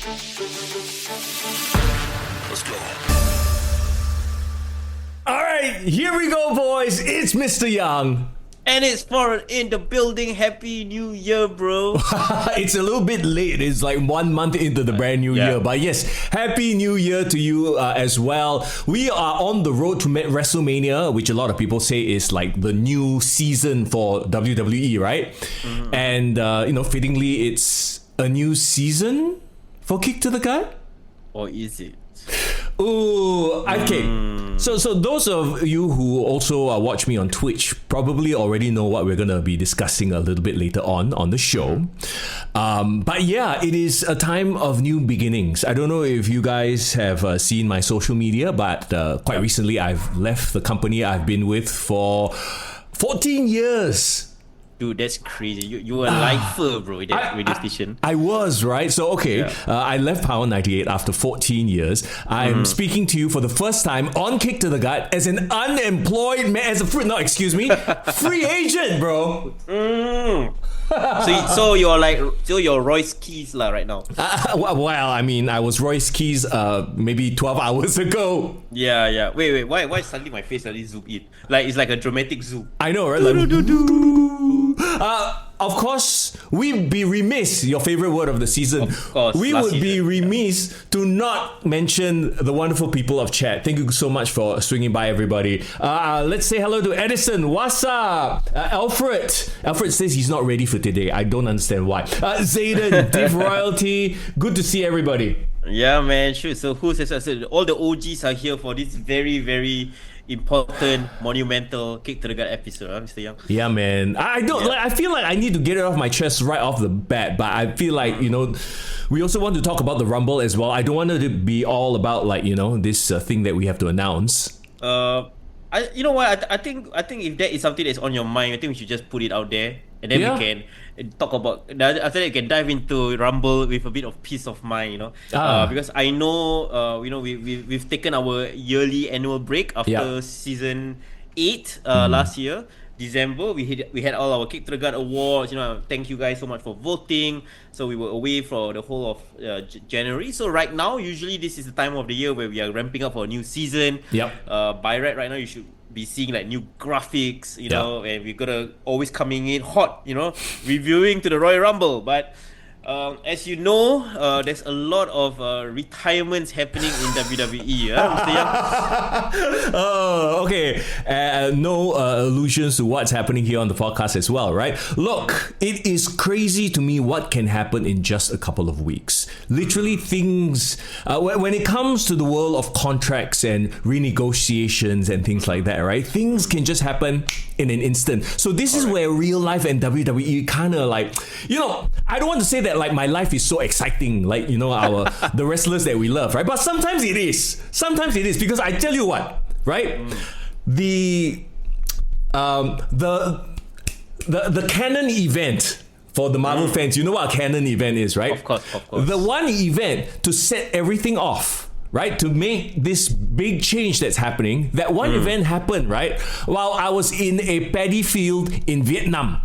Let's go. All right, here we go, boys. It's Mr. Young. And it's for in the building. Happy New Year, bro. It's a little bit late. It's like 1 month into the brand new year. But yes, Happy New Year to you as well. We are on the road to WrestleMania, which a lot of people say is like the new season for WWE, right? Mm-hmm. And, fittingly, it's a new season for Kick to the Gut? Or is it? Ooh, okay. So those of you who also watch me on Twitch probably already know what we're going to be discussing a little bit later on the show. But yeah, it is a time of new beginnings. I don't know if you guys have seen my social media, but quite recently I've left the company I've been with for 14 years. Dude, that's crazy. You were a lifer, bro, with that radio station. I was, right? So, okay, I left Power 98 after 14 years. I'm speaking to you for the first time on Kick to the Gut as an unemployed man, free agent, bro. So you're Royce Keys right now. Well, I mean, I was Royce Keys maybe 12 hours ago. Yeah. Wait. Why suddenly my face suddenly zoom in? Like it's like a dramatic zoom. I know, right? Of course, we'd be remiss, your favorite word of the season. Of course, we would be remiss to not mention the wonderful people of chat. Thank you so much for swinging by, everybody. Let's say hello to Edison. What's up? Alfred says he's not ready for today. I don't understand why. Zayden, Div Royalty. Good to see everybody. Yeah, man. Sure. So who says all the OGs are here for this very, very important, monumental Kick to the Gut episode, Mr. Young. Yeah, man. I feel like I need to get it off my chest right off the bat, but I feel like, we also want to talk about the Rumble as well. I don't want it to be all about this thing that we have to announce. You know what? I think if that is something that's on your mind, I think we should just put it out there, and then we can talk about. After that, we can dive into Rumble with a bit of peace of mind, because I know, we've taken our yearly annual break after season 8 last year. December, we had all our Kick to the Gut awards. Thank you guys so much for voting. So we were away for the whole of January. So right now, usually this is the time of the year where we are ramping up for a new season. By right now you should be seeing like new graphics, and we're gonna always coming in hot, reviewing to the Royal Rumble. But as you know, there's a lot of retirements happening in WWE, Mr. Young. Oh, okay. No allusions to what's happening here on the podcast as well, right? Look, it is crazy to me what can happen in just a couple of weeks. Literally things, when it comes to the world of contracts and renegotiations and things like that, right? Things can just happen in an instant. So this is where real life and WWE kind of I don't want to say that like my life is so exciting, like the wrestlers that we love, right? But sometimes it is because I tell you what, right? The canon event for the Marvel fans, you know what a canon event is, right? Of course. The one event to set everything off, right, to make this big change that's happening, that one event happened, right, while I was in a paddy field in Vietnam.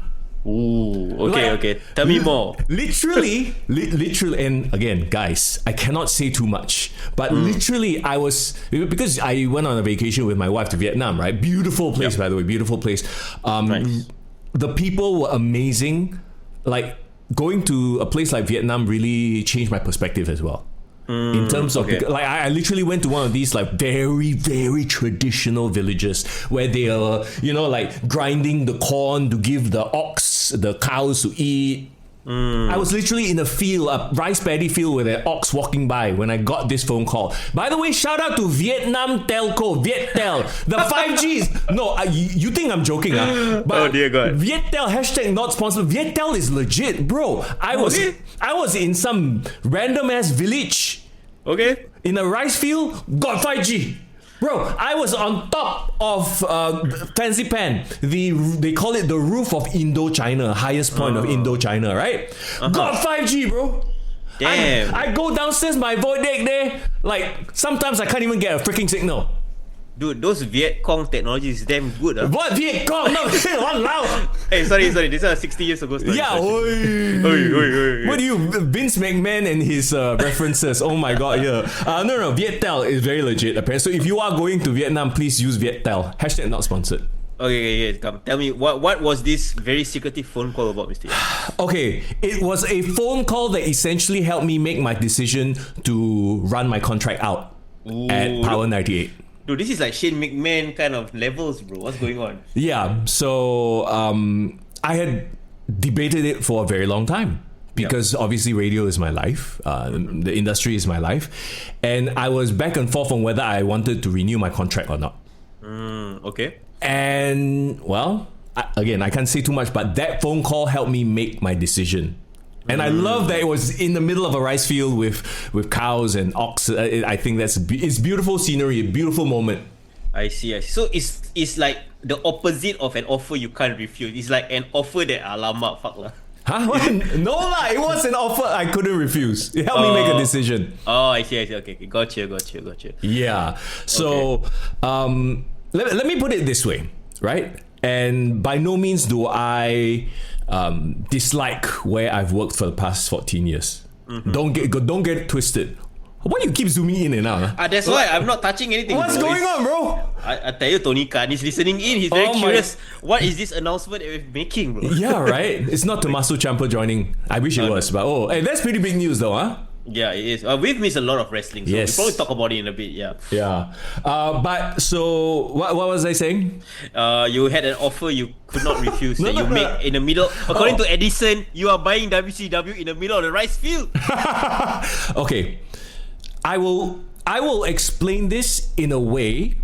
Ooh, okay. Tell me more. Literally, and again, guys, I cannot say too much, but literally I was, because I went on a vacation with my wife to Vietnam, right? Beautiful place, by the way, beautiful place. Nice. The people were amazing. Like, going to a place like Vietnam really changed my perspective as well. In terms of, I literally went to one of these like very, very traditional villages where they are, grinding the corn to give the cows to eat. I was literally in a field, a rice paddy field with an ox walking by when I got this phone call. By the way, shout out to Vietnam Telco, Viettel, the 5Gs. No, you think I'm joking, huh? But oh dear God. Viettel, hashtag not sponsored. Viettel is legit, bro. I was in some random ass village. Okay. In a rice field, got 5G. Bro, I was on top of Fancy Pan. They call it the roof of Indochina, highest point of Indochina, right? Got 5G, bro. Damn. I go downstairs, my void deck there. Like, sometimes I can't even get a freaking signal. Dude, those Viet Cong technology is damn good. What Viet Cong? No, one loud. Hey, sorry. This is a 60 years ago story. Yeah, Oi. what do you, Vince McMahon and his references? Oh my god, yeah. No, Viettel is very legit. Apparently, so if you are going to Vietnam, please use Viettel. Hashtag not sponsored. Okay, come. Tell me, what was this very secretive phone call about, Mr. Yang? Okay, it was a phone call that essentially helped me make my decision to run my contract out at Power 98. Dude, this is like Shane McMahon kind of levels, bro. What's going on? Yeah, so I had debated it for a very long time because obviously radio is my life, the industry is my life, and I was back and forth on whether I wanted to renew my contract or not. Okay. And well, again, I can't say too much, but that phone call helped me make my decision. And I love that it was in the middle of a rice field with cows and ox. I think it's beautiful scenery, a beautiful moment. I see. So it's like the opposite of an offer you can't refuse. It's like an offer that alamak, fuck lah. Huh? No lah, it was an offer I couldn't refuse. It helped me make a decision. Oh, I see. Okay. Gotcha. Yeah. So, let me put it this way, right? And by no means do I dislike where I've worked for the past 14 years. Don't get it twisted. Why you keep zooming in and out? That's why I'm not touching anything. What's going on, bro? I tell you, Tony Khan is listening in. He's very curious. What is this announcement that we're making, bro? Yeah, right. It's not Tommaso Ciampa joining. I wish it was, but hey, that's pretty big news, though, huh? Yeah, it is. We've missed a lot of wrestling, so yes. we'll probably talk about it in a bit. Yeah. But so what was I saying? You had an offer you could not refuse that you made in the middle. According to Edison, you are buying WCW in the middle of the rice field. Okay, I will explain this in a way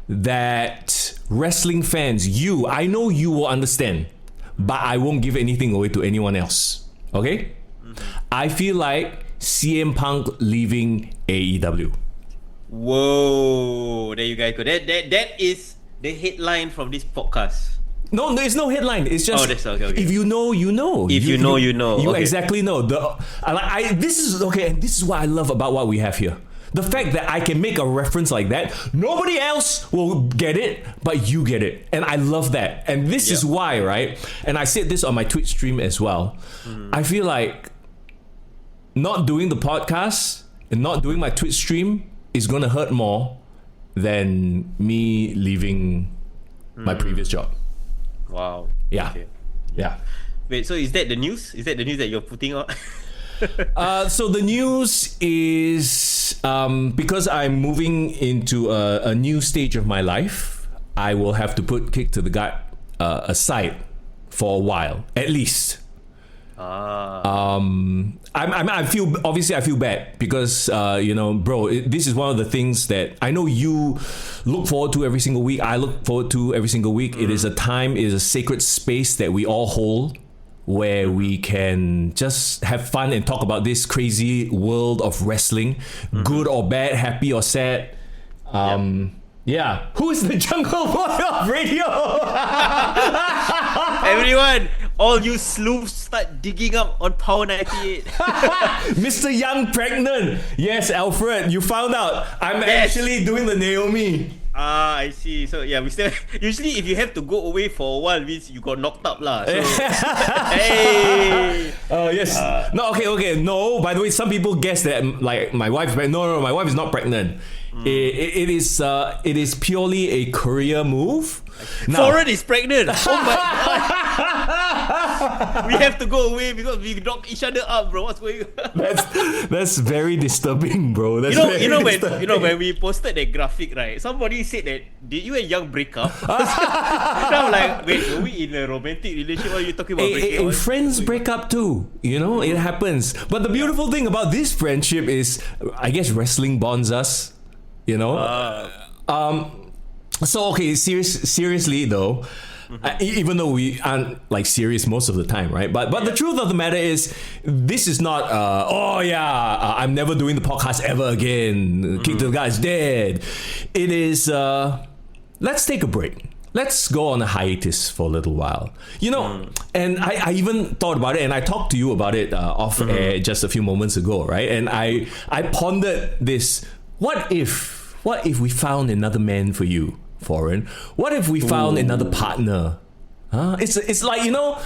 that wrestling fans, I know you will understand, but I won't give anything away to anyone else. Okay? I feel like CM Punk leaving AEW. Whoa, there you guys go. That is the headline from this podcast. No, there's no headline. It's just okay. If you know, you know. If you know, you know. You okay. exactly know. This is okay, and this is what I love about what we have here. The fact that I can make a reference like that, nobody else will get it, but you get it. And I love that. And this is why, right? And I said this on my Twitch stream as well. I feel like not doing the podcast and not doing my Twitch stream is going to hurt more than me leaving my previous job. Wow. Yeah. Okay. Yeah. Wait, so is that the news? Is that the news that you're putting out? So the news is because I'm moving into a new stage of my life, I will have to put Kick to the Gut aside for a while, at least. I feel bad because bro, this is one of the things that I know you look forward to every single week. I look forward to every single week. It is a sacred space that we all hold, where we can just have fun and talk about this crazy world of wrestling, good or bad, happy or sad. Yeah. Who is the Jungle Boy of radio? Everyone, all you sleuths, start digging up on Power 98. Mr. Young pregnant. Yes, Alfred, you found out. I'm actually doing the Naomi. I see. So yeah, we still usually if you have to go away for a while means you got knocked up lah. So, hey. Yes. No. Okay. No. By the way, some people guess that like my wife's pregnant. No. My wife is not pregnant. It is purely a career move. Now, Foreign is pregnant. Oh my god. We have to go away because we knock each other up, bro. What's going on? That's very disturbing, bro. When we posted that graphic, right? Somebody said that did you and Young break up? So I'm like, wait, were we in a romantic relationship? What are you talking about? Breaking up? Friends break up too. It happens. But the beautiful thing about this friendship is, I guess, wrestling bonds us. So okay, seriously though, even though we aren't like serious most of the time, right? But the truth of the matter is, this is not. I'm never doing the podcast ever again. Kick to the Guy's dead. It is. Let's take a break. Let's go on a hiatus for a little while. And I even thought about it, and I talked to you about it off air just a few moments ago, right? And I pondered this. What if what if we found another man for you, Foreign? What if we found another partner? Huh? It's like, you know,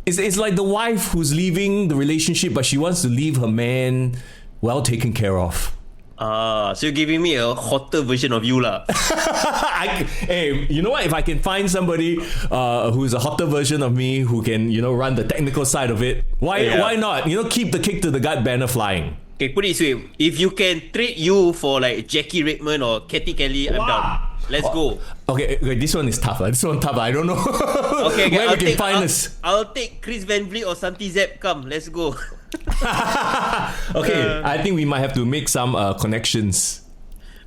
it's like the wife who's leaving the relationship, but she wants to leave her man well taken care of. So you're giving me a hotter version of you lah. Hey, you know what? If I can find somebody who's a hotter version of me who can, you know, run the technical side of it, why not? You know, keep the kick to the gut banner flying. Okay, put it this way. If you can trade you for like Jackie Redmond or Katy Kelly, I'm down. Let's go. Okay, this one is tough. This one tough. I don't know. Okay, where we can find us. I'll take Chris Van Vliet or Santi Zep. Come, let's go. Okay, I think we might have to make some connections.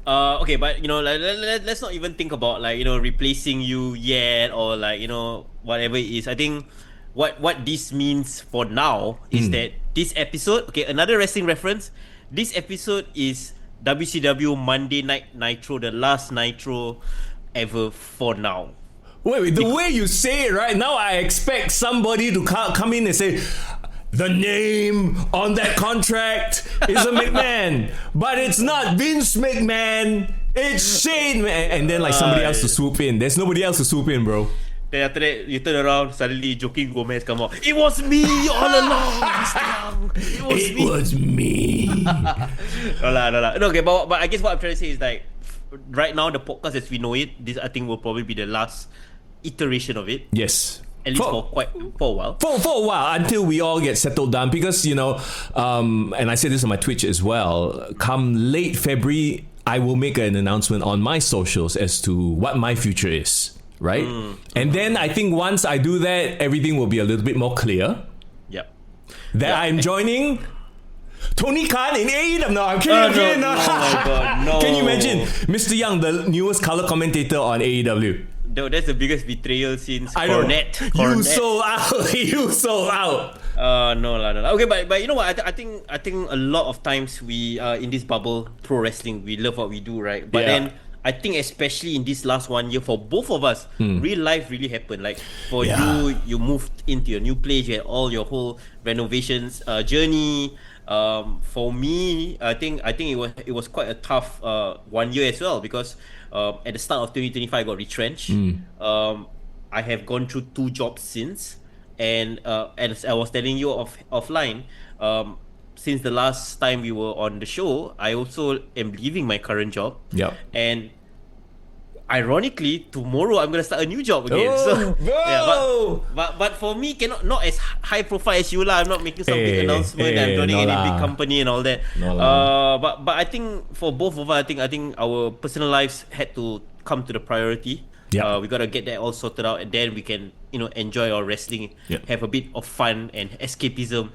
Okay, but you know, let's not even think about like, you know, replacing you yet, or like, you know, whatever it is. I think what this means for now is that this episode, okay, another wrestling reference. This episode is WCW Monday Night Nitro, the last Nitro ever for now. Wait, the way you say it right now, I expect somebody to come in and say, the name on that contract is a McMahon, but it's not Vince McMahon, it's Shane, and then like somebody else to swoop in. There's nobody else to swoop in, bro. Then after that, you turn around, suddenly Joaquin Gomez come out. It was me all along, Mr. Young. It was me. No lah. Okay, but I guess what I'm trying to say is like, right now the podcast as we know it, this I think will probably be the last iteration of it. Yes. At least for a while. For a while, until we all get settled down. Because, you know, and I said this on my Twitch as well, come late February, I will make an announcement on my socials as to what my future is. Right? And then I think once I do that, everything will be a little bit more clear. Yep. That I'm joining Tony Khan in AEW. No, I'm kidding. No. Oh my God, no. Can you imagine Mr. Young, the newest color commentator on AEW? That's the biggest betrayal since Cornette. You sold out. You sold out. No. Okay, but you know what? I think a lot of times we in this bubble, pro wrestling, we love what we do, right? But then I think especially in this last 1 year for both of us, real life really happened. Like for you moved into your new place, you had all your whole renovations journey. For me, I think it was quite a tough 1 year as well, because at the start of 2025 I got retrenched. I have gone through 2 jobs since, and as I was telling you offline, since the last time we were on the show, I also am leaving my current job. Yeah. And ironically, tomorrow I'm gonna start a new job again. But for me, not as high profile as you lah. I'm not making some big announcement. I'm joining any big company and all that. But I think for both of us, I think our personal lives had to come to the priority. Yeah. We gotta get that all sorted out, and then we can, you know, enjoy our wrestling, have a bit of fun and escapism,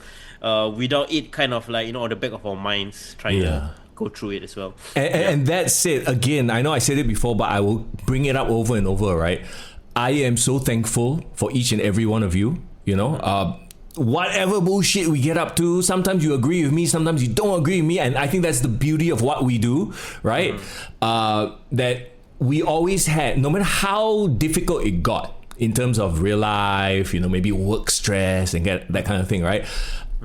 without it kind of like, you know, on the back of our minds trying to go through it as well. And that said, again, I know I said it before, but I will bring it up over and over, right? I am so thankful for each and every one of you, you know. Whatever bullshit we get up to, sometimes you agree with me, sometimes you don't agree with me, and I think that's the beauty of what we do, right? That we always had, no matter how difficult it got in terms of real life, you know, maybe work stress and get that kind of thing, right?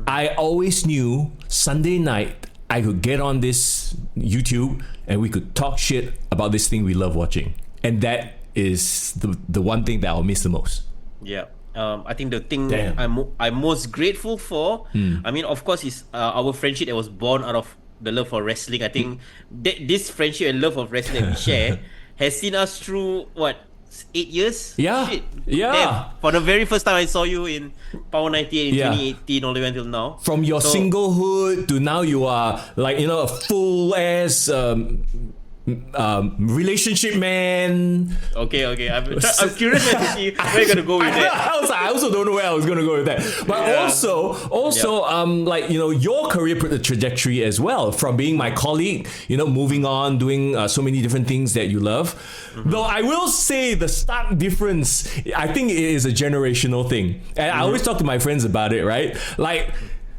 I always knew Sunday night I could get on this YouTube and we could talk shit about this thing we love watching. And that is the one thing that I'll miss the most. Yeah. I think the thing I'm most grateful for, I mean, of course, is our friendship that was born out of the love for wrestling. I think this friendship and love of wrestling that we share has seen us through, 8 years? Yeah. Shit. Yeah. Damn. For the very first time I saw you in Power 98 in 2018 all the way until now. From your singlehood to now you are like, you know, a full ass relationship man. Okay. I'm curious to see where you're gonna go with that. I also don't know where I was gonna go with that. But also, like, you know, your career trajectory as well, from being my colleague, you know, moving on, doing so many different things that you love. Though I will say the stark difference, I think it is a generational thing, and I always talk to my friends about it, right? Like,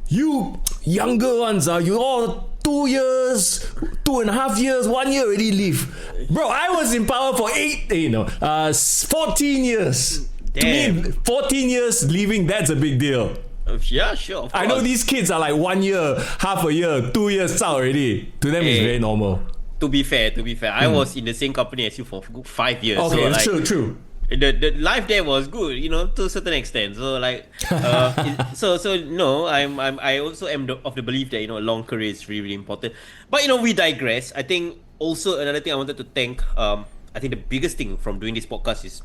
you younger ones you all 2 years, 2.5 years, 1 year already leave. Bro, I was in power for 14 years. Damn. To me, 14 years leaving, that's a big deal. Yeah, sure. I know these kids are like 1 year, half a year, 2 years out already. To them, it's very normal. To be fair, I was in the same company as you for 5 years. Okay, so, like, true. the life there was good, to a certain extent. So like, so no, I also am of the belief that a long career is really, really important. But we digress. I think also another thing I wanted to thank. I think the biggest thing from doing this podcast is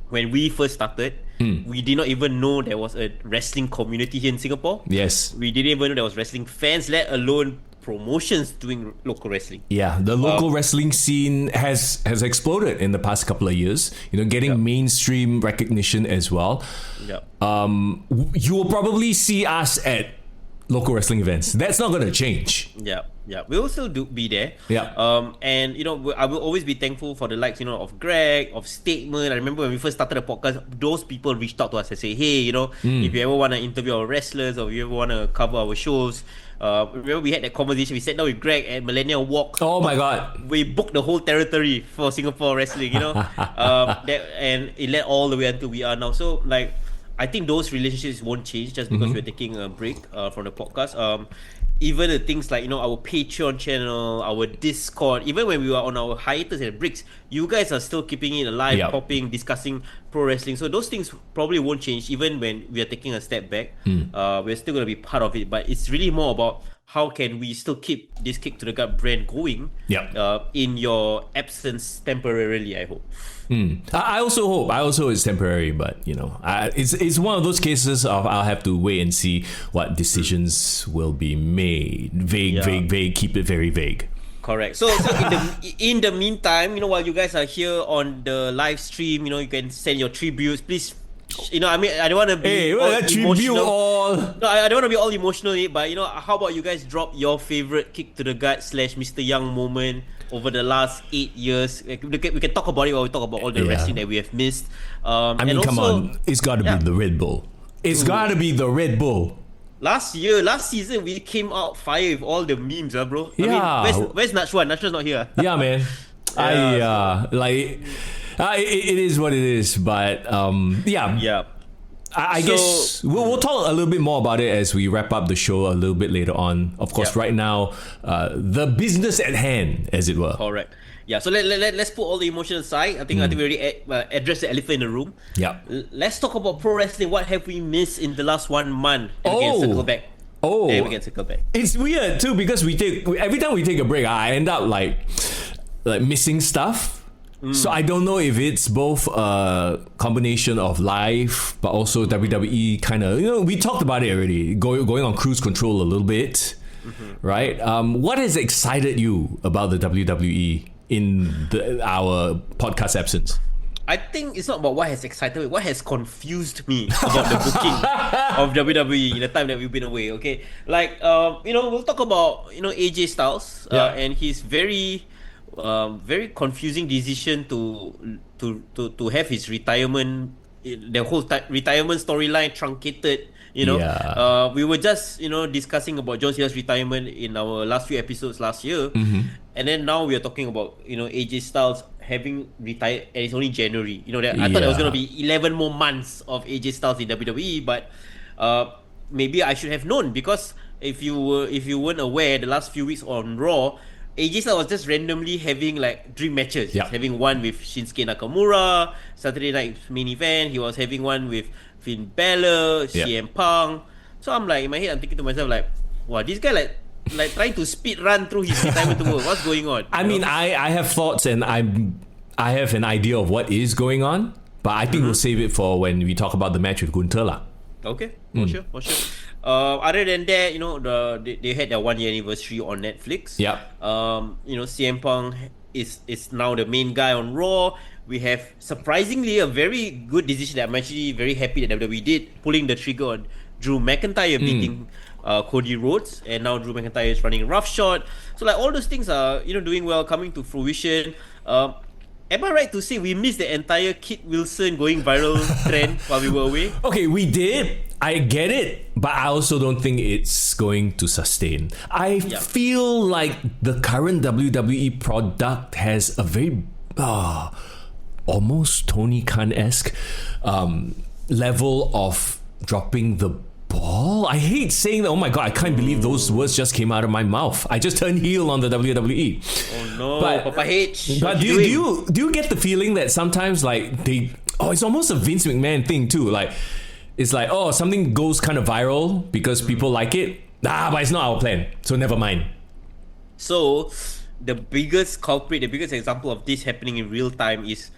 when we first started, we did not even know there was a wrestling community here in Singapore. Yes. We didn't even know there was wrestling fans, let alone promotions doing local wrestling. Yeah, the local wrestling scene has exploded in the past couple of years. Getting mainstream recognition as well. Yeah. You will probably see us at local wrestling events. That's not going to change. Yeah. We will still be there. Yeah. And I will always be thankful for the likes, of Greg, of Statement. I remember when we first started the podcast, those people reached out to us and say, hey, if you ever want to interview our wrestlers or if you ever want to cover our shows. Remember we had that conversation. We sat down with Greg at Millennial Walk. Oh my God! We booked the whole territory for Singapore wrestling. And it led all the way until we are now. So like, I think those relationships won't change just because we're taking a break from the podcast. Even the things like our Patreon channel, our Discord, even when we were on our hiatus at Bricks, you guys are still keeping it alive, popping, discussing pro wrestling. So those things probably won't change even when we are taking a step back. We're still going to be part of it, but it's really more about how can we still keep this Kick to the Gut brand going in your absence temporarily, I hope. I also hope it's temporary, but it's one of those cases of I'll have to wait and see what decisions will be made. Vague. Keep it very vague. Correct. So in the meantime, while you guys are here on the live stream, you can send your tributes, please. I don't want to be emotional. No, I don't want to be all emotional, but how about you guys drop your favorite Kick to the Gut / Mr. Young moment over the last 8 years. We can talk about it while we talk about all the wrestling that we have missed. Come on, it's got to be the Red Bull. It's got to be the Red Bull. Last season, we came out fire with all the memes, bro. Yeah. I mean, where's Nachwan? Nachwan's not here. Yeah, man. It is what it is, but I guess we'll talk a little bit more about it as we wrap up the show a little bit later on. Of course, right now, the business at hand, as it were. Correct. Yeah, so let's put all the emotion aside. I think we already addressed the elephant in the room. Yeah. Let's talk about pro wrestling. What have we missed in the last 1 month? And we can circle back. We can circle back. It's weird too because every time we take a break, I end up like missing stuff. So I don't know if it's both a combination of life, but also WWE kind of, we talked about it already, going on cruise control a little bit, right? What has excited you about the WWE in our podcast absence? I think it's not about what has excited me, what has confused me about the booking of WWE in the time that we've been away, okay? Like, we'll talk about, AJ Styles and his very confusing decision to have his retirement, the whole retirement storyline truncated. We were just discussing about John Cena's retirement in our last few episodes last year, and then now we are talking about AJ Styles having retired, and it's only January. I thought there was going to be 11 more months of AJ Styles in WWE, but maybe I should have known, because if you weren't aware, the last few weeks on Raw, AJ Styles was just randomly having like dream matches. He was having one with Shinsuke Nakamura, Saturday night main event. He was having one with Finn Balor, CM Punk. So I'm like, in my head, I'm thinking to myself like, wow, this guy like trying to speed run through his retirement tour. What's going on? I mean, I have thoughts and I have an idea of what is going on, but I think we'll save it for when we talk about the match with Gunther lah. Okay, for sure. Other than that, they had their 1 year anniversary on Netflix. Yeah. CM Punk is now the main guy on Raw. We have surprisingly a very good decision that I'm actually very happy that WWE did, pulling the trigger on Drew McIntyre beating Cody Rhodes, and now Drew McIntyre is running roughshod. So like all those things are doing well, coming to fruition. Am I right to say we missed the entire Kit Wilson going viral trend while we were away? Okay, we did. I get it, but I also don't think it's going to sustain. I feel like the current WWE product has a very almost Tony Khan-esque level of dropping the ball. I hate saying that. Oh my god, I can't believe those words just came out of my mouth. I just turned heel on the WWE. Oh no, Papa H. But do you get the feeling that sometimes like it's almost a Vince McMahon thing too. Like it's like, oh, something goes kind of viral because people like it. But it's not our plan, so never mind. So the biggest culprit, the biggest example of this happening in real time is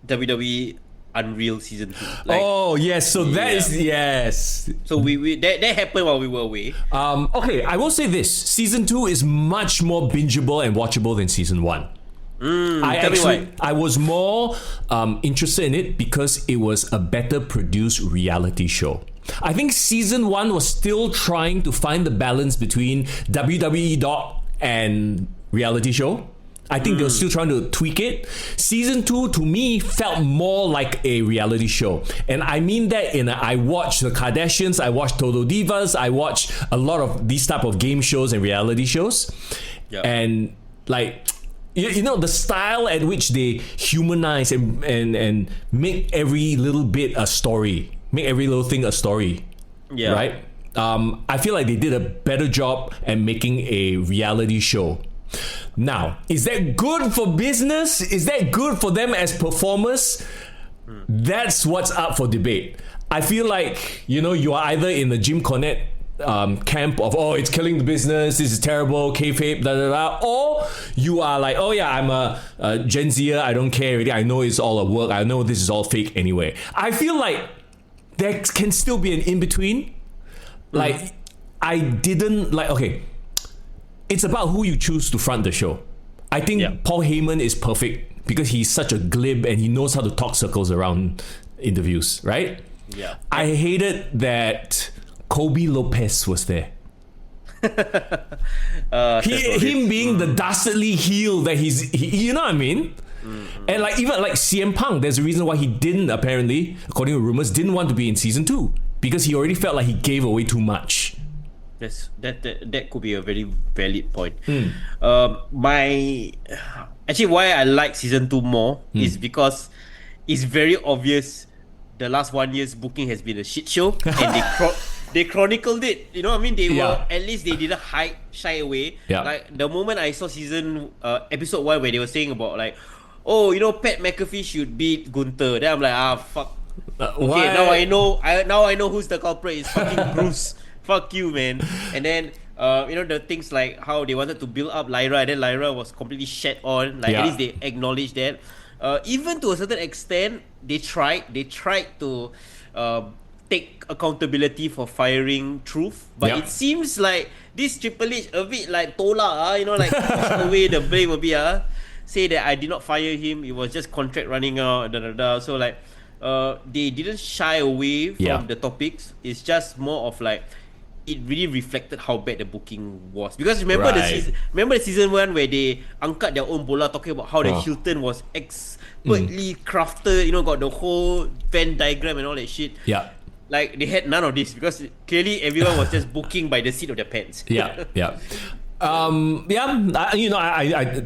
WWE Unreal Season 2. Oh yes, so that is yes. So that happened while we were away. Okay, I will say this: Season 2 is much more bingeable and watchable than Season 1. I was more interested in it because it was a better produced reality show. I think Season 1 was still trying to find the balance between WWE doc and reality show. I think they were still trying to tweak it. Season 2 to me felt more like a reality show. And I mean that I watched the Kardashians, I watched Total Divas, I watched a lot of these type of game shows and reality shows. Yep. And like, you know, the style at which they humanize and make every little bit a story, make every little thing a story. Yeah. Right? I feel like they did a better job at making a reality show. Now, is that good for business? Is that good for them as performers? That's what's up for debate. I feel like, you know, you are either in the Jim Cornette camp of, oh, it's killing the business, this is terrible, kayfabe, or you are like, oh yeah, I'm a Gen Zer, I don't care already, I know it's all a work, I know this is all fake anyway. I feel like there can still be an in-between. Like, I didn't like, okay, it's about who you choose to front the show. I think Paul Heyman is perfect because he's such a glib and he knows how to talk circles around interviews, right? Yeah. I hated that Kobe Lopez was there. Him being the dastardly heel that you know what I mean? And like even like CM Punk, there's a reason why he didn't, apparently, according to rumors, didn't want to be in season 2 because he already felt like he gave away too much. That could be a very valid point. Why I like season 2 more is because it's very obvious the last 1 year's booking has been a shit show, and they chronicled it. You know what I mean? They were, at least they didn't shy away. Like the moment I saw episode 1 where they were saying about like, oh, you know, Pat McAfee should beat Gunther. Then I'm like, fuck. Okay, now I know who's the culprit. It's fucking Bruce. Fuck you, man. And then you know, the things like how they wanted to build up Lyra, and then Lyra was completely shat on. Like at least they acknowledged that. Even to a certain extent, they tried to take accountability for firing Truth, but it seems like this Triple H a bit like tolak, you know, like push away the blame a bit, say that I did not fire him, it was just contract running out, so like they didn't shy away from the topics. It's just more of like, it really reflected how bad the booking was. Because remember the season 1 where they angkat their own bola, talking about how the Hilton was expertly crafted, you know, got the whole Venn diagram and all that shit. Yeah. Like, they had none of this because clearly everyone was just booking by the seat of their pants. I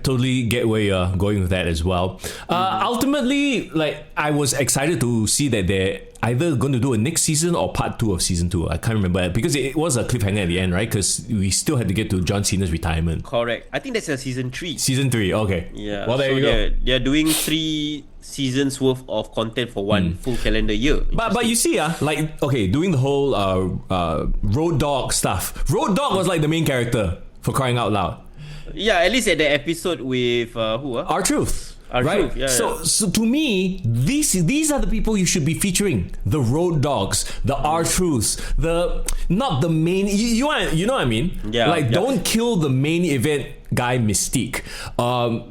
totally get where you're going with that as well. Ultimately, like, I was excited to see that they're either going to do a next season or part 2 of season 2. I can't remember because it was a cliffhanger at the end, right? Because we still had to get to John Cena's retirement. Correct. I think that's a season 3. Season 3, okay. Yeah. Well, there you go. They're doing 3 seasons worth of content for one full calendar year. But you see, like, okay, doing the whole Road Dogg stuff. Road Dogg was like the main character, for crying out loud. Yeah, at least at the episode with who? R-Truth. Right. So to me, these are the people you should be featuring. The Road Dogs, the R-Truths, not the main. You know what I mean? Yeah. Like, don't kill the main event guy Mystique.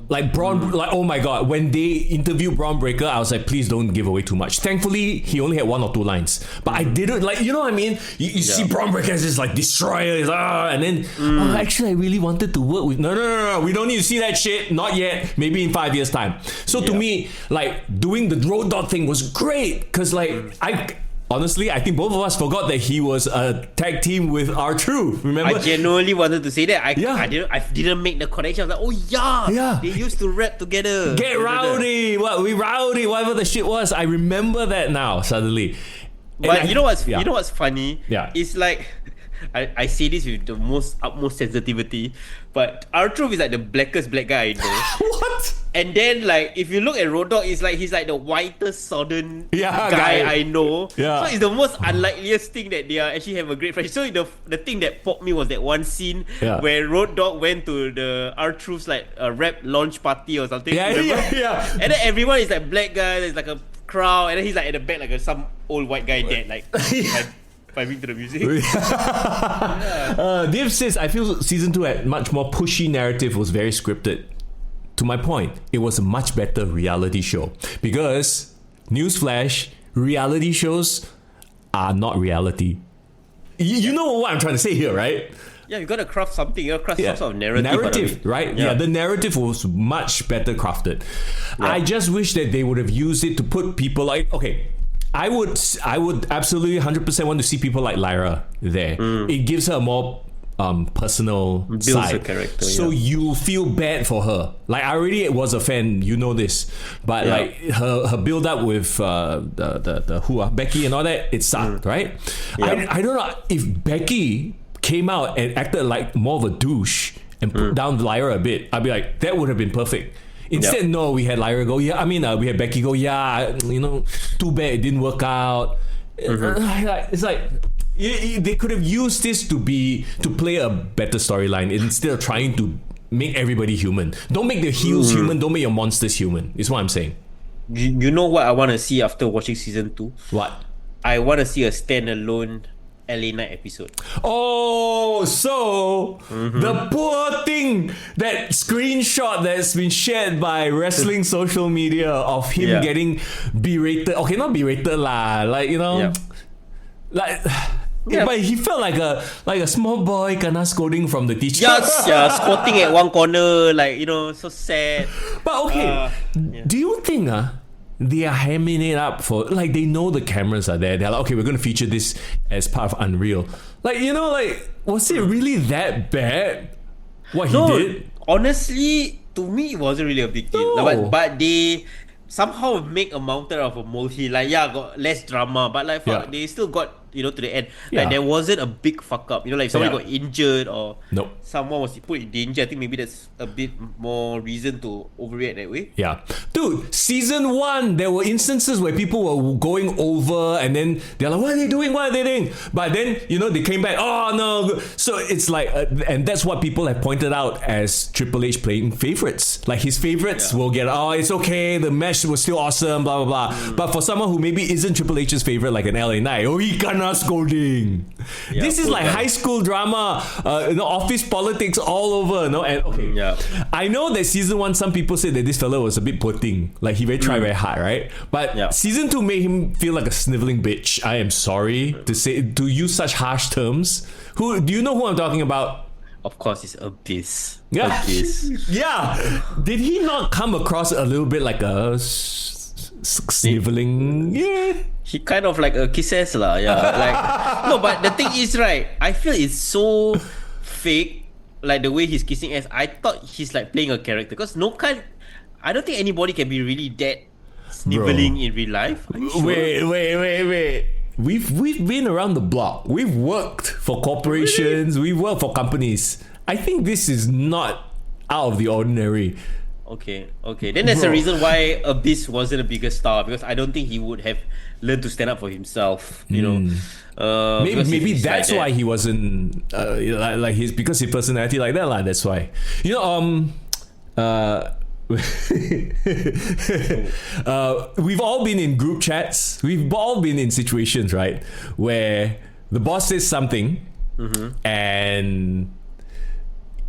Like Braun, like, oh my god, when they interviewed Braun Breaker, I was like, please don't give away too much. Thankfully, he only had 1 or 2 lines, but I didn't, like, you know what I mean? You see Braun Breaker as this like destroyer, and then actually I really wanted to work with. No, we don't need to see that shit. Not yet. Maybe in 5 years time. So to me, like, doing the Road Dogg thing was great because, like, honestly, I think both of us forgot that he was a tag team with R-Truth. Remember? I genuinely wanted to say that. I didn't make the connection. I was like, they used to rap together. Get rowdy. We rowdy, whatever the shit was. I remember that now, suddenly. But you know what's funny? Yeah. It's like I say this with the utmost sensitivity, but R-Truth is like the blackest black guy I know. What? And then like if you look at Road Dogg, it's like he's like the whitest southern guy I know. Yeah. So it's the most unlikeliest thing that they are actually have a great friendship. So the thing that popped me was that one scene where Road Dogg went to the R-Truth's like a rap launch party or something. Yeah. And then everyone is like black guy, there's like a crowd, and then he's like at the back like some old white guy dead, like vibing to the music. Dave says, I feel season 2 had much more pushy narrative, was very scripted. To my point, it was a much better reality show. Because, newsflash, reality shows are not reality. You know what I'm trying to say here, right? Yeah, you gotta craft something. You gotta craft some sort of narrative. Narrative, right? Yeah, the narrative was much better crafted. Yeah. I just wish that they would have used it to put people like, okay, I would absolutely 100% want to see people like Lyra there. It gives her a more personal builds side. her character, so you feel bad for her. Like, I already was a fan, you know this, but like her build up with the Becky and all that, it sucked, right? I don't know if Becky came out and acted like more of a douche and put down Lyra a bit, I'd be like, that would have been perfect. Instead, no, we had Lyra go, we had Becky go, too bad it didn't work out. It's like they could have used this to play a better storyline instead of trying to make everybody human. Don't make the heels human, don't make your monsters human, is what I'm saying. You know what I want to see after watching season 2? What? I want to see a standalone LA Knight episode. Oh, so the poor thing, that screenshot that's been shared by wrestling social media of him getting berated. Okay, not berated lah. Like, you know, like. Yeah. But he felt like a small boy kinda scolding from the teacher. Squatting at one corner, like, you know, so sad. But okay, do you think they are hamming it up for, like, they know the cameras are there. They're like, okay, we're going to feature this as part of Unreal. Like, you know, like, was it really that bad? What he did? Honestly, to me, it wasn't really a big deal. No. But they somehow make a mountain out of a molehill. Like, got less drama, but like, they still got, you know, to the end. Like, there wasn't a big fuck up. You know, like, if somebody got injured or someone was put in danger, I think maybe that's a bit more reason to overreact that way. Yeah. Dude, season 1, there were instances where people were going over and then they're like, what are they doing? But then, you know, they came back, oh no. So it's like, and that's what people have pointed out as Triple H playing favorites. Like, his favorites will get, it's okay, the match was still awesome, blah, blah, blah. But for someone who maybe isn't Triple H's favorite, like an LA Knight, he gonna scolding. This is like high school drama, office politics all over, no? And I know that season 1, some people say that this fellow was a bit poor thing. Like, he tried very hard, right? But season 2 made him feel like a sniveling bitch. I am sorry to use such harsh terms. Do you know who I'm talking about? Of course, it's Abyss. Yeah. Abyss. Yeah. Did he not come across a little bit like a sniveling? Yeah. He kind of like a kisses lah. Yeah. Like, no, but the thing is, right, I feel it's so fake. Like, the way he's kissing ass, I thought he's like playing a character. Because I don't think anybody can be really that sniveling in real life. Sure? Wait. We've been around the block. We've worked for corporations. Really? We've worked for companies. I think this is not out of the ordinary. Okay. Then that's the reason why Abyss wasn't a bigger star, because I don't think he would have learned to stand up for himself. You know, maybe that's why he wasn't like his, because his personality like that lah. That's why. You know, we've all been in group chats. We've all been in situations, right, where the boss says something, and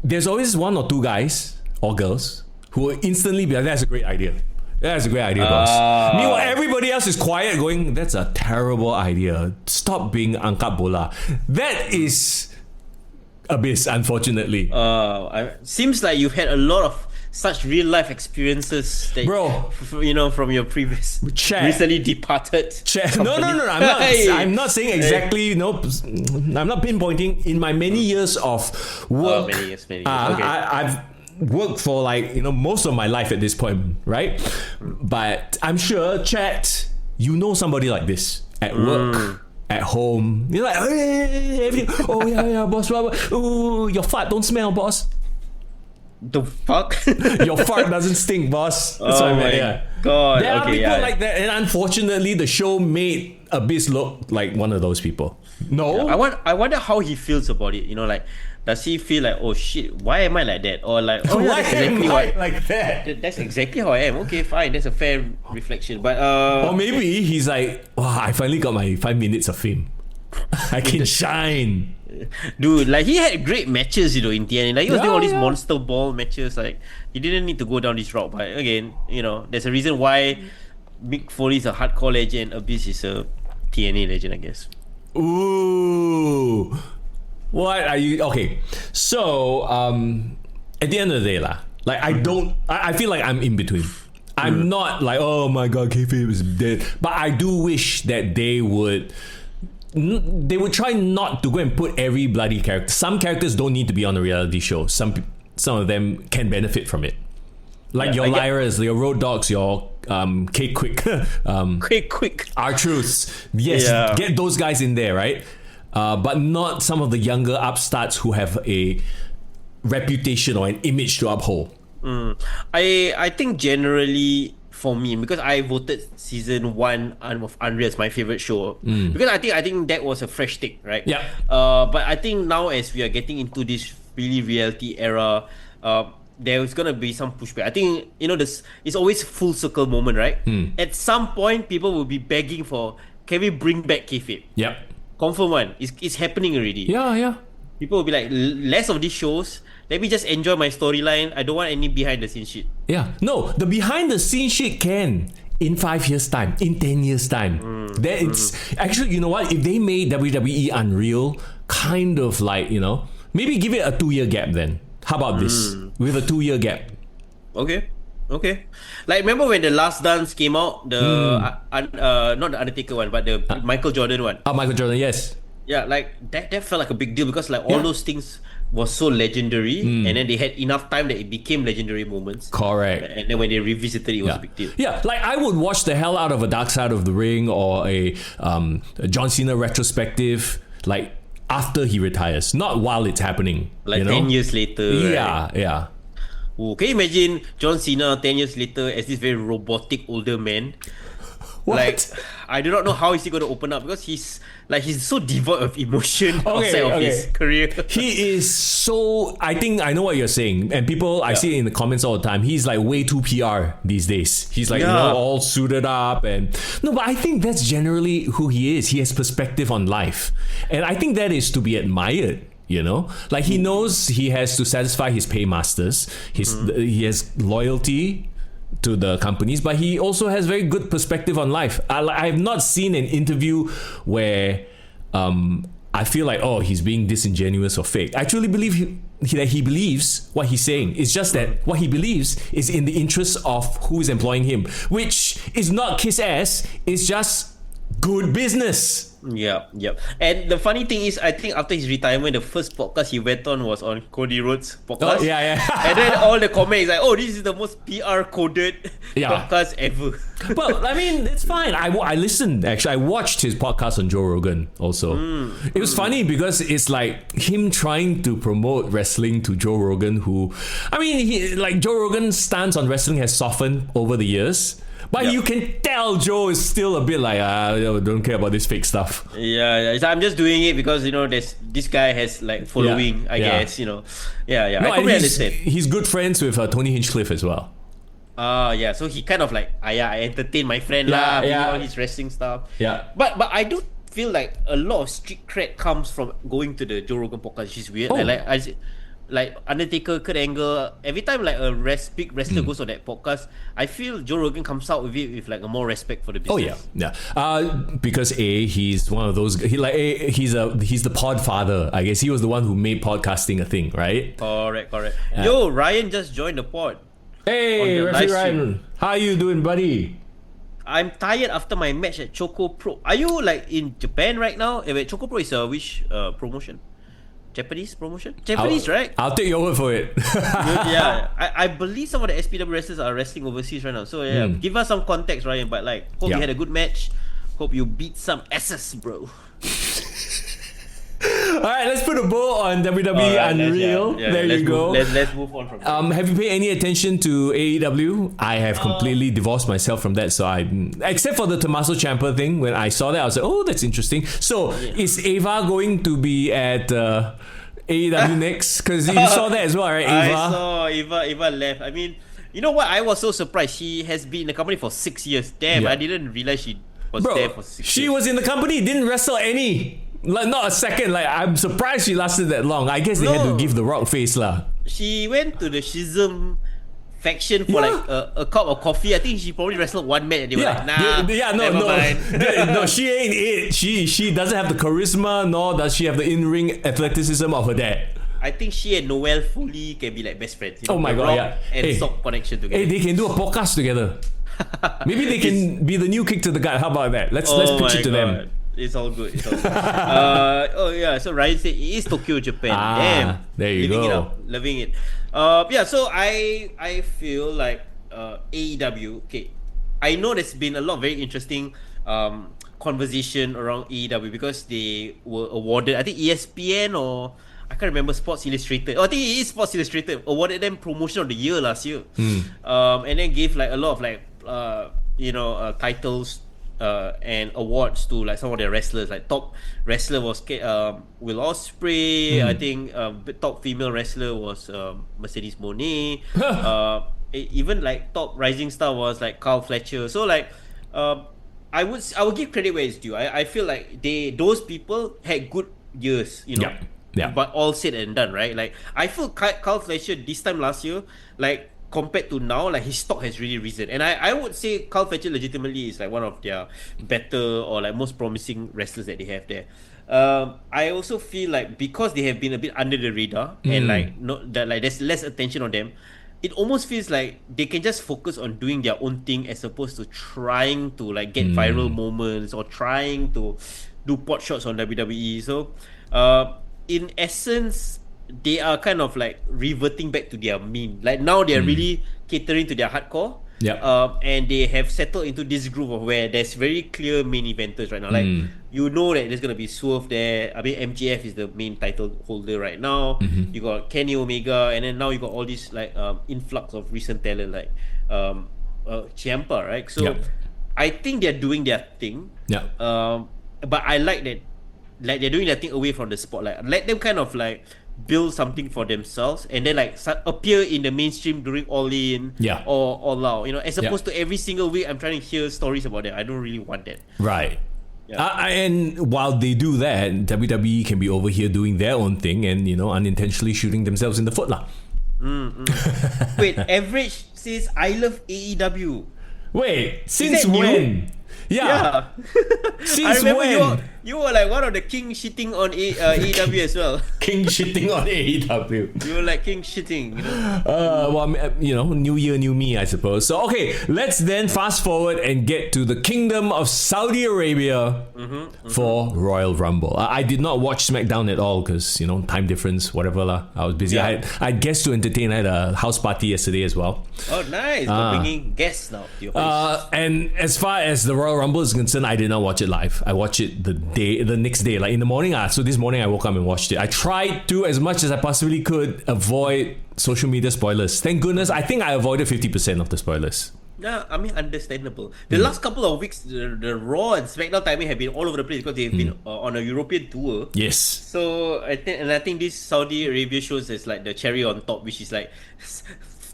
there's always one or two guys or girls who will instantly be like, that's a great idea. That's a great idea, boss. Meanwhile, everybody else is quiet going, that's a terrible idea. Stop being angkat bola. That is Abyss, unfortunately. Seems like you've had a lot of such real life experiences that, bro, you know, from your previous recently departed No, I'm not saying exactly. No, I'm not pinpointing. In my many years of work, many years. Okay. I've worked for, like, you know, most of my life at this point, right? But I'm sure, chat, you know somebody like this. at work, at home. You're like, hey, everything. Oh yeah, boss. Oh, your fart don't smell, boss. The fuck? Your fart doesn't stink, boss. That's what I meant, God. There are Okay, people yeah. like that, and unfortunately, the show made Abyss look like one of those people. No, I wonder how he feels about it. You know, like, does he feel like, oh shit, why am I like that? Or like, oh yeah, why that's am exactly I like that? That's exactly how I am. Okay, fine. That's a fair reflection. But Or maybe he's like, wow, I finally got my 5 minutes of fame. I can shine. dude, like he had great matches, you know, in the end. Like he was doing all these Yeah. monster ball matches. Like he didn't need to go down this route. But again, you know, there's a reason why Mick Foley's a hardcore legend, Abyss is a TNA legend, I guess. Ooh. What are you? Okay. So, at the end of the day, like I feel like I'm in between. I'm not like, oh my god, kayfabe is dead. But I do wish that they would try not to go and put every bloody character. Some characters don't need to be on a reality show. Some of them can benefit from it. Like your Lyras, your Road Dogs, your K Quick, Quick. R-Truths. Yes, get those guys in there, right? But not some of the younger upstarts who have a reputation or an image to uphold. I think generally for me, because I voted season 1 of Unreal as my favorite show, because I think that was a fresh take, right? Yeah. But I think now as we are getting into this really reality era, there's gonna be some pushback. I think, you know, this it's always full circle moment, right? At some point, people will be begging for, can we bring back kayfabe? Yep. Confirm one. It's happening already. Yeah. People will be like, less of these shows. Let me just enjoy my storyline. I don't want any behind the scenes shit. Yeah. No, the behind the scenes shit can in 5 years' time, in 10 years' time. It's actually, you know what? If they made WWE Unreal kind of like, you know, maybe give it a 2-year gap then. How about this? With a 2-year gap. Okay. Like, remember when the Last Dance came out? The not the Undertaker one, but the Michael Jordan one. Michael Jordan, yes. Yeah, like that felt like a big deal because like all those things was so legendary, and then they had enough time that it became legendary moments. Correct. And then when they revisited it, it was a big deal. Yeah, like I would watch the hell out of a Dark Side of the Ring or a John Cena retrospective, like after he retires, not while it's happening. Like you know? 10 years later. Right? Yeah. Ooh, can you imagine John Cena 10 years later as this very robotic older man? What? Like, I do not know how is he going to open up because he's so devoid of emotion outside of his career. He is so. I think I know what you're saying, and people I see it in the comments all the time. He's like way too PR these days. He's like, you know, all suited up and no, but I think that's generally who he is. He has perspective on life, and I think that is to be admired. You know, like he knows he has to satisfy his paymasters. He has loyalty to the companies, but he also has very good perspective on life. I have not seen an interview where I feel like, oh, he's being disingenuous or fake. I truly believe that he believes what he's saying. It's just that what he believes is in the interest of who is employing him, which is not kiss ass. It's just good business. Yeah. And the funny thing is, I think after his retirement, the first podcast he went on was on Cody Rhodes' podcast. Oh, yeah. And then all the comments like, oh, this is the most PR coded podcast ever. Well, I mean, it's fine. I listened, actually. I watched his podcast on Joe Rogan also. It was funny because it's like him trying to promote wrestling to Joe Rogan, who, I mean, Joe Rogan's stance on wrestling has softened over the years. But you can tell Joe is still a bit like, don't care about this fake stuff. Yeah. I'm just doing it because, you know, this guy has like following, I guess, you know. Yeah. No, I completely understand. He's good friends with Tony Hinchcliffe as well. Yeah. So he kind of like, I entertain my friend all his wrestling stuff. Yeah. But I do feel like a lot of street cred comes from going to the Joe Rogan podcast, which is weird. Like Undertaker, Kurt Angle, every time like a big wrestler goes on that podcast, I feel Joe Rogan comes out with it with like a more respect for the business. Oh yeah. Because he's one of those. He's the pod father. I guess he was the one who made podcasting a thing, right? Correct. Yo, Ryan just joined the pod. Hey, Referee Ryan, how you doing, buddy? I'm tired after my match at Choco Pro. Are you like in Japan right now? Wait, Choco Pro is which promotion? Japanese promotion? Right? I'll take your word for it. Yeah, I believe some of the SPW wrestlers are wrestling overseas right now. So give us some context, Ryan. But like, hope you had a good match. Hope you beat some asses, bro. All right, let's put a bow on WWE Unreal. There you go. Let's move on from that. Have you paid any attention to AEW? I have completely divorced myself from that. So except for the Tommaso Ciampa thing, when I saw that, I was like, oh, that's interesting. So is Ava going to be at AEW next? Because you saw that as well, right? Ava? I saw Eva left. I mean, you know what? I was so surprised. She has been in the company for 6 years. Damn, I didn't realize she was there for 6 years. She was in the company, didn't wrestle any. Like, not a second. Like, I'm surprised she lasted that long. I guess they had to give the Rock face lah. She went to the Schism faction for like a cup of coffee. I think she probably wrestled one match and they were like, nah, never mind. No, she ain't it. She doesn't have the charisma, nor does she have the in-ring athleticism of her dad. I think she and Noel Foley can be like best friends. Oh my god, yeah. And Sock connection together. Hey, they can do a podcast together. Maybe they can be the new kick to the gut. How about that? Let's pitch it to them. It's all good. So Ryan said it is Tokyo, Japan. Damn. There you Living go. it up. Loving it. So I feel like AEW. Okay, I know there's been a lot of very interesting conversation around AEW because they were awarded, I think ESPN or I can't remember, Sports Illustrated. I think it is Sports Illustrated awarded them Promotion of the Year last year. And then gave like a lot of like titles and awards to like some of their wrestlers. Like top wrestler was Will Ospreay. I think top female wrestler was Mercedes Moné. Even like top rising star was like Carl Fletcher. So like I would give credit where it's due. I feel like those people had good years, you know. Yeah. But all said and done, right? Like I feel Carl Fletcher this time last year, like compared to now, like his stock has really risen. And I would say Carl Fletcher legitimately is like one of their better or like most promising wrestlers that they have there. I also feel like because they have been a bit under the radar and like not that like there's less attention on them, it almost feels like they can just focus on doing their own thing as opposed to trying to like get viral moments or trying to do pot shots on WWE. So in essence, they are kind of like reverting back to their mean. Like now they're really catering to their hardcore. And they have settled into this groove of where there's very clear main eventers right now. Like you know that there's gonna be Swerve there. I mean MJF is the main title holder right now. You got Kenny Omega, and then now you got all this like influx of recent talent like Ciampa, right? So I think they're doing their thing. But I like that, like they're doing their thing away from the spotlight. Let them kind of like build something for themselves and then like appear in the mainstream during All In or All Out, you know, as opposed to every single week I'm trying to hear stories about them. I don't really want that. Right. And while they do that, WWE can be over here doing their own thing and, you know, unintentionally shooting themselves in the foot lah. Wait, Average says I love AEW. Wait, since when? Yeah. Since I remember when? You were like one of the king shitting on AEW as well. King shitting on AEW. You were like king shitting, you know. Well, you know, new year, new me, I suppose. So, okay, let's then fast forward and get to the Kingdom of Saudi Arabia for Royal Rumble. I did not watch SmackDown at all because, you know, time difference, whatever lah. I was busy. I had guests to entertain. I had a house party yesterday as well. Oh, nice. We're bringing guests now to your place. And as far as the Royal Rumble is concerned, I did not watch it live. I watched it the next day, like in the morning. So this morning I woke up and watched it. I tried to, as much as I possibly could, avoid social media spoilers. Thank goodness, I think I avoided 50% of the spoilers. Yeah, I mean, understandable. The last couple of weeks, the Raw and SmackDown timing have been all over the place because they've been on a European tour. Yes. So I think this Saudi Arabia shows is like the cherry on top, which is like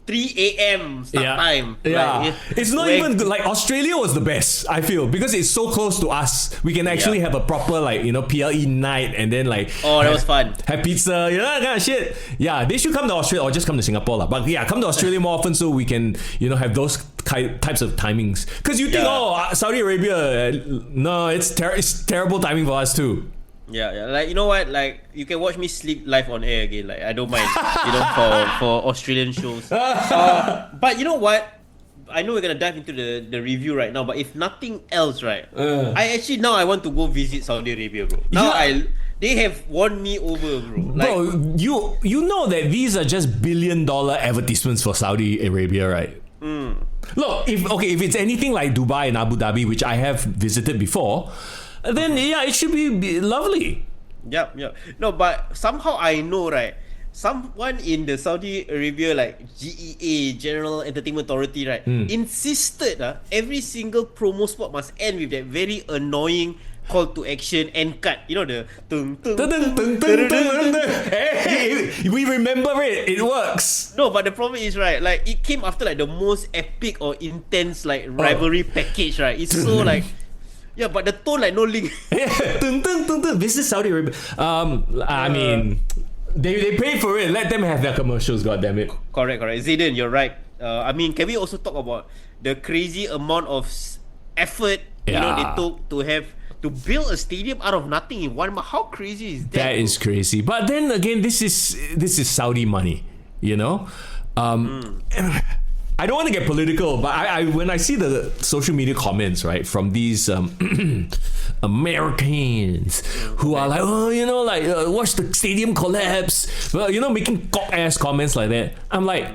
3 a.m. start time. Yeah. Like, it's not even good. Like Australia was the best, I feel, because it's so close to us. We can actually have a proper like, you know, PLE night and then like that was fun. Have pizza, you know, that kind of shit. Yeah, they should come to Australia or just come to Singapore lah. But yeah, come to Australia more often so we can, you know, have those types of timings. Because you think, Saudi Arabia, no, it's terrible timing for us too. Yeah, like you know what, like you can watch me sleep live on air again. Like I don't mind, you know, for Australian shows. But you know what? I know we're gonna dive into the review right now. But if nothing else, right, I want to go visit Saudi Arabia, bro. Now they have won me over, bro. Like, bro, you know that these are just $1 billion advertisements for Saudi Arabia, right? Look, if it's anything like Dubai and Abu Dhabi, which I have visited before, then yeah, it should be lovely. Yep. No, but somehow I know, right? Someone in the Saudi Arabia, like GEA, General Entertainment Authority, right, insisted every single promo spot must end with that very annoying call to action end cut. You know, the tung, tung, tung, tung, tung, tung. Hey, we remember it. It works. No, but the problem is, right, like it came after like the most epic or intense like rivalry package, right? It's so like, yeah, but the tone like no link. Tung, tung, tung, tung. This is Saudi Arabia. I mean, they pay for it. Let them have their commercials. God damn it. Correct. Zayden, you're right. I mean, can we also talk about the crazy amount of effort you know they took to build a stadium out of nothing in 1 month? How crazy is that? That is crazy. But then again, this is Saudi money, you know. I don't want to get political, but I when I see the social media comments, right, from these Americans who are like, oh, you know, like watch the stadium collapse, well, you know, making cock ass comments like that. I'm like,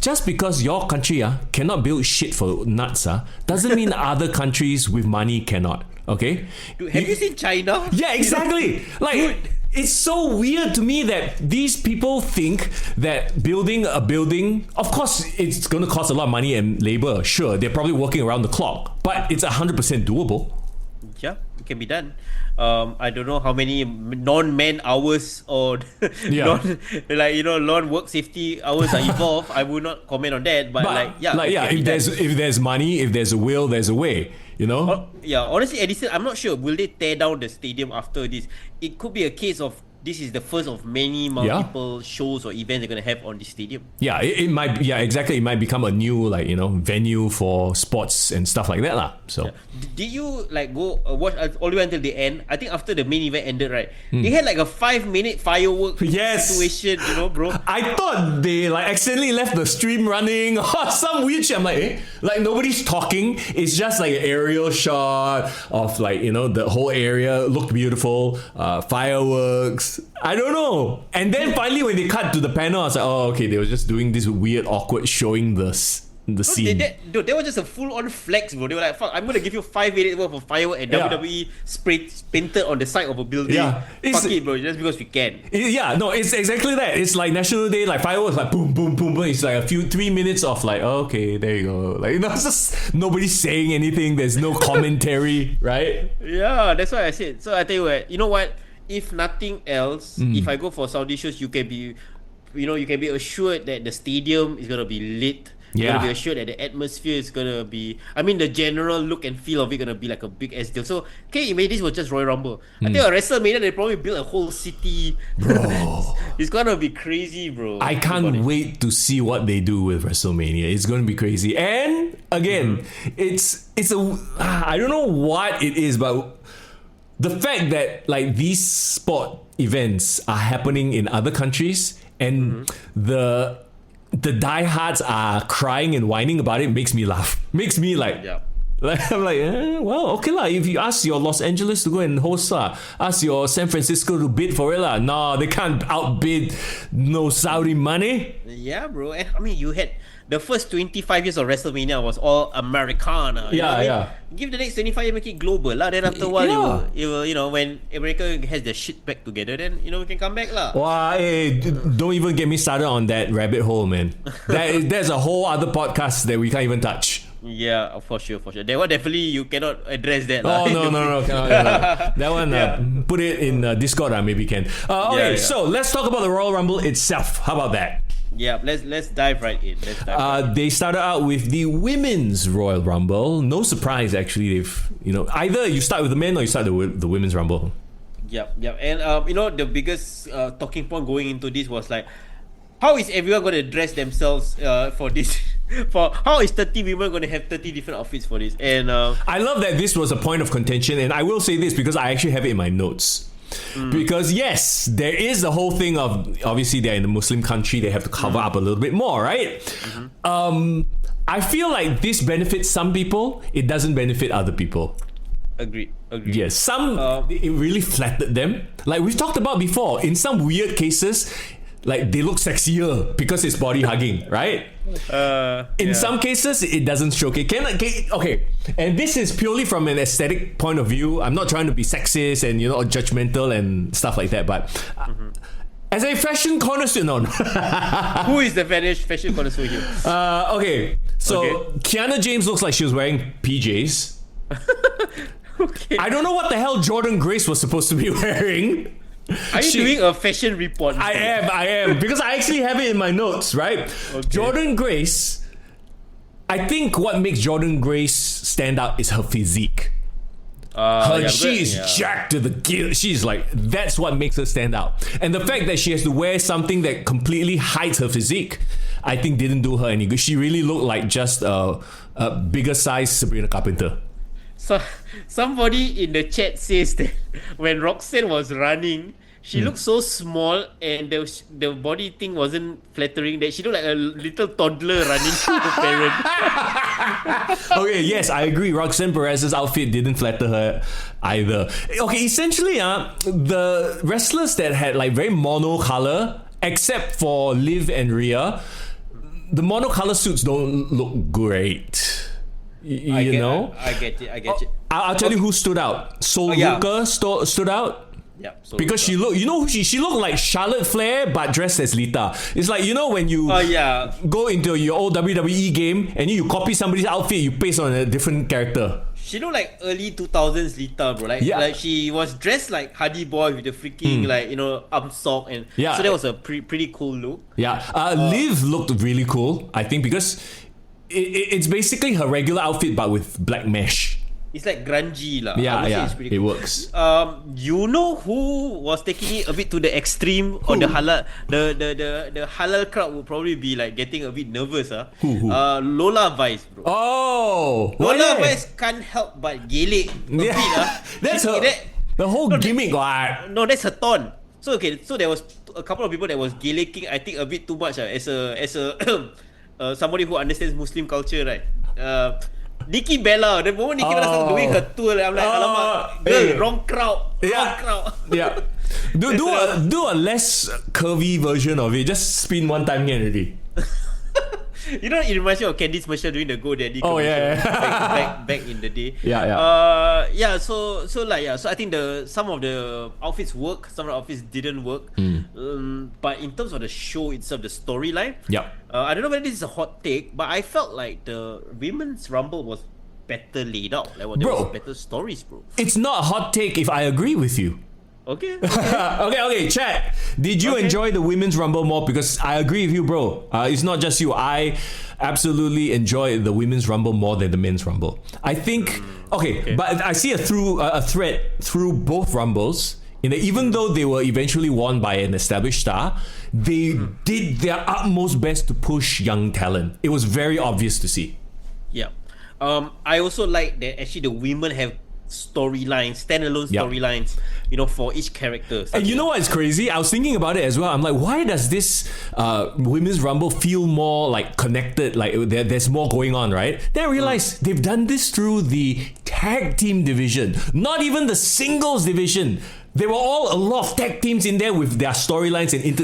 just because your country cannot build shit for nuts doesn't mean other countries with money cannot. Okay, dude, have you seen China? Yeah, exactly. Like, dude, it's so weird to me that these people think that building a building, of course, it's going to cost a lot of money and labor. Sure, they're probably working around the clock, but it's 100% doable. Yeah, it can be done. I don't know how many non-man hours or non-work safety hours are involved. I will not comment on that. But if there's money, if there's a will, there's a way. You know? Honestly, Edison, I'm not sure. Will they tear down the stadium after this? It could be a case of this is the first of many multiple shows or events they're going to have on the stadium. Yeah, it might. Yeah, exactly. It might become a new venue for sports and stuff like that, lah. So, did you go watch all the way until the end? I think after the main event ended, right? They had like a 5-minute firework situation, you know, bro. I thought they accidentally left the stream running or some weird shit. I'm like nobody's talking. It's just like an aerial shot of the whole area looked beautiful, fireworks. I don't know. And then finally when they cut to the panel, I was like, oh, okay, they were just doing this weird, awkward showing the scene. That was just a full-on flex, bro. They were like, fuck, I'm going to give you 5 minutes worth of firework and WWE painted on the side of a building. Yeah. Fuck it, bro, just because we can. It's exactly that. It's like National Day, fireworks, boom, boom, boom, boom. It's like 3 minutes of okay, there you go. It's just nobody's saying anything. There's no commentary, right? Yeah, that's why I said. So I tell you what, you know what? If nothing else, if I go for Saudi shows, you can be assured that the stadium is gonna be lit. You're gonna be assured that the atmosphere is gonna be. I mean, the general look and feel of it gonna be like a big ass deal. So, okay, imagine this was just Royal Rumble. I think at WrestleMania they probably built a whole city. Bro, it's gonna be crazy, bro. I can't wait to see what they do with WrestleMania. It's gonna be crazy. And again, it's I don't know what it is, but the fact that these sport events are happening in other countries and the diehards are crying and whining about it makes me laugh. Makes me I'm like, well, okay lah. If you ask your Los Angeles to go and host ask your San Francisco to bid for it lah. No, they can't outbid no Saudi money. Yeah, bro. And I mean, you had the first 25 years of WrestleMania was all Americana. Give the next 25 years, make it global lah. Then after a while, it will, when America has their shit back together, then we can come back lah. Wow, hey, don't even get me started on that rabbit hole, man. There's a whole other podcast that we can't even touch. Yeah, for sure. That one definitely you cannot address that. Oh no, cannot. That one, put it in Discord, maybe can. Okay, so let's talk about the Royal Rumble itself. How about that? Yeah, let's dive right in. They started out with the Women's Royal Rumble. No surprise, actually. They've either you start with the men or you start the Women's Rumble. Yep. And the biggest talking point going into this was how is everyone going to dress themselves for this? For how is 30 women going to have 30 different outfits for this? And I love that this was a point of contention, and I will say this because I actually have it in my notes. Because yes, there is the whole thing of obviously they're in a Muslim country, they have to cover up a little bit more, right? I feel like this benefits some people, it doesn't benefit other people. Agreed. Yes, some it really flattered them. Like we've talked about before, in some weird cases, like they look sexier because it's body hugging, right? In some cases, it doesn't showcase. Okay, and this is purely from an aesthetic point of view. I'm not trying to be sexist and judgmental and stuff like that, but as a fashion connoisseur, no. Who is the fashion connoisseur here? Okay, so Kiana James looks like she was wearing PJs. Okay. I don't know what the hell Jordan Grace was supposed to be wearing. Are you doing a fashion report? I am because I actually have it in my notes, right? Okay. Jordan Grace, I think what makes Jordan Grace stand out is her physique. She is jacked to the gill. She's like, that's what makes her stand out. And the fact that she has to wear something that completely hides her physique, I think didn't do her any good. She really looked like just a bigger size Sabrina Carpenter. So somebody in the chat says that when Roxanne was running, she looked so small and the body thing wasn't flattering, that she looked like a little toddler running to her parent. Okay, yes, I agree. Roxanne Perez's outfit didn't flatter her either. Okay, essentially, the wrestlers that had like very mono color, except for Liv and Rhea, the mono color suits don't look great. I get it. I'll tell you who stood out. Luca stood out. Yeah, because she looked, she looked like Charlotte Flair but dressed as Lita. It's like when you go into your old WWE game and you copy somebody's outfit, you paste on a different character. She looked like early 2000s Lita, bro. Like she was dressed like Hardy Boy with the freaking arm sock, and so that was a pretty cool look. Yeah, Liv looked really cool, I think, because it's basically her regular outfit but with black mesh. It's like grungy lah. Yeah, it's pretty it cool. works. You know who was taking it a bit to the extreme on the halal? The halal crowd would probably be like getting a bit nervous. Who? Lola Vice, bro. Oh, Lola Vice can't help but gelek a bit. That's the whole gimmick. No, that's her tone. So there was a couple of people that was geleking, I think, a bit too much as a somebody who understands Muslim culture, right? Nikki Bella, the moment Nikki Bella started doing her tour, I'm like, alamak, girl, wrong crowd. Yeah. Do a less curvy version of it. Just spin one time here already. It reminds me of Candice Michelle doing the Go Daddy commercial back in the day. So I think some of the outfits work, some of the outfits didn't work. But in terms of the show itself, the storyline, I don't know whether this is a hot take, but I felt like the Women's Rumble was better laid out. Like, there was better stories, bro. It's not a hot take if I agree with you. Okay. Okay, chat. Did you enjoy the Women's Rumble more? Because I agree with you, bro. It's not just you. I absolutely enjoy the Women's Rumble more than the Men's Rumble. I think, but I see a thread through both Rumbles. Even though they were eventually won by an established star, they did their utmost best to push young talent. It was very obvious to see. Yeah. I also like that actually the women have storylines, standalone storylines, for each character. And you know what's crazy? I was thinking about it as well. I'm like, why does this Women's Rumble feel more like connected? Like there's more going on, right? Then I realized they've done this through the tag team division, not even the singles division. There were a lot of tag teams in there with their storylines and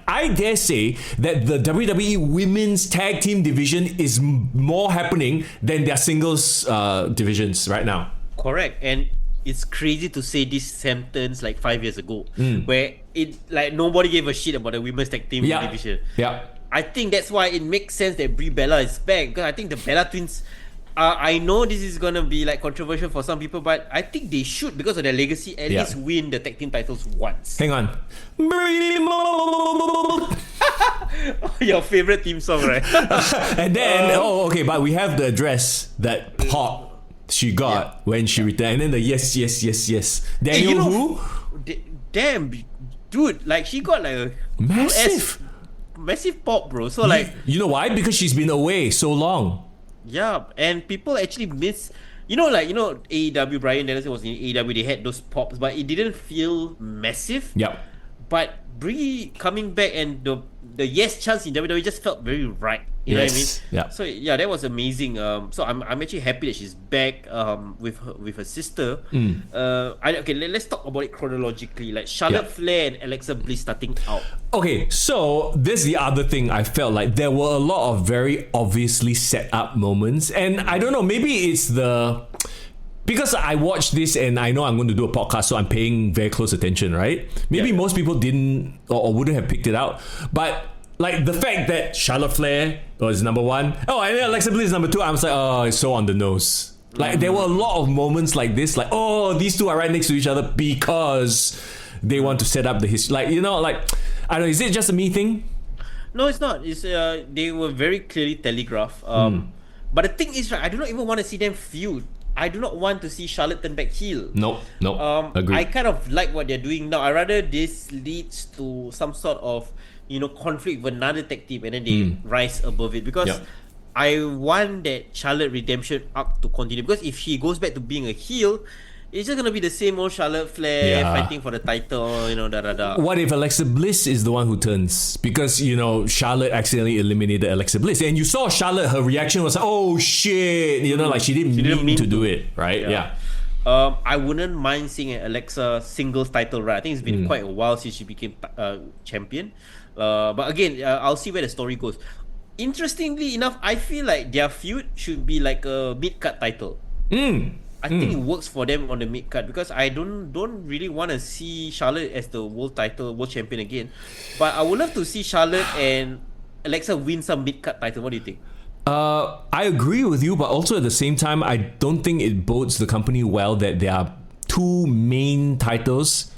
I dare say that the WWE Women's Tag Team division is more happening than their singles divisions right now. Correct, and it's crazy to say this sentence like 5 years ago, where it nobody gave a shit about the women's tag team division. Yeah, I think that's why it makes sense that Brie Bella is back, because I think the Bella twins. I know this is gonna be controversial for some people, but I think they should, because of their legacy, at least win the tag team titles once. Hang on. Your favorite theme song, right? And then but we have the address that pop she got when she returned, and then the yes. Daniel who? Damn, dude! She got a massive pop, bro. So you know why? Because she's been away so long. Yeah, and people actually miss. AEW, Bryan Danielson was in AEW. They had those pops, but it didn't feel massive. Yeah. But Brie coming back and the yes chance in WWE just felt very right. You know what I mean? Yeah. So yeah, that was amazing. So I'm actually happy that she's back. With her sister. Let's talk about it chronologically. Like Charlotte Flair and Alexa Bliss starting out. Okay, so this is the other thing. I felt like there were a lot of very obviously set up moments, and I don't know, maybe it's because I watched this and I know I'm going to do a podcast, so I'm paying very close attention, right? Maybe most people didn't or wouldn't have picked it out, but like the fact that Charlotte Flair was number one, and then Alexa Bliss is number two, I was like, oh, it's so on the nose. Like there were a lot of moments like this, like, oh, these two are right next to each other because they want to set up the history. Like, I don't know, is it just a me thing? No, it's not. It's they were very clearly telegraphed. But the thing is, right, I do not even want to see them feud. I do not want to see Charlotte turn back heel. No. Agreed. I kind of like what they're doing now. I rather this leads to some sort of conflict with another tag team, and then they rise above it, because I want that Charlotte redemption arc to continue, because if she goes back to being a heel, it's just gonna be the same old Charlotte Flair fighting for the title, What if Alexa Bliss is the one who turns? Because, Charlotte accidentally eliminated Alexa Bliss. And you saw Charlotte, her reaction was, oh shit, like she didn't mean to do it, right? Yeah. I wouldn't mind seeing an Alexa singles title run. I think it's been quite a while since she became champion. But again, I'll see where the story goes. Interestingly enough, I feel like their feud should be like a mid-card title. I think it works for them on the mid card, because I don't really want to see Charlotte as the world champion again. But I would love to see Charlotte and Alexa win some mid card title. What do you think? I agree with you, but also at the same time, I don't think it bodes the company well that their two main titles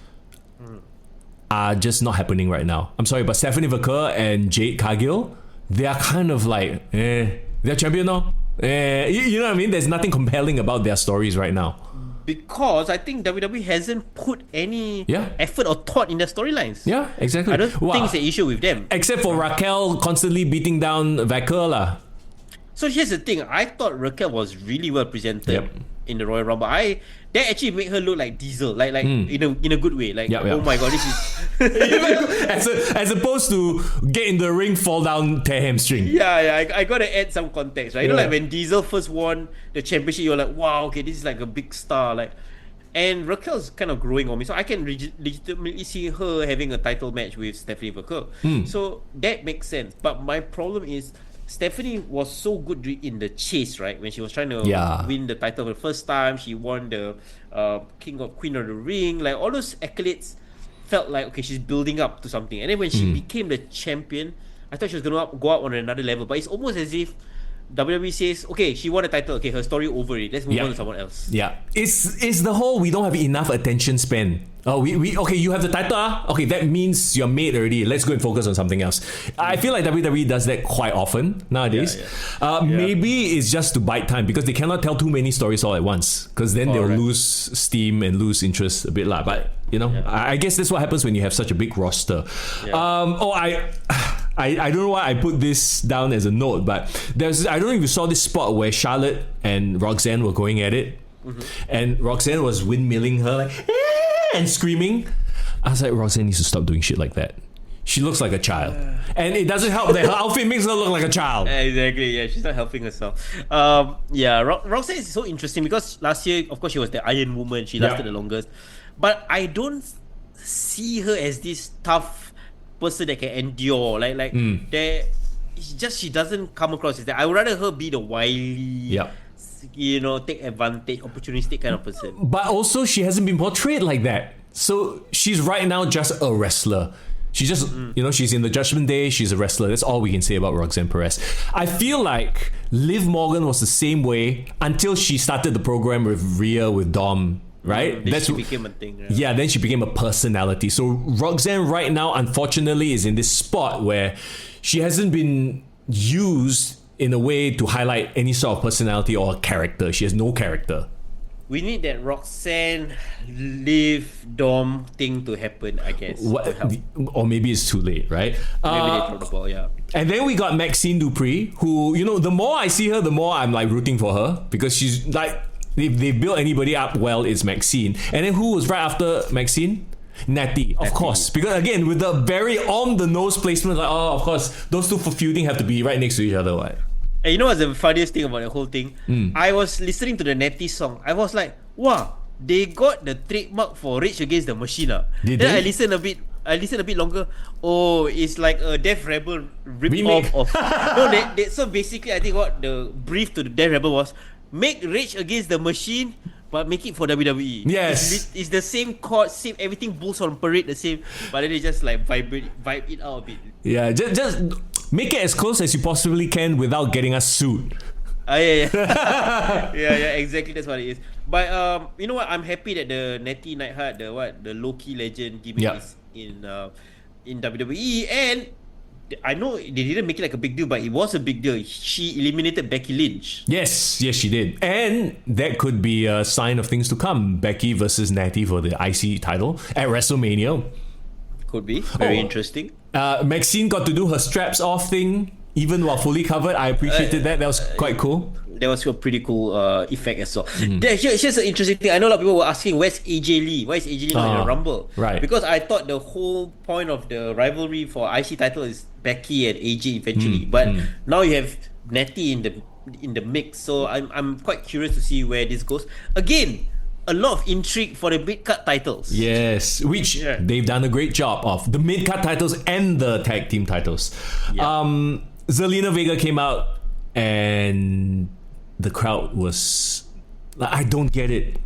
are just not happening right now. I'm sorry, but Stephanie Vaquer and Jade Cargill, they are kind of like, they're champion now. You know what I mean? There's nothing compelling about their stories right now. Because I think WWE hasn't put any effort or thought in their storylines. Yeah, exactly. I don't think it's an issue with them. Except for Raquel constantly beating down Vaquer lah. So here's the thing. I thought Raquel was really well presented in the Royal Rumble. That actually made her look like Diesel, like in a good way. Like, oh my god, this is as opposed to get in the ring, fall down, tear hamstring. I gotta add some context, right? Like when Diesel first won the championship, you're like, wow, okay, this is like a big star, like. And Raquel's kind of growing on me, so I can legitimately see her having a title match with Stephanie Vaquer. So that makes sense. But my problem is, Stephanie was so good in the chase, right? When she was trying to win the title for the first time, she won the Queen of the Ring. Like, all those accolades felt like, okay, she's building up to something. And then when she became the champion, I thought she was going to go up on another level. But it's almost as if WWE says, okay, she won a title. Okay, her story over it. Let's move on to someone else. Yeah, it's the whole we don't have enough attention span. Oh, we okay, you have the title. Okay, that means you're made already. Let's go and focus on something else. I feel like WWE does that quite often nowadays. Maybe it's just to bite time, because they cannot tell too many stories all at once, because then they'll lose steam and lose interest a bit lah. But I guess that's what happens when you have such a big roster. I don't know why I put this down as a note, but I don't know if you saw this spot where Charlotte and Roxanne were going at it, and Roxanne was windmilling her like and screaming. I was like, Roxanne needs to stop doing shit like that. She looks like a child, and it doesn't help that her outfit makes her look like a child. Exactly. Yeah, she's not helping herself. Roxanne is so interesting, because last year, of course, she was the Iron Woman. She lasted the longest, but I don't see her as this tough person that can endure. She doesn't come across as that. I would rather her be the wily, take advantage, opportunistic kind of person. But also, she hasn't been portrayed like that. So she's right now just a wrestler. She's just, she's in the Judgment Day. She's a wrestler. That's all we can say about Roxanne Perez. I feel like Liv Morgan was the same way until she started the program with Rhea, with Dom. Right? Then she became a thing. Right? Yeah, then she became a personality. So Roxanne right now, unfortunately, is in this spot where she hasn't been used in a way to highlight any sort of personality or character. She has no character. We need that Roxanne, Liv, Dom thing to happen, I guess. Or maybe it's too late, right? Maybe they throw the ball, yeah. And then we got Maxine Dupree, who, the more I see her, the more I'm like rooting for her, because she's like, if they build anybody up well, it's Maxine. And then who was right after Maxine? Natty, of course. Because again, with the very on the nose placement, like, oh, of course, those two for feuding have to be right next to each other, right? And you know what's the funniest thing about the whole thing? I was listening to the Natty song. I was like, wow, they got the trademark for Rage Against the Machine. Did then they? I listened a bit longer. Oh, it's like a Death Rebel Remake. rip-off of... No, so basically, I think what the brief to the Death Rebel was, make Rage Against the Machine, but make it for WWE. Yes. It's the same chord, same everything, bulls on parade, the same. But then they just like vibe it out a bit. Yeah, just make it as close as you possibly can without getting us sued. Yeah. yeah, exactly. That's what it is. But you know what? I'm happy that the Natty Neidhart, the Loki legend gimmick is in WWE, and I know they didn't make it like a big deal, but it was a big deal. She eliminated Becky Lynch. Yes, she did. And that could be a sign of things to come. Becky versus Natty for the IC title at WrestleMania. Could be. Very interesting. Maxine got to do her straps off thing, even while fully covered. I appreciated that. That was quite cool. That was a pretty cool effect as well. Here's an interesting thing. I know a lot of people were asking, where's AJ Lee? Why is AJ Lee not in the Rumble? Right. Because I thought the whole point of the rivalry for IC title is Becky and AJ eventually. But now you have Natty in the mix. So I'm quite curious to see where this goes. Again, a lot of intrigue for the mid-card titles. Yes, which they've done a great job of. The mid-card titles and the tag team titles. Yeah. Zelina Vega came out and the crowd was like, I don't get it.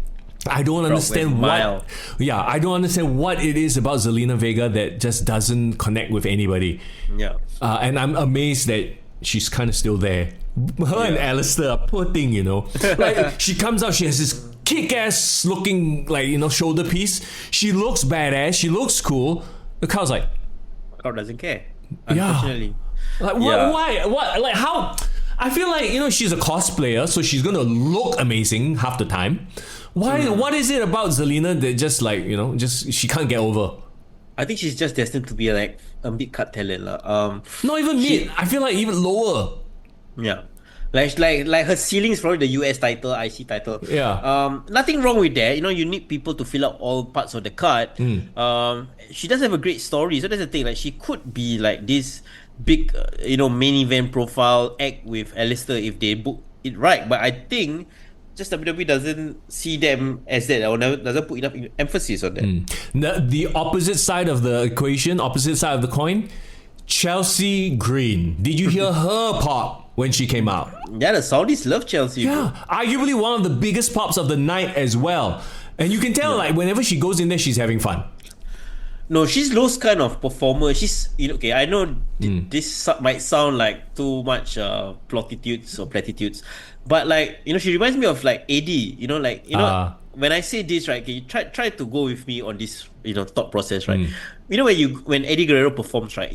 I don't understand what. Yeah, I don't understand what it is about Zelina Vega that just doesn't connect with anybody. Yeah. And I'm amazed that she's kind of still there. Her and Alistair, poor thing, you know. Like, she comes out, she has this kick-ass looking, like, you know, shoulder piece. She looks badass. She looks cool. The crowd's like, crowd doesn't care. Unfortunately. Like, why? What? Like, how? I feel like, you know, she's a cosplayer, so she's gonna look amazing half the time. Why? What is it about Zelina that just, like, you know, just she can't get over? I think she's just destined to be like a mid-card talent. Not even mid. I feel like even lower. Yeah. Like her ceiling is probably the US title, IC title. Yeah. Nothing wrong with that. You know, you need people to fill up all parts of the card. She does have a great story. So that's the thing. Like, she could be like this big, main event profile act with Alistair if they book it right. But I think just WWE doesn't see them as that, or doesn't put enough emphasis on that. The opposite side of the equation, opposite side of the coin, Chelsea Green. Did you hear her pop when she came out? Yeah, the Saudis love Chelsea. Yeah, arguably one of the biggest pops of the night as well. And you can tell, like, whenever she goes in there, she's having fun. No, she's those kind of performer. She's, okay, I know this might sound like too much platitudes, but, like, she reminds me of, like, Eddie. When I say this, right, okay, you try to go with me on this, thought process, right? When Eddie Guerrero performs, right,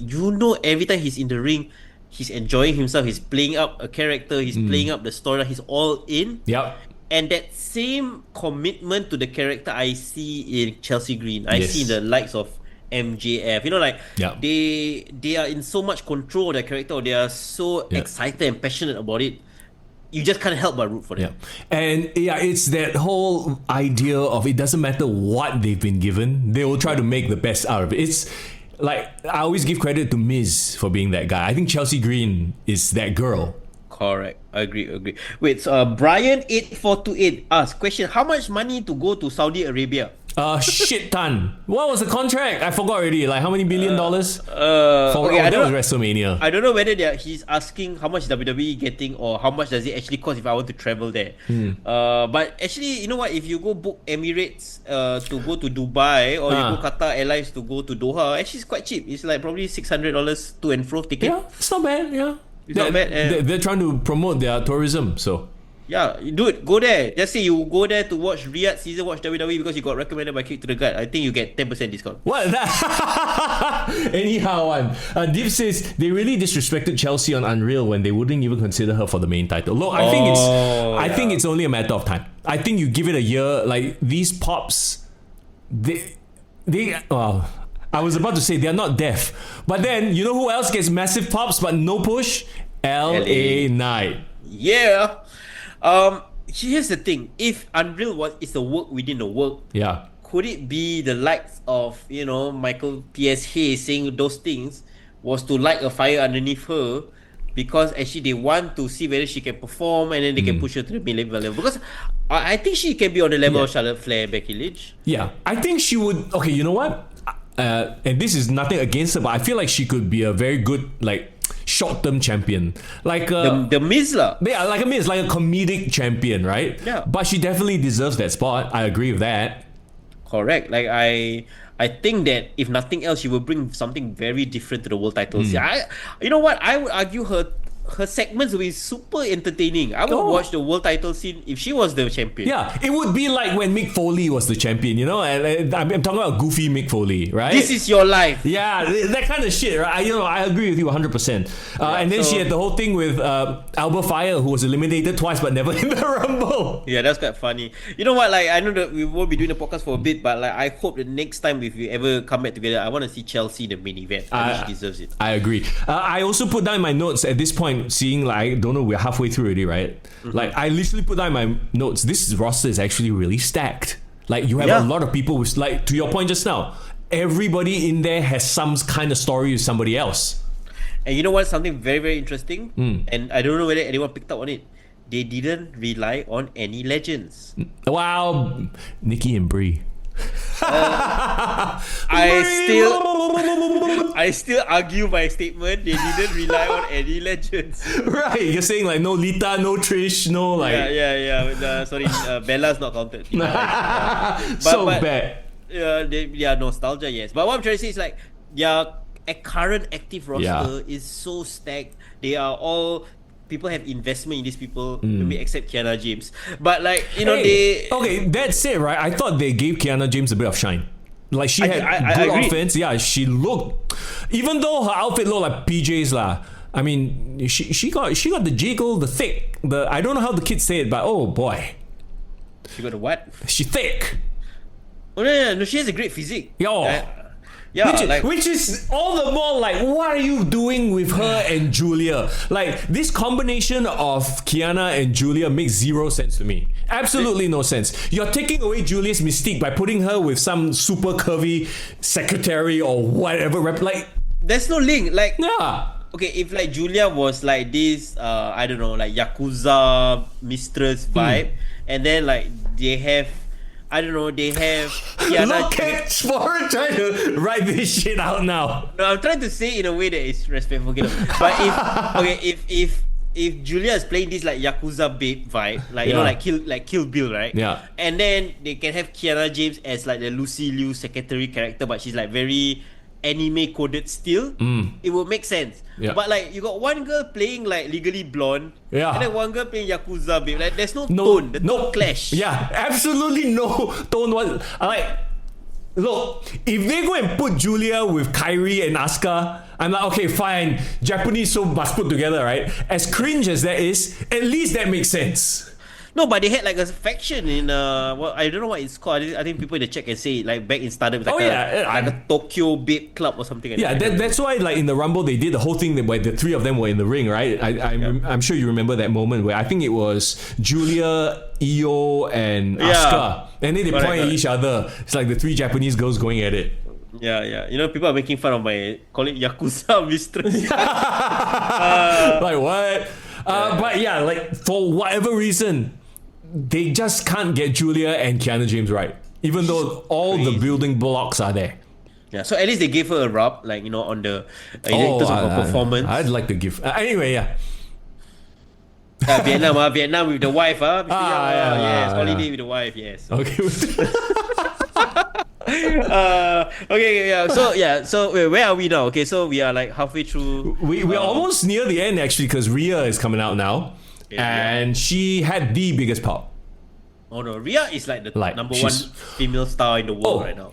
every time he's in the ring, he's enjoying himself. He's playing up a character. He's playing up the story. He's all in. Yep. And that same commitment to the character I see in Chelsea Green. I see in the likes of MJF. They are in so much control of their character, or they are so excited and passionate about it. You just can't help but root for them. And it's that whole idea of it doesn't matter what they've been given, they will try to make the best out of it. It's like, I always give credit to Miz for being that guy. I think Chelsea Green is that girl. Correct. I agree. Wait, Brian8428 asks, question, how much money to go to Saudi Arabia? Shit ton. What was the contract? I forgot already. Like, how many $billion? I don't was WrestleMania. I don't know whether he's asking how much WWE getting, or how much does it actually cost if I want to travel there. But actually, you know what? If you go book Emirates to go to Dubai, or you go Qatar Airlines to go to Doha, actually it's quite cheap. It's like probably $600 to and fro ticket. Yeah, it's not bad. Yeah, it's not bad. They're trying to promote their tourism, so. Yeah, dude, go there. Just say you go there to watch Riyadh season, watch WWE because you got recommended by Kick to the Gut. I think you get 10% discount. What? Anyhow, Deep says they really disrespected Chelsea on Unreal when they wouldn't even consider her for the main title. Look, I think it's only a matter of time. I think you give it a year. Like, these pops, I was about to say they're not deaf, but then you know who else gets massive pops but no push? LA Knight. Yeah. Here's the thing. If Unreal is the work within the work, could it be the likes of, Michael P.S. Hayes saying those things was to light a fire underneath her, because actually they want to see whether she can perform, and then they can push her to the main level. Because I think she can be on the level of Charlotte Flair, Becky Lynch. Yeah, I think she would. Okay, you know what? And this is nothing against her, but I feel like she could be a very good, like, short-term champion, like the Miz lah. Yeah, like a Miz, like a comedic champion, right? Yeah. But she definitely deserves that spot. I agree with that. Correct. Like I think that if nothing else, she will bring something very different to the world titles. You know what? I would argue her segments will be super entertaining. I would watch the world title scene if she was the champion. Yeah, it would be like when Mick Foley was the champion, and I'm talking about goofy Mick Foley, right? This is your life. Yeah, that kind of shit, right? I agree with you 100%. And then she had the whole thing with Alba Fire, who was eliminated twice but never in the Rumble. Yeah, that's quite funny. You know what? Like, I know that we won't be doing the podcast for a bit, but like, I hope the next time if we ever come back together, I want to see Chelsea in the main event. I think she deserves it. I agree. I also put down in my notes at this point, seeing, like, I don't know, we're halfway through already, right? Like, I literally put down in my notes, this roster is actually really stacked. Like, you have a lot of people with, like, to your point just now, everybody in there has some kind of story with somebody else. And you know what? Something very, very interesting, and I don't know whether anyone picked up on it. They didn't rely on any legends. Wow, Nikki and Brie. I still argue my statement. They didn't rely on any legends. Right, you're saying like no Lita, no Trish, no like. Yeah. Sorry, Bella's not counted. So bad. Nostalgia, yes. But what I'm trying to say is like their current active roster is so stacked. They are all. People have investment in these people, maybe except Kiana James. But like, they... Okay, that's it, right? I thought they gave Kiana James a bit of shine. Like, she had good offense. Yeah, she looked... Even though her outfit looked like PJs lah, I mean, she got the jiggle, the thick, I don't know how the kids say it, but oh boy. She got the what? She thick. Oh no, she has a great physique. Which is all the more like, what are you doing with her and Julia? Like, this combination of Kiana and Julia makes zero sense to me. Absolutely no sense. You're taking away Julia's mystique by putting her with some super curvy secretary or whatever. Like, there's no link. Like, yeah. Okay, if like Julia was like this, I don't know, like Yakuza mistress vibe, and then like they have. I don't know, they have Kiana. Look at Sporer trying to write this shit out now. No, I'm trying to say it in a way that is respectful. But if Julia is playing this like Yakuza babe vibe, like like Kill Bill, right? Yeah. And then they can have Kiana James as like the Lucy Liu secretary character, but she's like very anime coded still. It will make sense. Yeah. But like you got one girl playing like Legally Blonde, and then one girl playing Yakuza babe. Like there's no tone. The tone clash. Yeah, absolutely no tone. Look, if they go and put Julia with Kairi and Asuka, I'm like, okay, fine. Japanese so must put together, right? As cringe as that is, at least that makes sense. No, but they had like a faction in I don't know what it's called. I think people in the chat can say it, like back in Stardom, like a Tokyo Babe Club or something. Like that's why like in the Rumble they did the whole thing where the three of them were in the ring, right? I'm sure you remember that moment where I think it was Julia, Io, and Asuka, and then they point at each other. It's like the three Japanese girls going at it. Yeah. You know, people are making fun of my call it Yakuza mistress. Like what? But yeah, like for whatever reason, they just can't get Julia and Kiana James right, even though all the building blocks are there. Yeah, so at least they gave her a rub, like, on the in terms of her performance. I'd like to give. Anyway, yeah. Vietnam with the wife, yes, holiday with the wife, yes. Okay. So where are we now? Okay, so we are like halfway through. We're almost near the end actually, because Rhea is coming out now, and she had the biggest pop. Oh no, Rhea is like the number one female star in the world right now.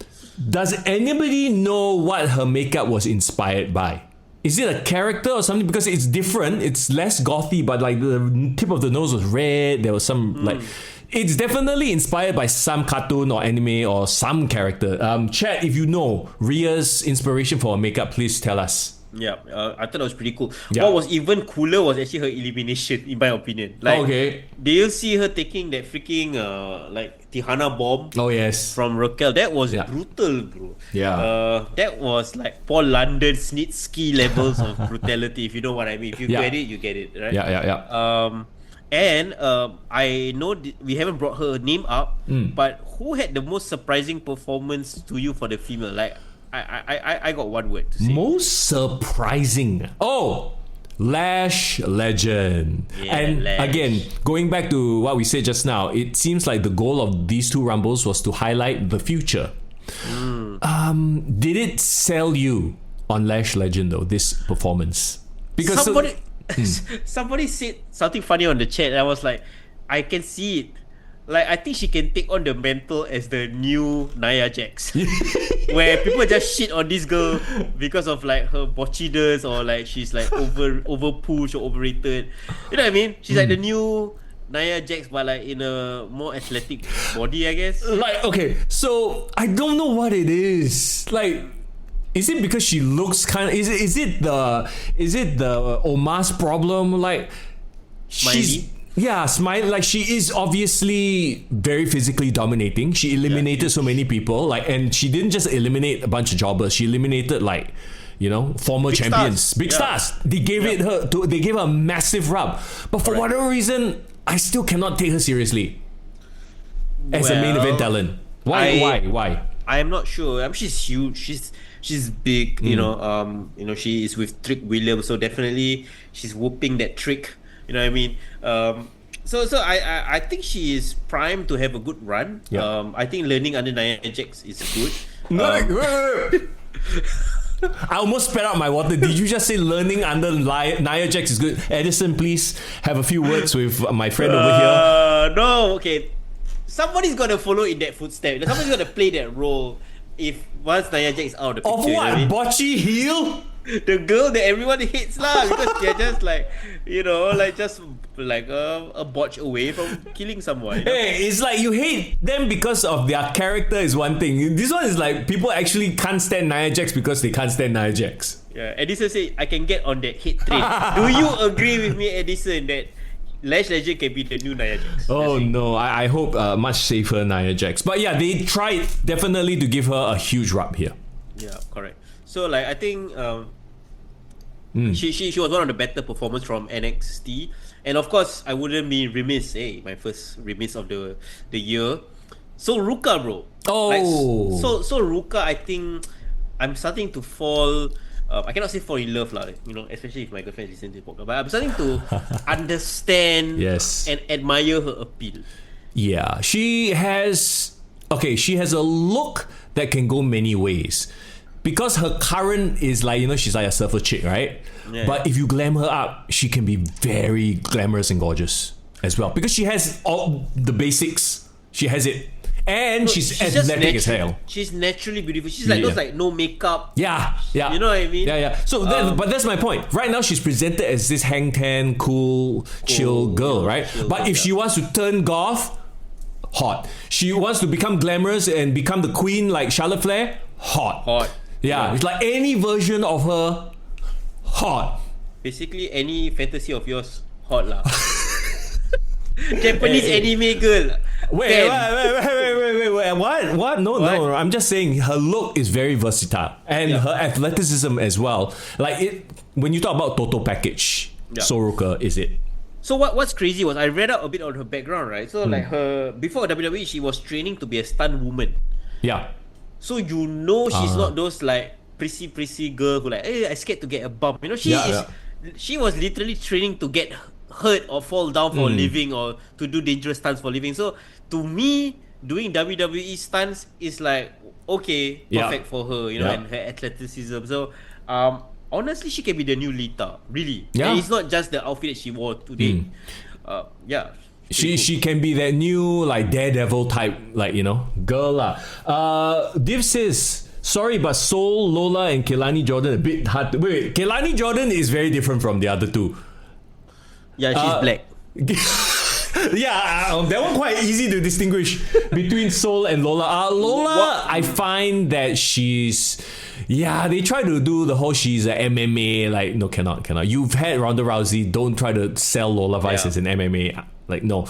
Does anybody know what her makeup was inspired by? Is it a character or something? Because it's different. It's less gothy, but like the tip of the nose was red. There was some like. It's definitely inspired by some cartoon or anime or some character. Chat, if you know Rhea's inspiration for her makeup, please tell us. Yeah, I thought it was pretty cool. Yeah. What was even cooler was actually her elimination, in my opinion. Like, Okay. do you see her taking that freaking like Tihana bomb Oh yes. from Raquel? That was Yeah. brutal, bro. Yeah. That was like Paul London Snitsky levels of brutality, if you know what I mean. If you Yeah. get it, you get it, right? Yeah. And I know we haven't brought her name up, but who had the most surprising performance to you for the female? Like, I got one word to say. Most surprising. Oh, Lash Legend. Yeah, and Lash. again, going back to what we said just now, it seems like the goal of these two rumbles was to highlight the future. Did it sell you on Lash Legend though, this performance? Because somebody said something funny on the chat, and I was like, I can see it. Like, I think she can take on the mantle as the new Nia Jax, where people just shit on this girl because of like her botchiness, or like she's like over push or overrated. You know what I mean? She's like the new Nia Jax, but like in a more athletic body, I guess. like, okay, so I don't know what it is. Like, is it because she looks kind of? Is it the Omar's problem? Like, Smiley? Smile. Like, she is obviously very physically dominating. She eliminated so many people. Like, and she didn't just eliminate a bunch of jobbers. She eliminated like, former Big champions, stars. big stars. They gave they gave her a massive rub. But for whatever reason, I still cannot take her seriously as a main event talent. Why? I'm not sure. She's huge. She's big. You know. She is with Trick Williams, so definitely she's whooping that trick. You know what I mean? So I think she is primed to have a good run. Yeah. I think learning under Nia Jax is good. Wait. I almost spat out my water. Did you just say learning under Nia Jax is good? Edison, please have a few words with my friend over here. No, okay. Somebody's gonna follow in that footstep. Somebody's gonna play that role if once Nia Jax is out of the picture. Of you know what? I mean? Botchy heel? The girl that everyone hates lah, because they're just like, just like a botch away from killing someone. You know? Hey, it's like you hate them because of their character is one thing. This one is like people actually can't stand Nia Jax because they can't stand Nia Jax. Yeah, Edison said I can get on that hate train. Do you agree with me, Edison, that Lash Legend can be the new Nia Jax? Oh no, I hope much safer Nia Jax. But yeah, they tried definitely to give her a huge rub here. Yeah, correct. So like I think she was one of the better performers from NXT, and of course I wouldn't be remiss. My first remiss of the year. So Ruka, bro. Oh. Like, so Ruka, I think I'm starting to fall. I cannot say fall in love lah. Especially if my girlfriend is listening to the podcast. But I'm starting to understand and admire her appeal. Yeah, she has a look that can go many ways. Because her current is like, she's like a surfer chick, right? Yeah. But if you glam her up, she can be very glamorous and gorgeous as well. Because she has all the basics. She has it. And she's athletic as hell. She's naturally beautiful. She's like those like no makeup. Yeah. You know what I mean? Yeah. So but that's my point. Right now she's presented as this hang ten, cool, chill girl, right? But if she wants to turn goth, hot. She wants to become glamorous and become the queen like Charlotte Flair, hot. Yeah, it's like any version of her, hot. Basically, any fantasy of yours, hot lah. Japanese anime girl. Wait. What? No. I'm just saying her look is very versatile and her athleticism as well. Like when you talk about total package, Soroka is it. So what's crazy was I read out a bit on her background, right? So like her before WWE, she was training to be a stunt woman. Yeah. So she's not those like prissy girl who like, I scared to get a bump. She was literally training to get hurt or fall down for a living or to do dangerous stunts for a living. So to me, doing WWE stunts is like perfect for her, and her athleticism. So honestly, she can be the new Lita, really. Yeah. And it's not just the outfit that she wore today. She can be that new like Daredevil type, like girl lah. Div says, sorry, but Soul, Lola, and Kehlani Jordan a bit hard to... Wait, Kehlani Jordan is very different from the other two. Yeah, she's black. That one quite easy to distinguish between Soul and Lola. Lola, I find that she's Yeah, they try to do the whole she's a MMA, like, no, cannot. You've had Ronda Rousey, don't try to sell Lola Vice as an MMA. Like, no.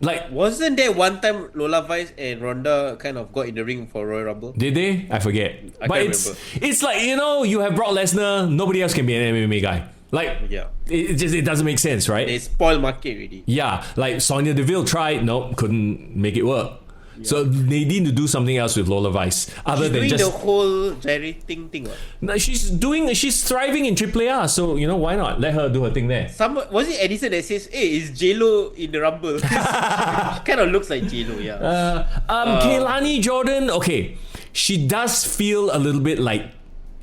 Like, wasn't there one time Lola Vice and Ronda kind of got in the ring for Royal Rumble? did they? I forget. I but can't it's like, you have Brock Lesnar, nobody else can be an MMA guy. Like, Yeah. it doesn't make sense, right? They spoil market already. Yeah, like Sonya Deville tried, nope, couldn't make it work. So they need to do something else with Lola Vice other She's than doing just. the whole gyrating thing. What? No, she's thriving in AAA, so why not let her do her thing there? Was it Edison that says, "Hey, is JLo in the Rumble?" She kind of looks like JLo, yeah. Kehlani Jordan, okay, she does feel a little bit like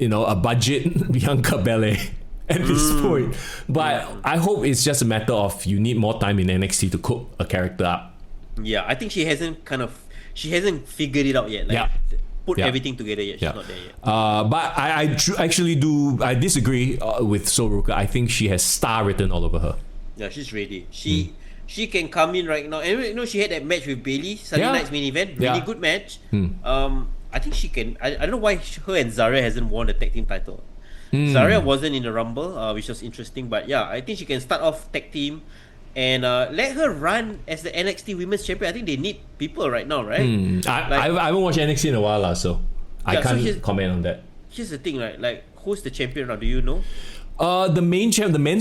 a budget Bianca Belair at this point, but I hope it's just a matter of you need more time in NXT to cook a character up. Yeah, I think she hasn't figured it out yet. Like, put everything together yet. She's not there yet. But I actually I disagree with Soruka. I think she has star written all over her. Yeah, she's ready. She can come in right now. And she had that match with Bailey, Sunday night's main event. Really good match. I think she can. I don't know why her and Zarya hasn't won the tag team title. Zarya wasn't in the Rumble, which was interesting. But yeah, I think she can start off tag team. And let her run as the NXT Women's Champion. I think they need people right now, right? I haven't watched NXT in a while, so I can't comment on that. Here's the thing, right? Like, who's the champion now? Do you know? The men's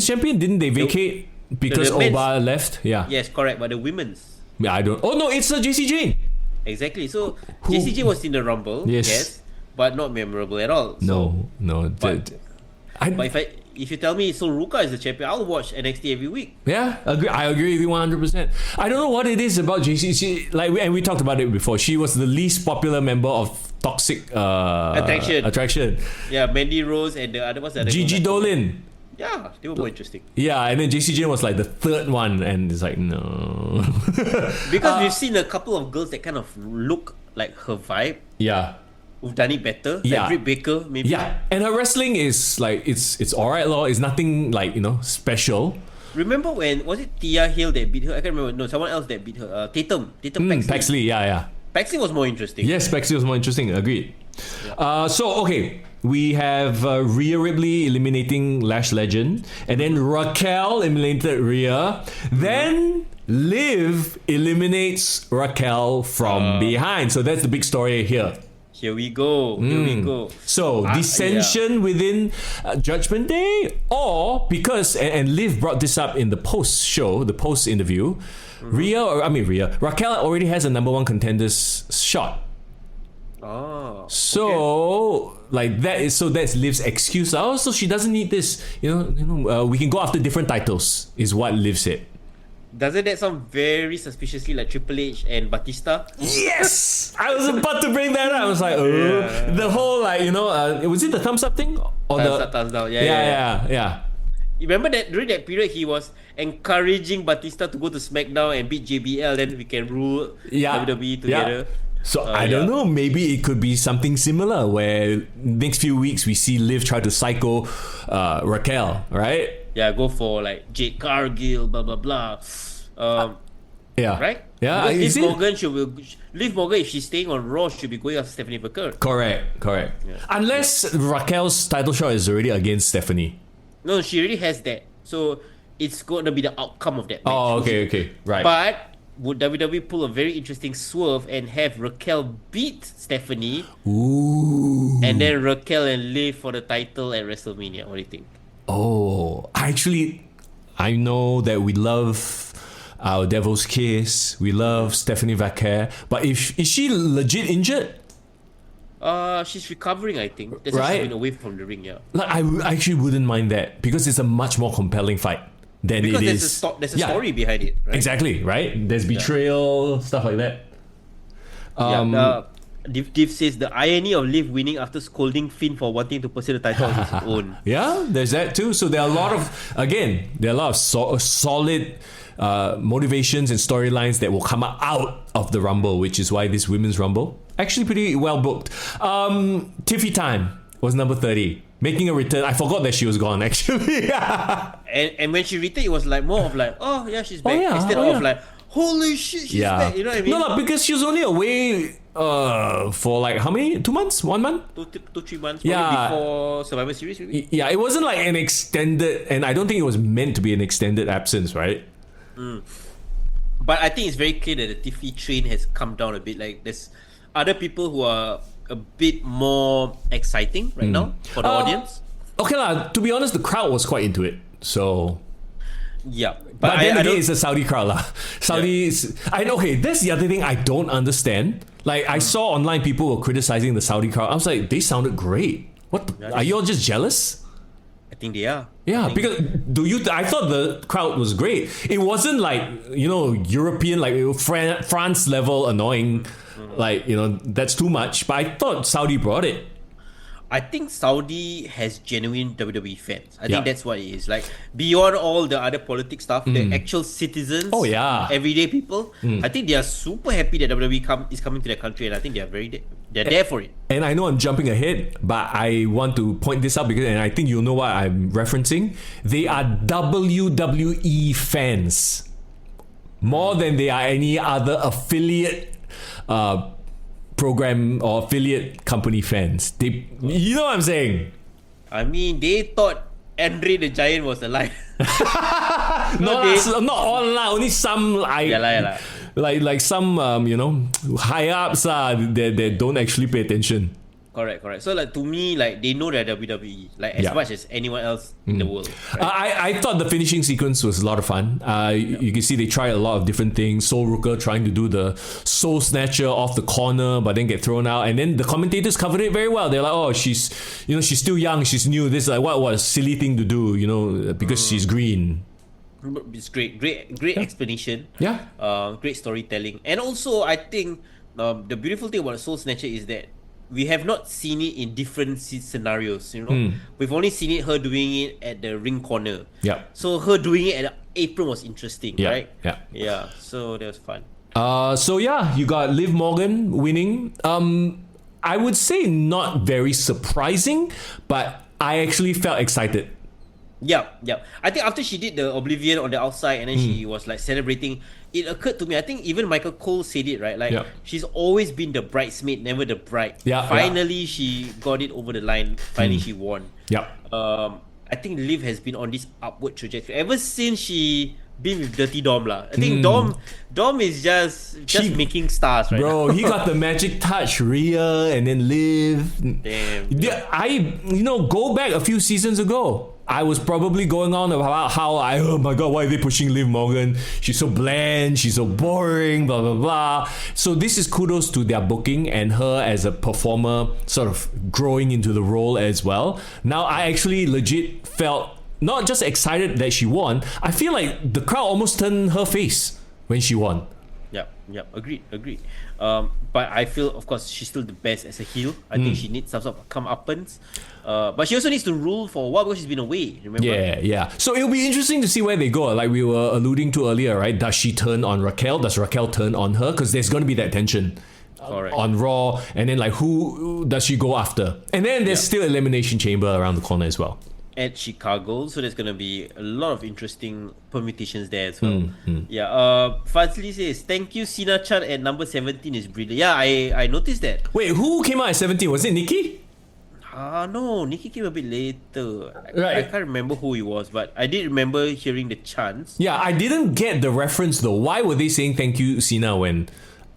champion, didn't they vacate because Oba left? Yeah. Yes, correct. But the women's. Yeah, I don't. Oh no, it's JC Jane. Exactly. So JC Jane was in the Rumble. Yes. But not memorable at all. So, no. But if you tell me Soruka is the champion, I'll watch NXT every week. Yeah, I agree with you 100%. I don't know what it is about JC. And we talked about it before. She was the least popular member of Toxic Attraction. Yeah, Mandy Rose and the other Gigi Dolin. Yeah, they were more interesting. Yeah, and then JC Jane was like the third one, and it's like, no. Because we've seen a couple of girls that kind of look like her vibe. Yeah. Who've done it better. Yeah. Like Britt Baker, maybe. Yeah, and her wrestling is like, it's alright, it's nothing like, special. Remember when, was it Tia Hill that beat her? I can't remember. No, someone else that beat her. Tatum Paxley, yeah. Paxley was more interesting. Yes, Paxley was more interesting, agreed. Yeah. Okay, we have Rhea Ripley eliminating Lash Legend, and then Raquel eliminated Rhea. Then Liv eliminates Raquel from behind. So that's the big story here. Here we go. So, dissension within Judgment Day, or because, and Liv brought this up in the post-show, the post-interview, Raquel already has a number one contender's shot. Oh. So, that's Liv's excuse. So she doesn't need this. We can go after different titles, is what Liv said. Doesn't that sound very suspiciously like Triple H and Batista? Yes! I was about to bring that up. I was like, the whole was it the thumbs up thing? Or thumbs down. Yeah. You remember that during that period he was encouraging Batista to go to SmackDown and beat JBL, then we can rule WWE together. Yeah. So I don't know, maybe it could be something similar where next few weeks we see Liv try to psycho Raquel, right? Yeah, go for like Jade Cargill, blah blah blah. Right? Yeah. Liv Morgan if she's staying on Raw, should be going after Stephanie Baker. Correct. Yeah. Unless Raquel's title shot is already against Stephanie. No, she already has that. So it's going to be the outcome of that match. Oh, okay. Right. But would WWE pull a very interesting swerve and have Raquel beat Stephanie? Ooh. And then Raquel and Liv for the title at WrestleMania? What do you think? Oh, actually, I know that we love our Devil's Kiss. We love Stephanie Vaquer. But is she legit injured? She's recovering, I think. That's why she's been away from the ring, yeah. Like, I actually wouldn't mind that because it's a much more compelling fight than it is. There's a story behind it, right? Exactly, right? There's betrayal, stuff like that. Div says the irony of Liv winning after scolding Finn for wanting to pursue the title on his own. Yeah, there's that too. So there are a lot of solid motivations and storylines that will come out of the Rumble, which is why this Women's Rumble actually pretty well booked. Tiffy Time was number 30, making a return. I forgot that she was gone actually. and when she returned, it was like more of like, oh yeah, she's back, instead of like, holy shit, she's Yeah. back. You know what I mean? No, because she was only away for like how many? 2 months? 1 month? 2-3 months. Yeah. Probably before Survivor Series, maybe. Yeah, it wasn't like an extended, and I don't think it was meant to be an extended absence, right? But I think it's very clear that the Tiffy train has come down a bit. Like there's other people who are a bit more exciting right now for the audience. Okay lah. To be honest, the crowd was quite into it. So, Yeah, but then I again, don't. it's a Saudi crowd lah. Saudis. I know. Hey, that's the other thing I don't understand. Like I saw online people were criticizing the Saudi crowd. I was like, they sounded great. What? Are you all just jealous? I think they are. Yeah, because I thought the crowd was great. It wasn't like, European, like France level annoying. Like, that's too much. But I thought Saudi brought it. I think Saudi has genuine WWE fans. I Yeah. think that's what it is. Like beyond all the other politics stuff, the actual citizens, Oh, yeah. everyday people. I think they are super happy that WWE is coming to their country, and I think they are they're there for it. And I know I'm jumping ahead, but I want to point this out because, and I think you'll know what I'm referencing. They are WWE fans more than they are any other affiliate program or affiliate company fans. You know what I'm saying? I mean, they thought Andre the Giant was alive. Not all lah, only some Yalah. like some high ups that don't actually pay attention. Correct. So like to me, like they know they're WWE like as Yeah. much as anyone else in the world. Right? I thought the finishing sequence was a lot of fun. You can see they tried a lot of different things. Soul Rooker trying to do the Soul Snatcher off the corner, but then get thrown out. And then the commentators covered it very well. They're like, "Oh, she's still young. She's new. This is like what a silly thing to do, because she's green." It's great explanation. Yeah. Great storytelling, and also I think the beautiful thing about Soul Snatcher is that we have not seen it in different scenarios. We've only seen her doing it at the ring corner. Yeah. So her doing it at the apron was interesting, Yeah. right? Yeah. Yeah. So that was fun. So yeah, you got Liv Morgan winning. I would say not very surprising, but I actually felt excited. Yeah. I think after she did the Oblivion on the outside and then she was like celebrating, it occurred to me, I think even Michael Cole said it, right? Like she's always been the bridesmaid, never the bride. Finally, she got it over the line. Finally, she won. Yeah. I think Liv has been on this upward trajectory ever since she been with Dirty Dom lah. I think Dom is just making stars right now. Bro, he got the magic touch, Rhea, and then Liv. Damn. Go back a few seasons ago. I was probably going on about how oh my god, why are they pushing Liv Morgan? She's so bland, she's so boring, blah blah blah. So this is kudos to their booking and her as a performer sort of growing into the role as well. Now I actually legit felt not just excited that she won, I feel like the crowd almost turned her face when she won. Yep. Agreed. But I feel, of course, she's still the best as a heel. I think she needs some sort of comeuppance. But she also needs to rule for a while because she's been away, remember? Yeah. So it'll be interesting to see where they go. Like we were alluding to earlier, right? Does she turn on Raquel? Does Raquel turn on her? Because there's going to be that tension on Raw. And then like who does she go after? And then there's still Elimination Chamber around the corner as well. At Chicago, so there's gonna be a lot of interesting permutations there as well. Fazli says, "Thank you, Sina Chan at number 17 is brilliant." Yeah, I noticed that. Wait, who came out at 17? Was it Nikki? No, Nikki came a bit later. Right. I can't remember who he was, but I did remember hearing the chants. Yeah, I didn't get the reference though. Why were they saying thank you, Sina, when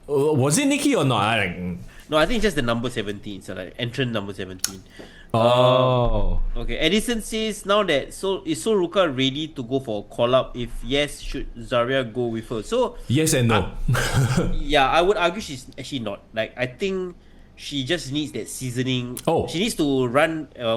was it Nikki or not? No, I think it's just the number 17. So like entrant number 17. Okay. Edison says now that is Soul Ruka ready to go for a call up? If yes, should Zarya go with her? So yes and no. I would argue she's actually not. Like I think she just needs that seasoning. She needs to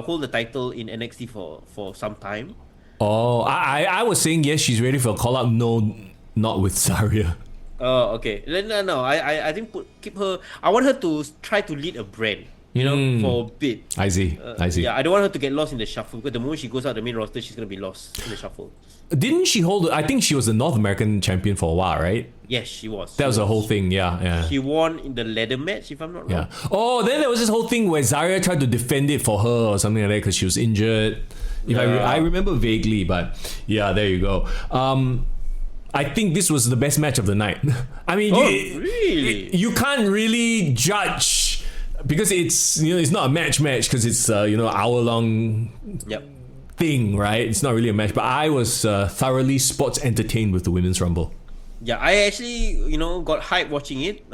hold the title in NXT for some time. I was saying yes, she's ready for a call up. No, not with Zarya. Oh, okay. No. I think keep her. I want her to try to lead a brand. For a bit. I see. Yeah, I don't want her to get lost in the shuffle because the moment she goes out the main roster, she's gonna be lost in the shuffle. Didn't she hold? I think she was the North American champion for a while, right? Yes, she was. That was the whole thing. Yeah. She won in the ladder match, if I'm not wrong. Yeah. Oh, then there was this whole thing where Zarya tried to defend it for her or something like that because she was injured. I remember vaguely, but yeah, there you go. I think this was the best match of the night. I mean, really? you can't really judge because it's it's not a match because it's hour long Yep. thing, right? It's not really a match, but I was thoroughly sports entertained with the Women's Rumble. Yeah, I actually, got hyped watching it.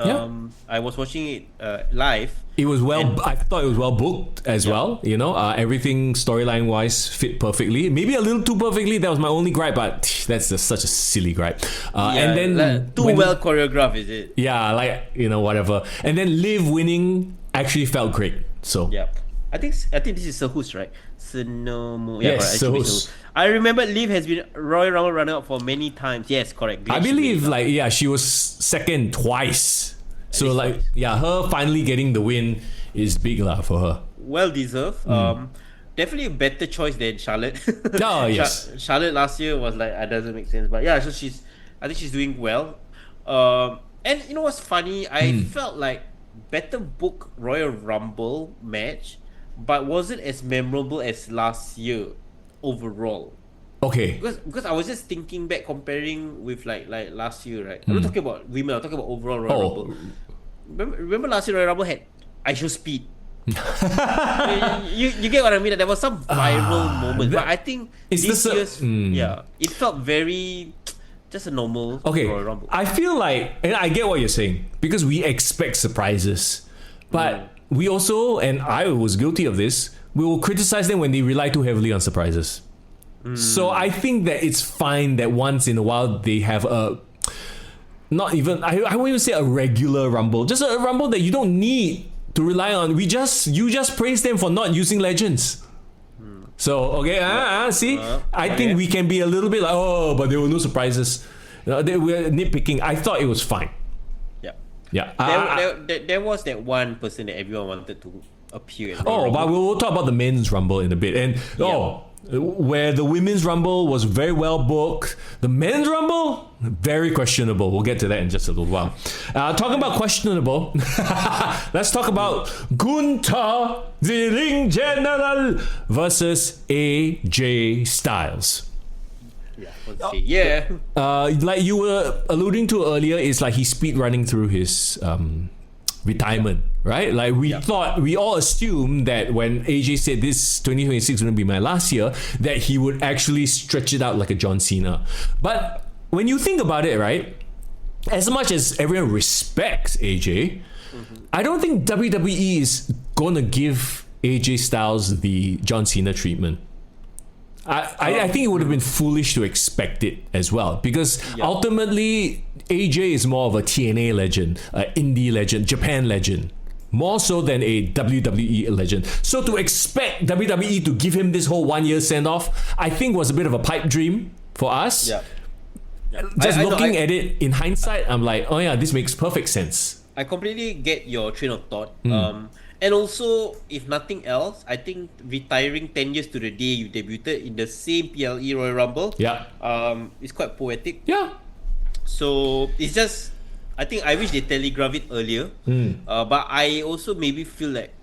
I was watching it live. It was I thought it was well booked as well. Everything storyline wise fit perfectly. Maybe a little too perfectly. That was my only gripe, but that's just such a silly gripe. And then well choreographed, is it? Yeah, whatever. And then Liv winning actually felt great. So Yeah, I think this is Sehus, right? Senomu. Yeah, Yes, correct. Sehus. I remember Liv has been Royal Rumble runner-up for many times. Yes, correct. I believe she was second twice. So least twice. her finally getting the win is big for her. Well deserved. Definitely a better choice than Charlotte. Oh, yes. Charlotte last year was like, it doesn't make sense. But yeah, so I think she's doing well. And you know what's funny? I felt like better book Royal Rumble match, but wasn't as memorable as last year overall. Okay. Because I was just thinking back, comparing with like last year, right? I'm not talking about women. I'm talking about overall Royal Rumble. Remember last year Royal Rumble had ISO Speed. you get what I mean? Like, there was some viral moment, but I think this year's it felt very just a normal Royal Rumble. I feel like, and I get what you're saying, because we expect surprises, but we also, and I was guilty of this, we will criticize them when they rely too heavily on surprises. So I think that it's fine that once in a while they have a, not even, I won't even say a regular Rumble, just a Rumble that you don't need to rely on. You just praise them for not using legends. So see, I think we can be a little bit like, but there were no surprises. They were nitpicking. I thought it was fine. Yeah. There was that one person that everyone wanted to appear. But we'll talk about the men's Rumble in a bit. And where the women's Rumble was very well booked, the men's Rumble very questionable. We'll get to that in just a little while. Talking about questionable, let's talk about Gunther, the Ring General, versus AJ Styles. Like you were alluding to earlier, it's like he's speed running through his retirement, right? Like we all assumed that when AJ said this 2026 is going to be my last year, that he would actually stretch it out like a John Cena. But when you think about it, right, as much as everyone respects AJ, I don't think WWE is going to give AJ Styles the John Cena treatment. I think it would have been foolish to expect it as well, because ultimately AJ is more of a TNA legend, an indie legend, Japan legend, more so than a WWE legend. So to expect WWE to give him this whole 1 year send off, I think was a bit of a pipe dream for us. Just looking at it in hindsight, I'm like, oh yeah, this makes perfect sense. I completely get your train of thought. And also, if nothing else, I think retiring 10 years to the day you debuted in the same PLE Royal Rumble is quite poetic. Yeah. So, it's just, I think I wish they telegraphed it earlier. But I also maybe feel like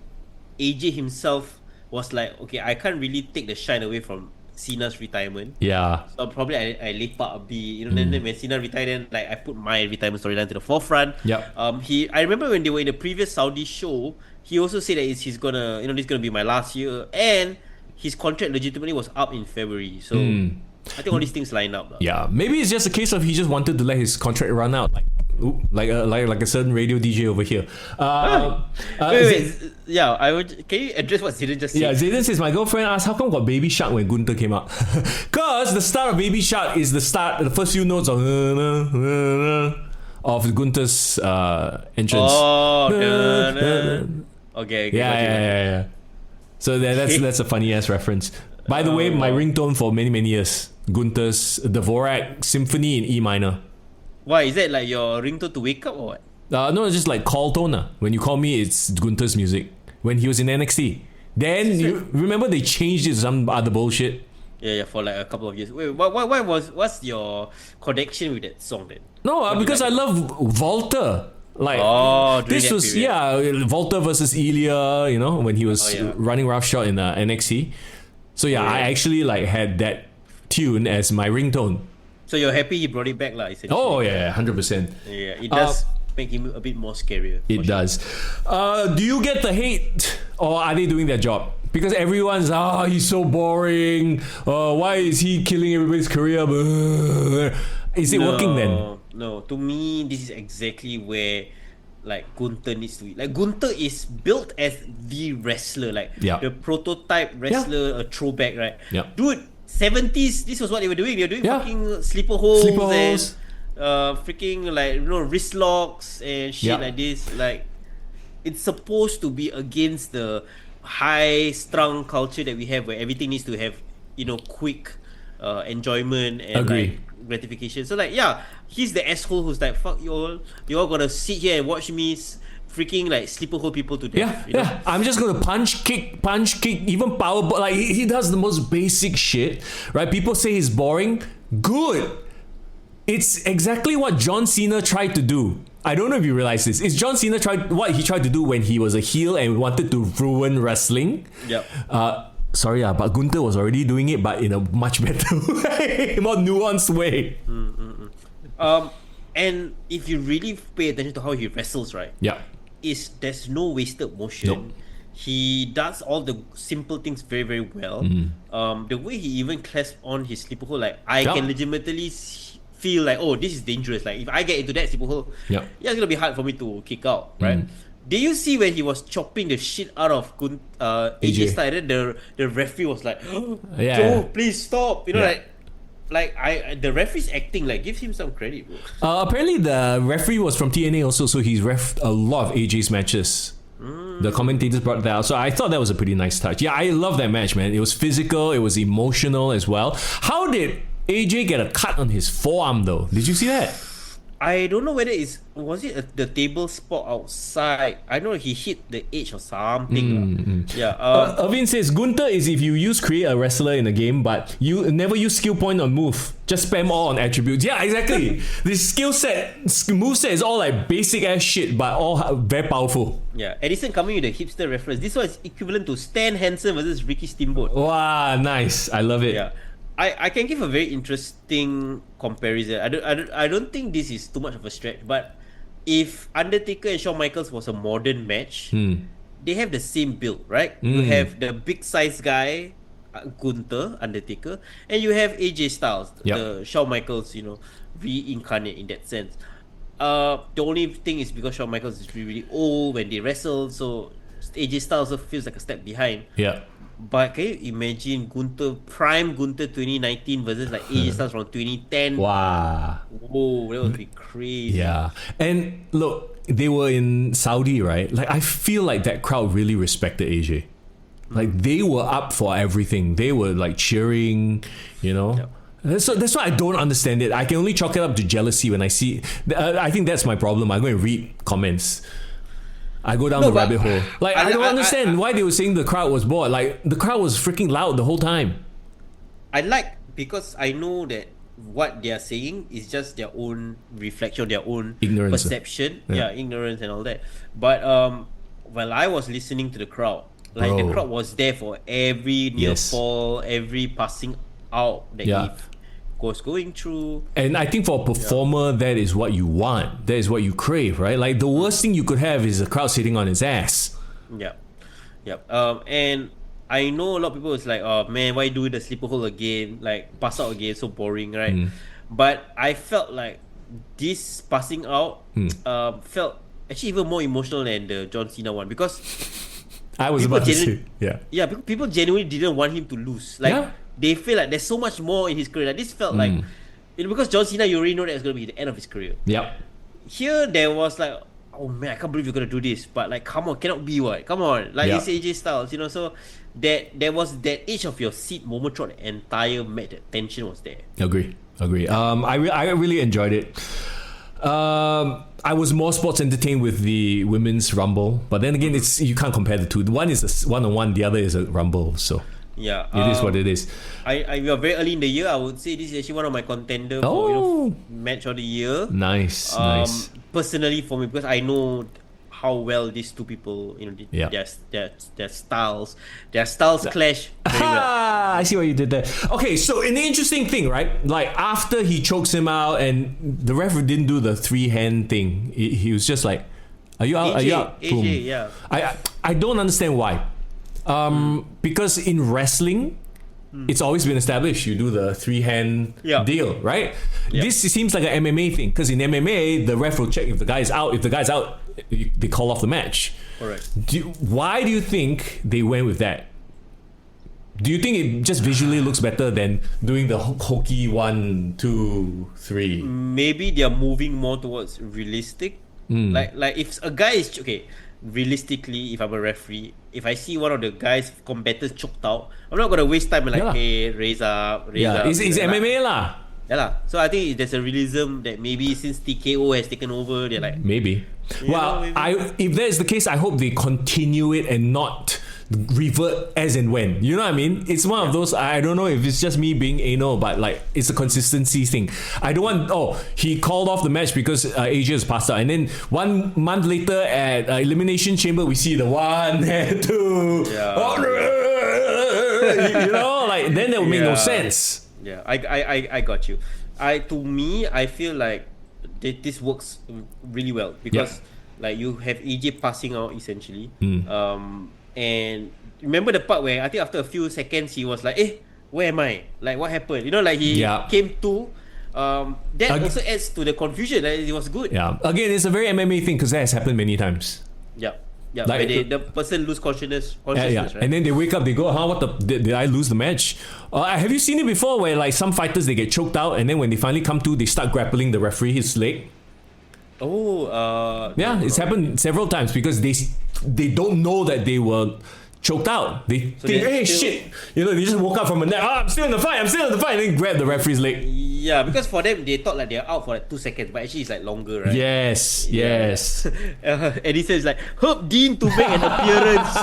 AJ himself was like, okay, I can't really take the shine away from Cena's retirement. Yeah. So probably I lepak a bit, then when Cena retired, then like I put my retirement storyline to the forefront. I remember when they were in the previous Saudi show, he also said that he's gonna, this is gonna be my last year, and his contract legitimately was up in February. So I think all these things line up. Yeah, maybe it's just a case of he just wanted to let his contract run out, like a certain radio DJ over here. Wait. Yeah, can you address what Zayden just said? Yeah, Zayden says, my girlfriend asked, how come got Baby Shark when Gunther came out? Because the start of Baby Shark is the first few notes of Gunther's entrance. Okay. Yeah. So that's a funny ass reference. By the way, my ringtone for many years, Gunther's Dvorak Symphony in E minor. Why, is that like your ringtone to wake up or what? No, it's just like call tone. When you call me, it's Gunther's music. When he was in NXT, then you remember they changed it to some other bullshit. Yeah, for like a couple of years. Wait, what's your connection with that song then? No, because I love Volta. Like this was Volta versus Ilya, when he was running roughshod in NXT. So I actually like had that tune as my ringtone. So you're happy he brought it back, lah, essentially. Oh yeah, 100%. Yeah, it does make him a bit more scarier. It does. Do you get the hate, or are they doing their job? Because everyone's he's so boring. Why is he killing everybody's career? Is it working then? No, to me, this is exactly where like Gunther needs to be. Like Gunther is built as the wrestler, like the prototype wrestler, a throwback, right? Yeah. Dude, 70s, this was what they were doing. They were doing fucking sleeper holes and freaking like wrist locks and shit like this. Like it's supposed to be against the high strung culture that we have, where everything needs to have quick enjoyment and like gratification. So like he's the asshole who's like, fuck you all gonna sit here and watch me freaking like sleeper hole people to death. I'm just gonna punch kick, even power, but like he does the most basic shit, right? People say he's boring. Good. It's exactly what John Cena tried to do. I don't know if you realize this. It's John Cena what he tried to do when he was a heel and wanted to ruin wrestling. Yep. Sorry, but Gunther was already doing it, but in a much better way, more nuanced way. And if you really pay attention to how he wrestles, right? Yeah. There's no wasted motion. Nope. He does all the simple things very, very well. The way he even clasps on his sleeper hole, like I can legitimately feel like, oh, this is dangerous. Like if I get into that sleeper hole, it's gonna be hard for me to kick out, right? Did you see when he was chopping the shit out of AJ Styles? The referee was like, Joe, please stop. The referee's acting, like, give him some credit, bro. Apparently the referee was from TNA also, so he's reffed a lot of AJ's matches. The commentators brought that out, so I thought that was a pretty nice touch. Yeah, I love that match, man. It was physical, it was emotional as well. How did AJ get a cut on his forearm though? Did you see that? I don't know whether was it the table spot outside. I know he hit the edge or something. Irvin says Gunther is if you create a wrestler in a game, but you never use skill point on move. Just spam all on attributes. Yeah, exactly. This move set is all like basic ass shit, but all very powerful. Yeah, Edison coming with a hipster reference. This was equivalent to Stan Hansen versus Ricky Steamboat. Wow, nice. I love it. Yeah. I can give a very interesting comparison. I don't think this is too much of a stretch, but if Undertaker and Shawn Michaels was a modern match, they have the same build, right? You have the big size guy, Gunther, Undertaker, and you have AJ Styles, the Shawn Michaels, reincarnate in that sense. The only thing is because Shawn Michaels is really, really old when they wrestle, so AJ Styles also feels like a step behind. Yeah. But can you imagine prime Gunther 2019 versus like AJ Styles from 2010? Wow. Whoa, that would be crazy. Yeah. And look, they were in Saudi, right? Like, I feel like that crowd really respected AJ. Like, they were up for everything. They were like cheering, So that's why I don't understand it. I can only chalk it up to jealousy when I see. I think that's my problem. I go and read comments. I go down the rabbit hole. Like, I don't understand why they were saying the crowd was bored. Like, the crowd was freaking loud the whole time. Because I know that what they are saying is just their own reflection, their own ignorance. Perception. Ignorance and all that. But while I was listening to the crowd, like the crowd was there for every near fall, every passing out that he was going through. And I think for a performer, that is what you want. That is what you crave, right? Like, the worst thing you could have is a crowd sitting on its ass. And I know a lot of people is like, oh man, why do the sleeper hole again? Like, pass out again, so boring, right? But I felt like this passing out felt actually even more emotional than the John Cena one, because I was about to say, people genuinely didn't want him to lose. Like, they feel like there's so much more in his career. Like, this felt like, because John Cena, you already know that it's going to be the end of his career. Here, there was like, oh man, I can't believe you're going to do this. But like, come on, cannot be what? Come on. Like, it's AJ Styles, so there was that edge of your seat moment throughout the entire match. That tension was there. Agree. I really enjoyed it. I was more sports entertained with the women's rumble, but then again, you can't compare the two. One is a one-on-one, the other is a rumble, so it is what it is. We are very early in the year. I would say this is actually one of my contender for match of the year. Nice. Personally for me, because I know how well these two people, Yeah. their styles clash very well. I see what you did there. Okay, so an interesting thing, right? Like after he chokes him out, and the referee didn't do the 3-hand thing. He was just like, "Are you out? Are you out?" Boom. AJ, yeah. I don't understand why. Because in wrestling, it's always been established you do the 3-hand deal, right? Yeah. This seems like an MMA thing, because in MMA the ref will check if the guy's out. If the guy's out, they call off the match. Correct. Why do you think they went with that? Do you think it just visually looks better than doing the hokey 1, 2, 3? Maybe they are moving more towards realistic. Like if a guy is realistically, if I'm a referee, if I see one of the guys combatants choked out, I'm not gonna waste time and like, hey, raise up. It's MMA lah. Yeah lah. So I think there's a realism that maybe since TKO has taken over, they're like, maybe. Well, if that is the case, I hope they continue it and not revert as and when. You know what I mean? It's one of those, I don't know if it's just me being anal, but like it's a consistency thing. I don't want, he called off the match because AJ has passed out, and then 1 month later at Elimination Chamber we see the 1 and 2. You know, like then that would make no sense. Yeah, I got you. To me, I feel like this works really well because like you have AJ passing out essentially. And remember the part where I think after a few seconds he was like, where am I? Like what happened? You know, like he came to. That also adds to the confusion. Like, it was good. Yeah. Again, it's a very MMA thing because that has happened many times. Yeah. Yeah, like, where the person lose consciousness, right? And then they wake up, they go, did I lose the match? Have you seen it before where like some fighters, they get choked out and then when they finally come to, they start grappling the referee, his leg? It's happened several times because they don't know that they were choked out. They think, hey, shit. You know, they just woke up from a nap. I'm still in the fight. And then grab the referee's leg. Yeah, because for them, they thought like they're out for like 2 seconds, but actually it's like longer, right? Yes. Eddie says like, hope Dean to make an appearance.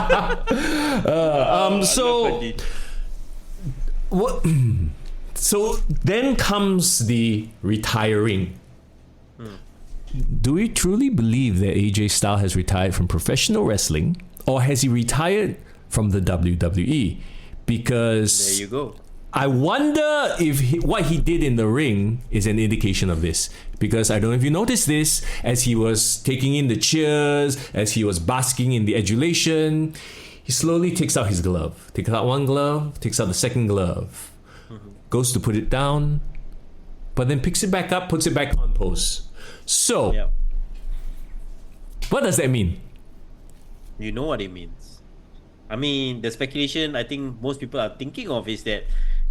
So then comes the retiring. Do we truly believe that AJ Styles has retired from professional wrestling, or has he retired from the WWE? Because there you go. I wonder if what he did in the ring is an indication of this. Because I don't know if you noticed this, as he was taking in the cheers, as he was basking in the adulation, he slowly takes out his glove. Takes out one glove, takes out the second glove, goes to put it down, but then picks it back up, puts it back on pose. So, what does that mean? You know what it means. I mean, the speculation I think most people are thinking of is that,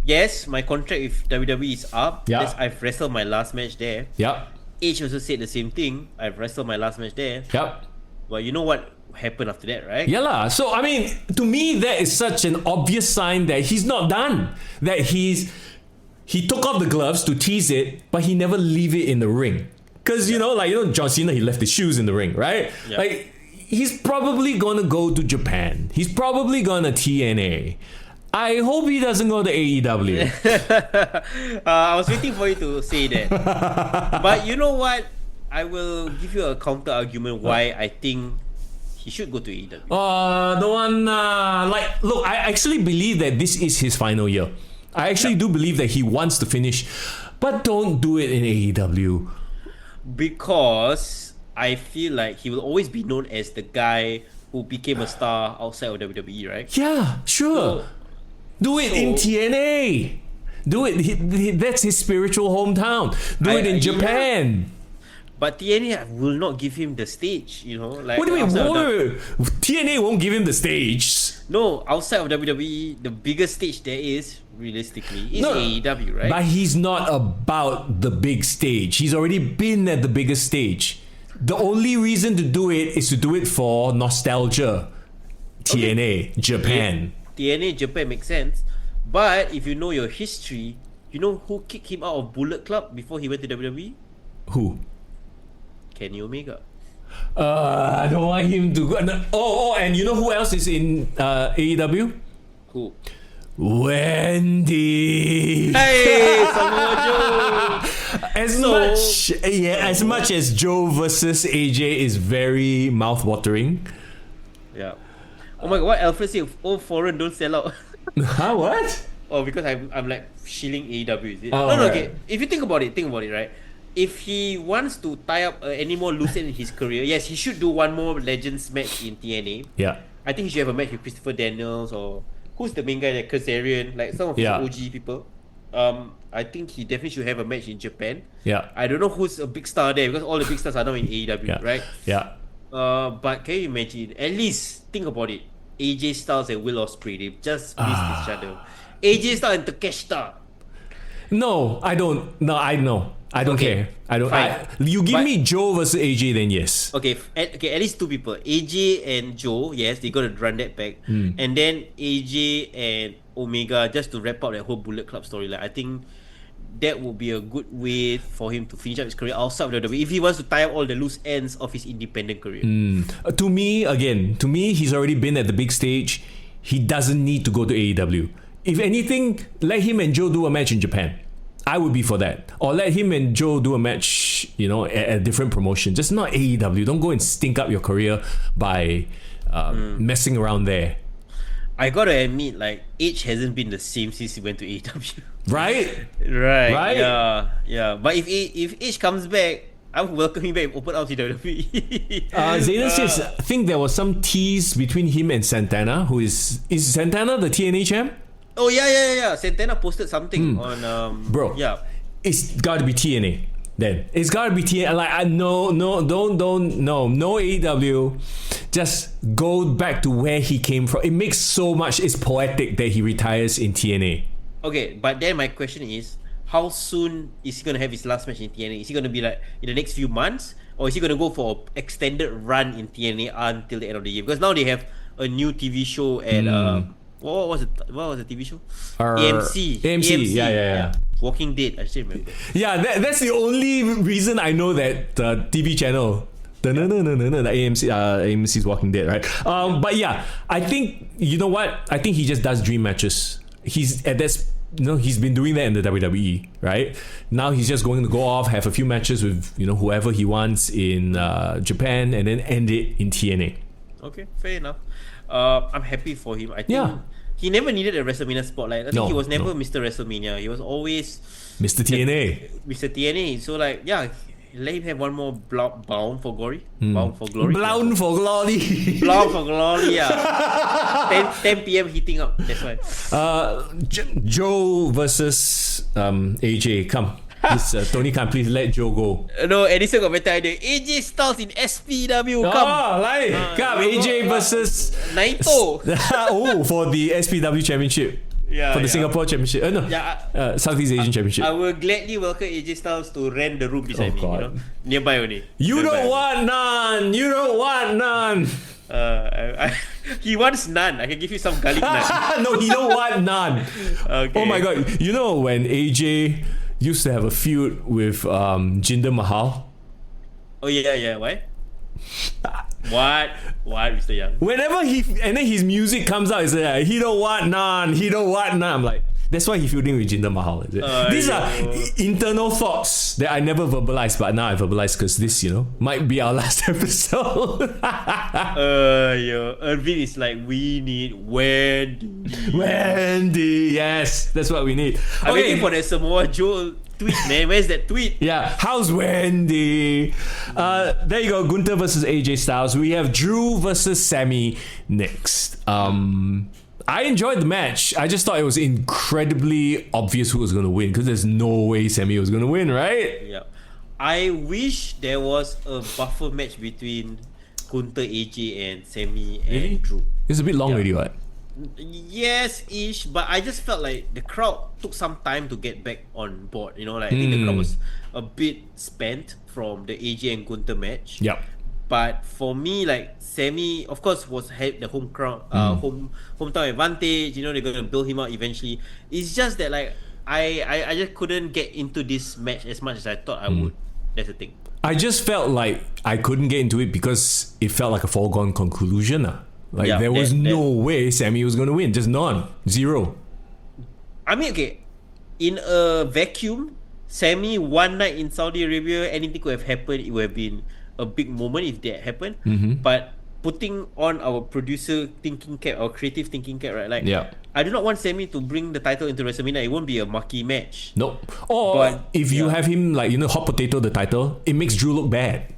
yes, my contract with WWE is up. Yes, I've wrestled my last match there. Edge also said the same thing. I've wrestled my last match there. But you know what happened after that, right? So, I mean, to me, that is such an obvious sign that he's not done. That he took off the gloves to tease it, but he never leave it in the ring. Because, John Cena, he left his shoes in the ring, right? Like, he's probably going to go to Japan. He's probably going to TNA. I hope he doesn't go to AEW. I was waiting for you to say that. But you know what? I will give you a counter argument why I think he should go to AEW. The one, look, I actually believe that this is his final year. I actually do believe that he wants to finish. But don't do it in AEW. Because I feel like he will always be known as the guy who became a star outside of WWE, right? Yeah, sure. Do it in TNA. Do it. That's his spiritual hometown. Do it in Japan. But TNA will not give him the stage, Like, what do you mean? TNA won't give him the stage. No, outside of WWE, the biggest stage there is, realistically, is AEW, right? But he's not about the big stage. He's already been at the biggest stage. The only reason to do it is to do it for nostalgia. TNA, Japan. TNA, Japan makes sense. But if you know your history, you know who kicked him out of Bullet Club before he went to WWE? Who? Kenny Omega. I don't want him to go. And you know who else is in AEW? Who? Wendy. Hey, Samoa Joe. As much as Joe versus AJ is very mouth-watering. Yeah. Oh my god, what Alfred said? Oh, foreign don't sell out. Huh? What? Oh, because I'm like shilling AEW, is it? Oh, no, right. okay. If you think about it, right? If he wants to tie up any more loose ends in his career, yes, he should do one more Legends match in TNA. Yeah. I think he should have a match with Christopher Daniels or who's the main guy, like Kazarian, like some of the OG people. I think he definitely should have a match in Japan. Yeah. I don't know who's a big star there because all the big stars are now in AEW, right? Yeah. But can you imagine? At least think about it. AJ Styles and Will Ospreay, they just missed each other. AJ Styles and Takeshita. No, I don't. No, I know. I don't care. I don't. You give me Joe versus AJ, then yes. Okay, at least two people. AJ and Joe, yes, they gotta run that back. And then AJ and Omega just to wrap up that whole Bullet Club storyline. I think that would be a good way for him to finish up his career outside of the WWE if he wants to tie up all the loose ends of his independent career. To me, he's already been at the big stage. He doesn't need to go to AEW. If anything, let him and Joe do a match in Japan. I would be for that. Or let him and Joe do a match, at a different promotion. Just not AEW. Don't go and stink up your career by messing around there. I gotta admit, like, Edge hasn't been the same since he went to AEW. Right? Right. Yeah. But if Edge comes back, I would welcome him back. Open out to WWE. Zayden says, I think there was some tease between him and Santana. Who is Santana the TNA champ? Oh yeah. Santana posted something on bro. Yeah. It's got to be TNA. Then it's got to be TNA. Like no AEW. Just go back to where he came from. It makes so much. It's poetic that he retires in TNA. Okay, but then my question is, how soon is he gonna have his last match in TNA? Is he gonna be like in the next few months, or is he gonna go for an extended run in TNA until the end of the year? Because now they have a new TV show at what was the TV show? AMC. Yeah. Walking Dead. I still remember. Yeah, that's the only reason I know that TV channel. The AMC's Walking Dead, right? But yeah, I think you know what? I think he just does dream matches. He's at this. He's been doing that in the WWE, right? Now he's just going to go off, have a few matches with whoever he wants in Japan, and then end it in TNA. Okay, fair enough. I'm happy for him. I think he never needed a WrestleMania spotlight. I think he was never Mr. WrestleMania. He was always Mr. TNA. Mr. TNA. So let him have one more Bound for Glory. Bound for Glory. Bound for Glory. Bound for Glory, yeah. 10 p.m. heating up. That's why. Joe versus AJ. Come. Tony, can please let Joe go. No, Edison got better idea. AJ Styles in SPW. Come. Come. AJ versus Naito. For the SPW championship. For the Singapore Championship. Southeast Asian Championship. I will gladly welcome AJ Styles to rent the room beside me. Nearby only. You don't want none. He wants none. I can give you some garlic naan. No, he don't want none. Okay. Oh my god. You know when AJ used to have a feud with Jinder Mahal? Oh yeah. Why? What, Mr. Young? Whenever and then his music comes out, it's like, he don't want none. I'm like, that's why he's feuding with Jinder Mahal, is it? These are internal thoughts that I never verbalized, but now I verbalize because this, might be our last episode. Irvin is like, we need Wendy, yes, that's what we need. I'm waiting for that Samoa Joe tweet, man. Where's that tweet? Yeah, how's Wendy? There you go, Gunther versus AJ Styles. We have Drew versus Sammy next. I enjoyed the match. I just thought it was incredibly obvious who was going to win because there's no way Sammy was going to win, right? Yeah. I wish there was a buffer match between Gunther, AJ, and Sammy and Drew. It's a bit long already, what? Yes-ish, but I just felt like the crowd took some time to get back on board. I think the crowd was a bit spent from the AJ and Gunther match. Yep. But for me, like Sammy, of course, had the home crowd, hometown advantage. They're gonna build him out eventually. It's just that like I just couldn't get into this match as much as I thought I would. That's the thing. I just felt like I couldn't get into it because it felt like a foregone conclusion. There was no way Sammy was gonna win. Just none. Zero. I mean, okay, in a vacuum, Sammy one night in Saudi Arabia, anything could have happened. It would have been a big moment if that happened. But putting on our producer thinking cap, our creative thinking cap, right? Like, Yeah. I do not want Sammy to bring the title into WrestleMania. It won't be a marquee match. Nope. Or But, if you yeah. have him like, hot potato the title, it makes Drew look bad.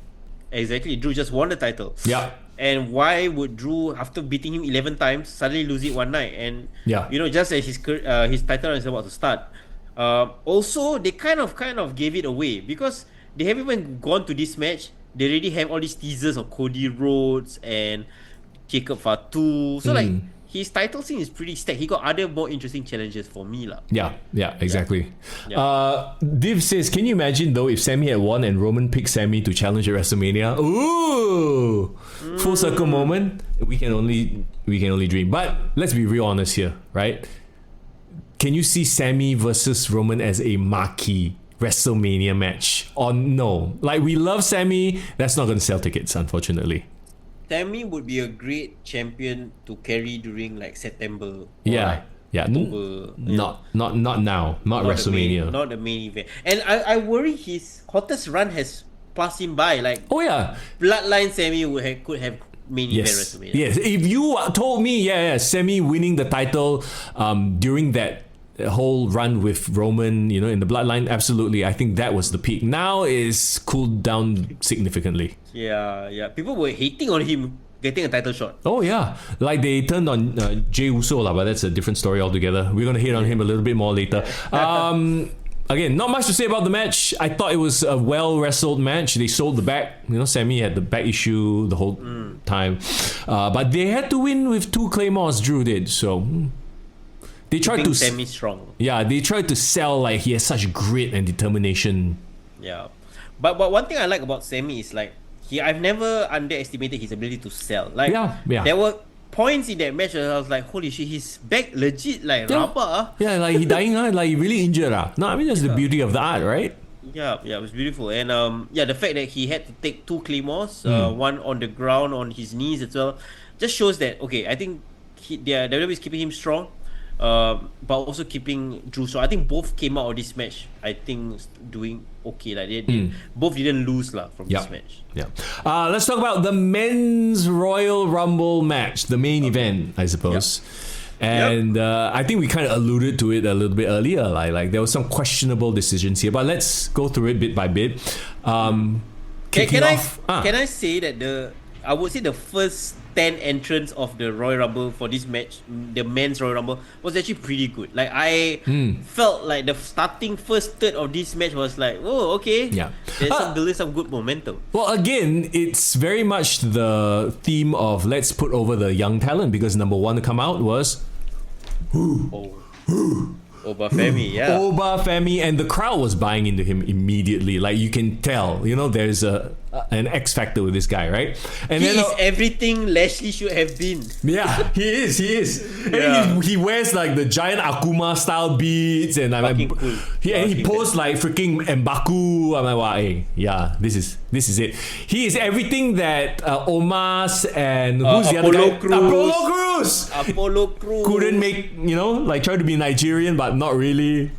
Exactly. Drew just won the title. Yeah. And why would Drew, after beating him 11 times, suddenly lose it one night? And Yeah. just as his title run is about to start. Also, they kind of gave it away because they haven't even gone to this match. They already have all these teasers of Cody Rhodes and Jacob Fatu. So like his title scene is pretty stacked. He got other more interesting challenges for me lah. Yeah, exactly. Yeah. Div says, can you imagine though if Sammy had won and Roman picked Sammy to challenge at WrestleMania? Ooh, full circle moment. We can only dream. But let's be real honest here, right? Can you see Sammy versus Roman as a marquee WrestleMania match? Or no? Like, we love Sammy. That's not going to sell tickets, unfortunately. Sammy would be a great champion to carry during like September. Or Yeah. like October. Not now. Not WrestleMania. Not the main event. And I worry his hottest run has passed him by. Like, Oh yeah. Bloodline Sammy could have main event Yes. WrestleMania. Yes. If you told me, Sammy winning the title during that whole run with Roman, in the Bloodline, absolutely. I think that was the peak. Now is cooled down significantly. Yeah. People were hating on him getting a title shot. Oh yeah, like they turned on Jey Uso lah, but that's a different story altogether. We're gonna hit on him a little bit more later. Again, not much to say about the match. I thought it was a well wrestled match. They sold the back. Sammy had the back issue the whole time, but they had to win with 2 claymores. Drew did so. They tried to Sammy strong. Yeah, they tried to sell like he has such grit and determination. Yeah, but one thing I like about Sammy is like I've never underestimated his ability to sell. Like, Yeah. there were points in that match where I was like, holy shit, his back legit like rabak. Yeah, like he dying, like he really injured. No, I mean that's the beauty of the art, right? Yeah, it was beautiful. And the fact that he had to take 2 claymores, one on the ground on his knees as well, just shows that I think WWE is keeping him strong. But also keeping Drew. So I think both came out of this match, I think, doing okay. Like they both didn't lose from this match. Yeah. Let's talk about the men's Royal Rumble match, the main event, I suppose. And I think we kind of alluded to it a little bit earlier. Like there was some questionable decisions here, but let's go through it bit by bit. Can I say that I would say the first 10 entrants of the Royal Rumble for this match, the men's Royal Rumble, was actually pretty good. Like I felt like the starting first third of this match was like, oh, okay. Yeah. There's building some good momentum. Well, again, it's very much the theme of let's put over the young talent, because number one to come out was Oba Femi, yeah. Oba Femi, and the crowd was buying into him immediately. Like you can tell, there's an X factor with this guy, right? And He then is everything Lashley should have been. yeah, he is. Yeah. And he wears like the giant Akuma style beads, and Fucking cool. He posts like freaking Mbaku. I'm like, wow, hey, yeah, this is it. He is everything that Omas and who's the other guy? Apollo Cruz Couldn't make, like try to be Nigerian, but not really.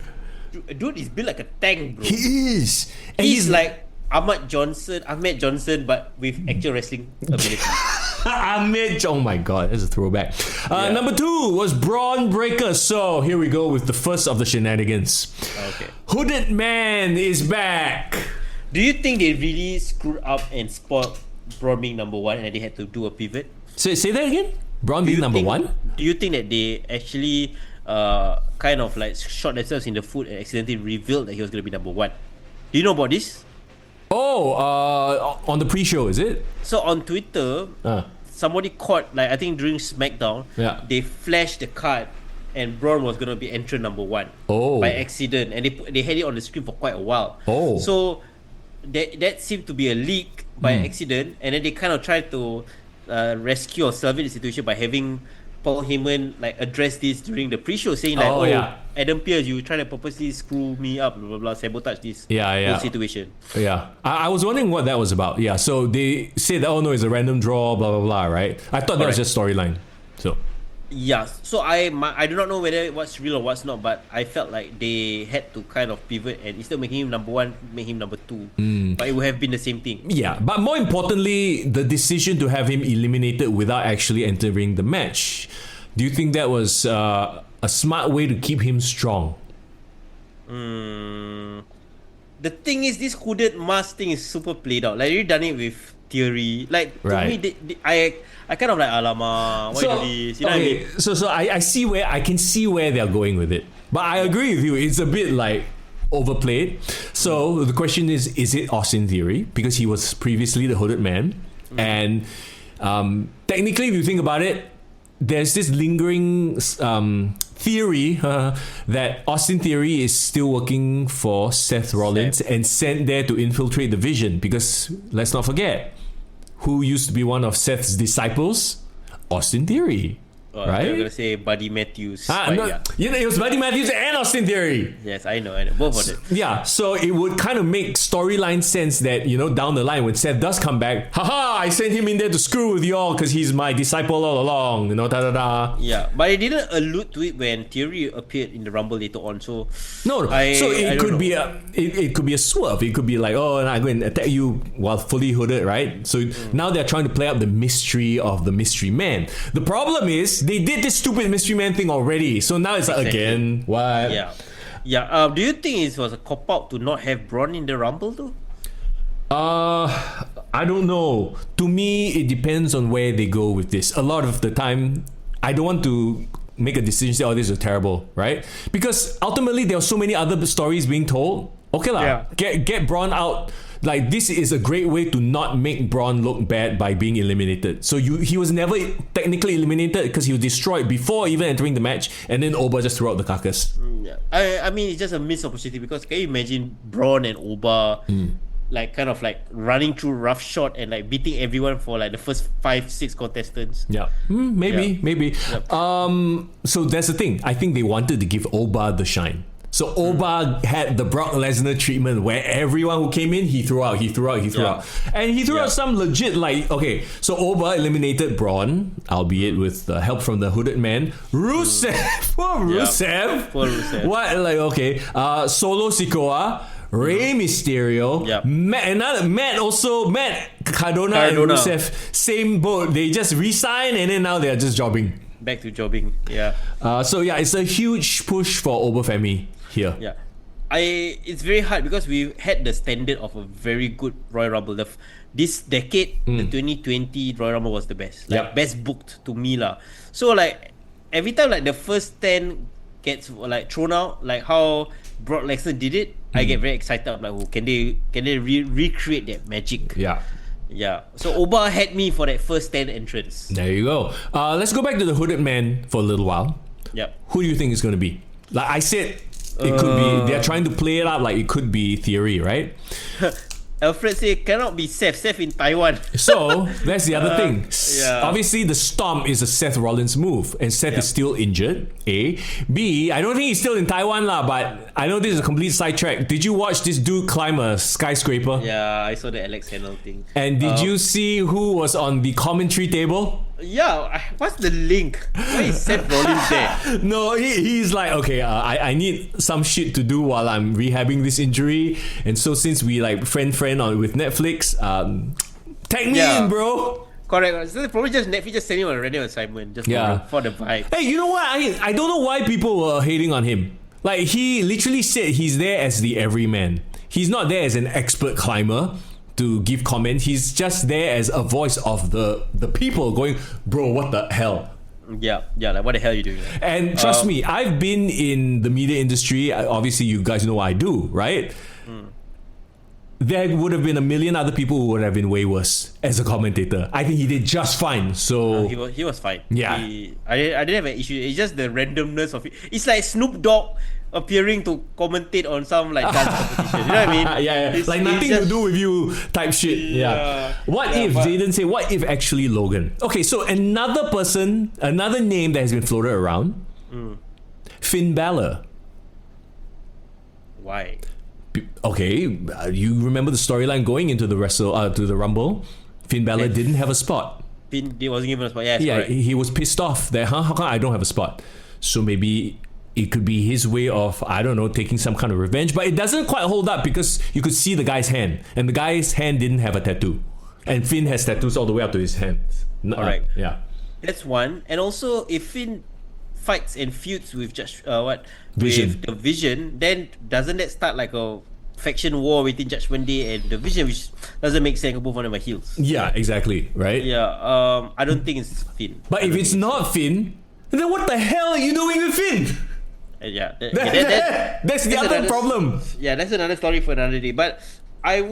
Dude is built like a tank, bro. He is. And He's like Ahmed Johnson, but with actual wrestling ability. oh my god, that's a throwback. Number 2 was Braun Breaker. So here we go with the first of the shenanigans. Okay. Hooded Man is back. Do you think they really screwed up and spoiled Braun being number 1 and they had to do a pivot? Say that again? Braun being number 1? Do you think that they actually kind of like shot themselves in the foot and accidentally revealed that he was going to be number 1? Do you know about this? Oh, on the pre-show, is it? So on Twitter, somebody caught, like I think during SmackDown, they flashed the card and Braun was gonna be entrant number 1 by accident, and they had it on the screen for quite a while. So that seemed to be a leak by accident, and then they kind of tried to rescue or salvage the situation by having Paul Heyman like address this during the pre-show, saying like, Adam Pearce, you trying to purposely screw me up, blah blah blah, sabotage this whole situation. I was wondering what that was about. So they said that, oh no, it's a random draw, blah blah blah, right? I thought that was just storyline. So Yeah, so I do not know whether what's real or what's not, but I felt like they had to kind of pivot and instead of making him number one, make him number two. But it would have been the same thing. Yeah, but more importantly, the decision to have him eliminated without actually entering the match. Do you think that was a smart way to keep him strong? The thing is, this hooded mask thing is super played out. Like, you done it with Theory. Like, to me, I kind of like, alamak, why do this? You know what I mean? So I can see where they're going with it. But I agree with you. It's a bit like overplayed. So the question is it Austin Theory? Because he was previously the hooded man. And technically, if you think about it, there's this lingering theory that Austin Theory is still working for Seth Rollins and sent there to infiltrate the Vision. Because let's not forget, who used to be one of Seth's disciples? Austin Theory. Right? I'm gonna say Buddy Matthews. It was Buddy Matthews and Austin Theory. Yes, I know, both of them. Yeah, so it would kind of make storyline sense that, down the line when Seth does come back, haha, I sent him in there to screw with y'all because he's my disciple all along, da-da-da. Yeah, but it didn't allude to it when Theory appeared in the Rumble later on, so... No. So it could be a swerve. It could be like, oh, I'm going to attack you while fully hooded, right? So now they're trying to play up the mystery of the Mystery Man. The problem is, they did this stupid Mystery Man thing already. So now it's like, again, what? Yeah. Do you think it was a cop-out to not have Braun in the Rumble though? I don't know. To me, it depends on where they go with this. A lot of the time, I don't want to make a decision say, oh, this is terrible, right? Because ultimately, there are so many other stories being told. Okay lah, get Braun out. Like, this is a great way to not make Braun look bad by being eliminated. So he was never technically eliminated because he was destroyed before even entering the match, and then Oba just threw out the carcass. Yeah. I mean, it's just a missed opportunity because can you imagine Braun and Oba like kind of like running through rough shot and like beating everyone for like the first 5-6 contestants? Yeah, maybe. Yep. So that's the thing. I think they wanted to give Oba the shine. So Oba had the Brock Lesnar treatment where everyone who came in, he threw out. And he threw out some legit, like, okay, so Oba eliminated Braun, albeit with help from the hooded man. Rusev! Poor Rusev! What? Like, okay. Solo Sikoa, Rey Mysterio, Matt Cardona and Rusev, same boat. They just re-signed and then now they're just jobbing. Back to jobbing, yeah. So yeah, it's a huge push for Oberfemi here. Yeah, it's very hard because we had the standard of a very good Royal Rumble. This decade, the 2020 Royal Rumble was the best, best booked to me lah. So like every time like the first 10 gets like thrown out, like how Brock Lesnar did it, I get very excited. I'm like, oh, can they recreate that magic? Yeah, so Oba had me for that first 10 entrance. There you go. Let's go back to the hooded man for a little while. Yep. Who do you think is going to be? Like I said, it could be. They're trying to play it up like it could be Theory, right? Alfred said cannot be Seth in Taiwan. So that's the other thing. Yeah. Obviously, the Stomp is a Seth Rollins move, and Seth is still injured. A. B. I don't think he's still in Taiwan lah, but I know this is a complete sidetrack. Did you watch this dude climb a skyscraper? Yeah, I saw the Alex Hannell thing. And did you see who was on the commentary table? Yeah, what's the link? Why is Seth Rollins there? No, he's like, okay, I need some shit to do while I'm rehabbing this injury, and so since we like friend on with Netflix, tag me in, bro. Correct. So probably just Netflix just sending him a random assignment just for the vibe. Hey, you know what? I don't know why people were hating on him. Like, he literally said he's there as the everyman. He's not there as an expert climber to give comment. He's just there as a voice of the people going, bro, what the hell? Yeah, like what the hell are you doing? And trust me, I've been in the media industry. Obviously, you guys know what I do, right? There would have been a million other people who would have been way worse as a commentator. I think he did just fine. So he was fine. Yeah, I didn't have an issue. It's just the randomness of it. It's like Snoop Dogg appearing to commentate on some like dance competition. You know what I mean? Yeah. It's like nothing to do with you type shit. Yeah. What if they didn't say? What if actually Logan? Okay, so another name that has been floated around. Finn Balor. Why? Okay, you remember the storyline going into the to the Rumble? Finn Balor didn't have a spot. Finn wasn't given a spot. Yes, Yeah, correct. he was pissed off that how come I don't have a spot? So maybe it could be his way of, I don't know, taking some kind of revenge. But it doesn't quite hold up because you could see the guy's hand, and the guy's hand didn't have a tattoo, and Finn has tattoos all the way up to his hands. Correct. Yeah. That's one. And also, if Finn fights and feuds with Vision. with the Vision, then doesn't that start like a faction war between Judgment Day and the Vision, which doesn't make sense. Both on my heels. Yeah, exactly. Right. Yeah. I don't think it's Finn. But if it's not Finn, then what the hell are you doing with Finn? Yeah, That's the other problem. Yeah, that's another story for another day. But I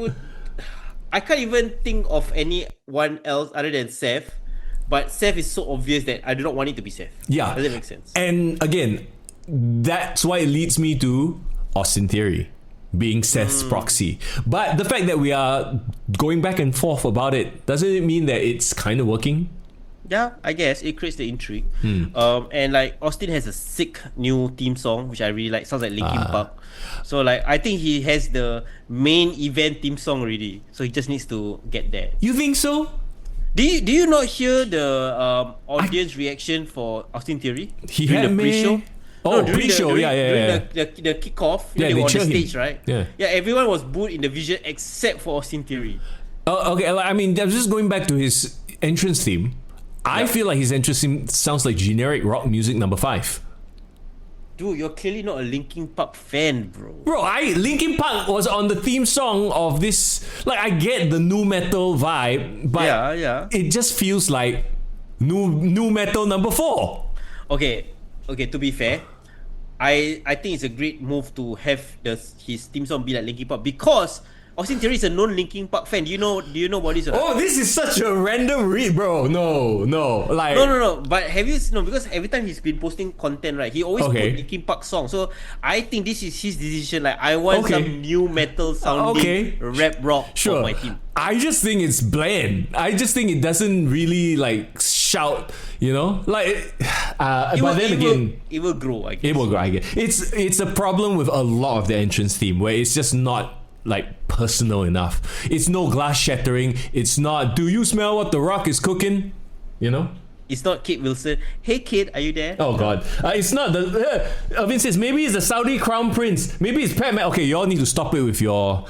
can't even think of anyone else other than Seth. But Seth is so obvious that I do not want it to be Seth. Yeah. Does it make sense? And again, that's why it leads me to Austin Theory being Seth's proxy. But the fact that we are going back and forth about it, doesn't it mean that it's kind of working? Yeah, I guess it creates the intrigue. And like Austin has a sick new theme song which I really like. Sounds like Linkin Park. So like I think he has the main event theme song already. So he just needs to get there. You think so? Do you not hear the audience reaction for Austin Theory? He during had the pre-show? me. Oh, during pre-show, during the kickoff, Yeah, they they were on the cheer him. stage, right? Yeah. Everyone was booed in the Vision except for Austin Theory. Okay, I mean, just going back to his entrance theme, I feel like his entrance theme sounds like generic rock music number 5. Dude, you're clearly not a Linkin Park fan, bro. Bro, Linkin Park was on the theme song of this. Like, I get the nu metal vibe, but it just feels like nu metal number 4. Okay. To be fair, I think it's a great move to have his theme song be like Linkin Park because Austin Theory is a known Linkin Park fan. Do you know about this? Oh, this is such a random read, bro. No. Like, No. But have you because every time he's been posting content, right? He always put Linkin Park song. So I think this is his decision. Like I want some new metal sounding rap rock for my team. I just think it's bland. I just think it doesn't really like shout, you know? Like but then again, it will grow, I guess. It will grow, I guess. It's a problem with a lot of the entrance theme where it's just not like personal enough. It's no glass shattering. It's not, do you smell what the Rock is cooking? You know? It's not Kate Wilson. Hey kid, are you there? Oh god. It's not the Alvin says maybe it's the Saudi crown prince. Maybe it's Pat okay, you all need to stop it with your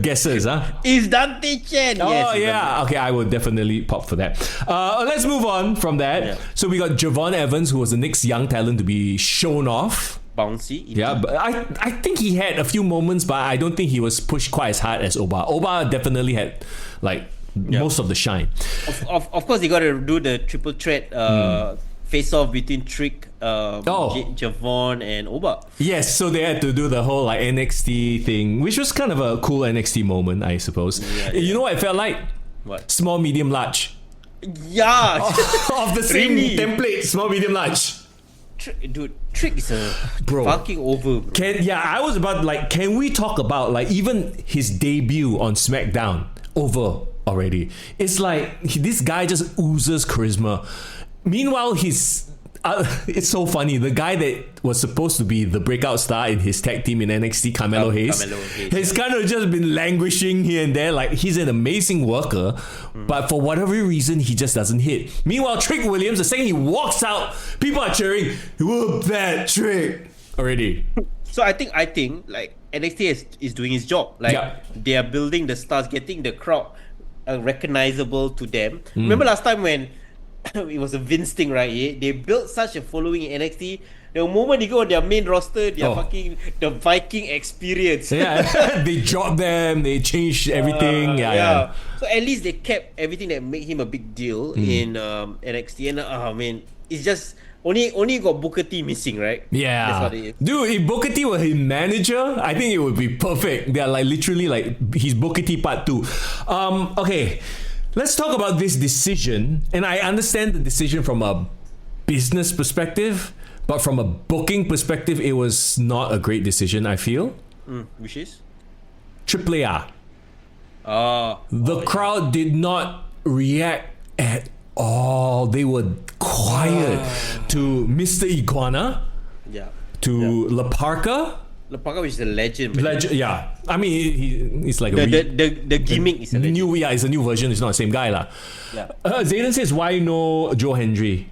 guesses, huh? It's Dante Chen. Oh yes, yeah. Okay, I will definitely pop for that. Let's move on from that. Yeah. So we got Javon Evans, who was the next young talent to be shown off. Bouncy. Yeah, but I think he had a few moments, but I don't think he was pushed quite as hard as Oba. Oba definitely had like most of the shine. Of course, they got to do the triple threat face off between Trick, Javon, and Oba. Yes, so they had to do the whole like NXT thing, which was kind of a cool NXT moment, I suppose. You know what it felt like? What? Small, medium, large. Yeah, of the same template, small, medium, large. Dude, Trick is a fucking over, bro. I was about like, can we talk about like even his debut on SmackDown over already? It's like this guy just oozes charisma. Meanwhile, it's so funny. The guy that was supposed to be the breakout star in his tag team in NXT, Carmelo Hayes, has kind of just been languishing here and there. Like he's an amazing worker, but for whatever reason, he just doesn't hit. Meanwhile, Trick Williams, the second he walks out, people are cheering, "Whoop that Trick!" already. So I think like NXT is doing its job. Like they are building the stars, getting the crowd recognizable to them. Remember last time when it was a Vince thing, right? They built such a following in NXT. The moment they go on their main roster, they are fucking the Viking experience. Yeah, they dropped them. They changed everything. Yeah. So at least they kept everything that made him a big deal in NXT. And it's just only got Booker T missing, right? Yeah. That's what it is. Dude, if Booker T were his manager, I think it would be perfect. They're like literally like he's Booker T part 2. Okay. Let's talk about this decision. And I understand the decision from a business perspective, but from a booking perspective, it was not a great decision, I feel. Which is? AAA. The crowd did not react at all. They were quiet to Mr. Iguana, to La Parka, Lepaka is a legend. Man. Legend, yeah. I mean, he's like the gimmick is a legend. new. Yeah, it's a new version. It's not the same guy, lah. Yeah. Zayden says, why no Joe Hendry?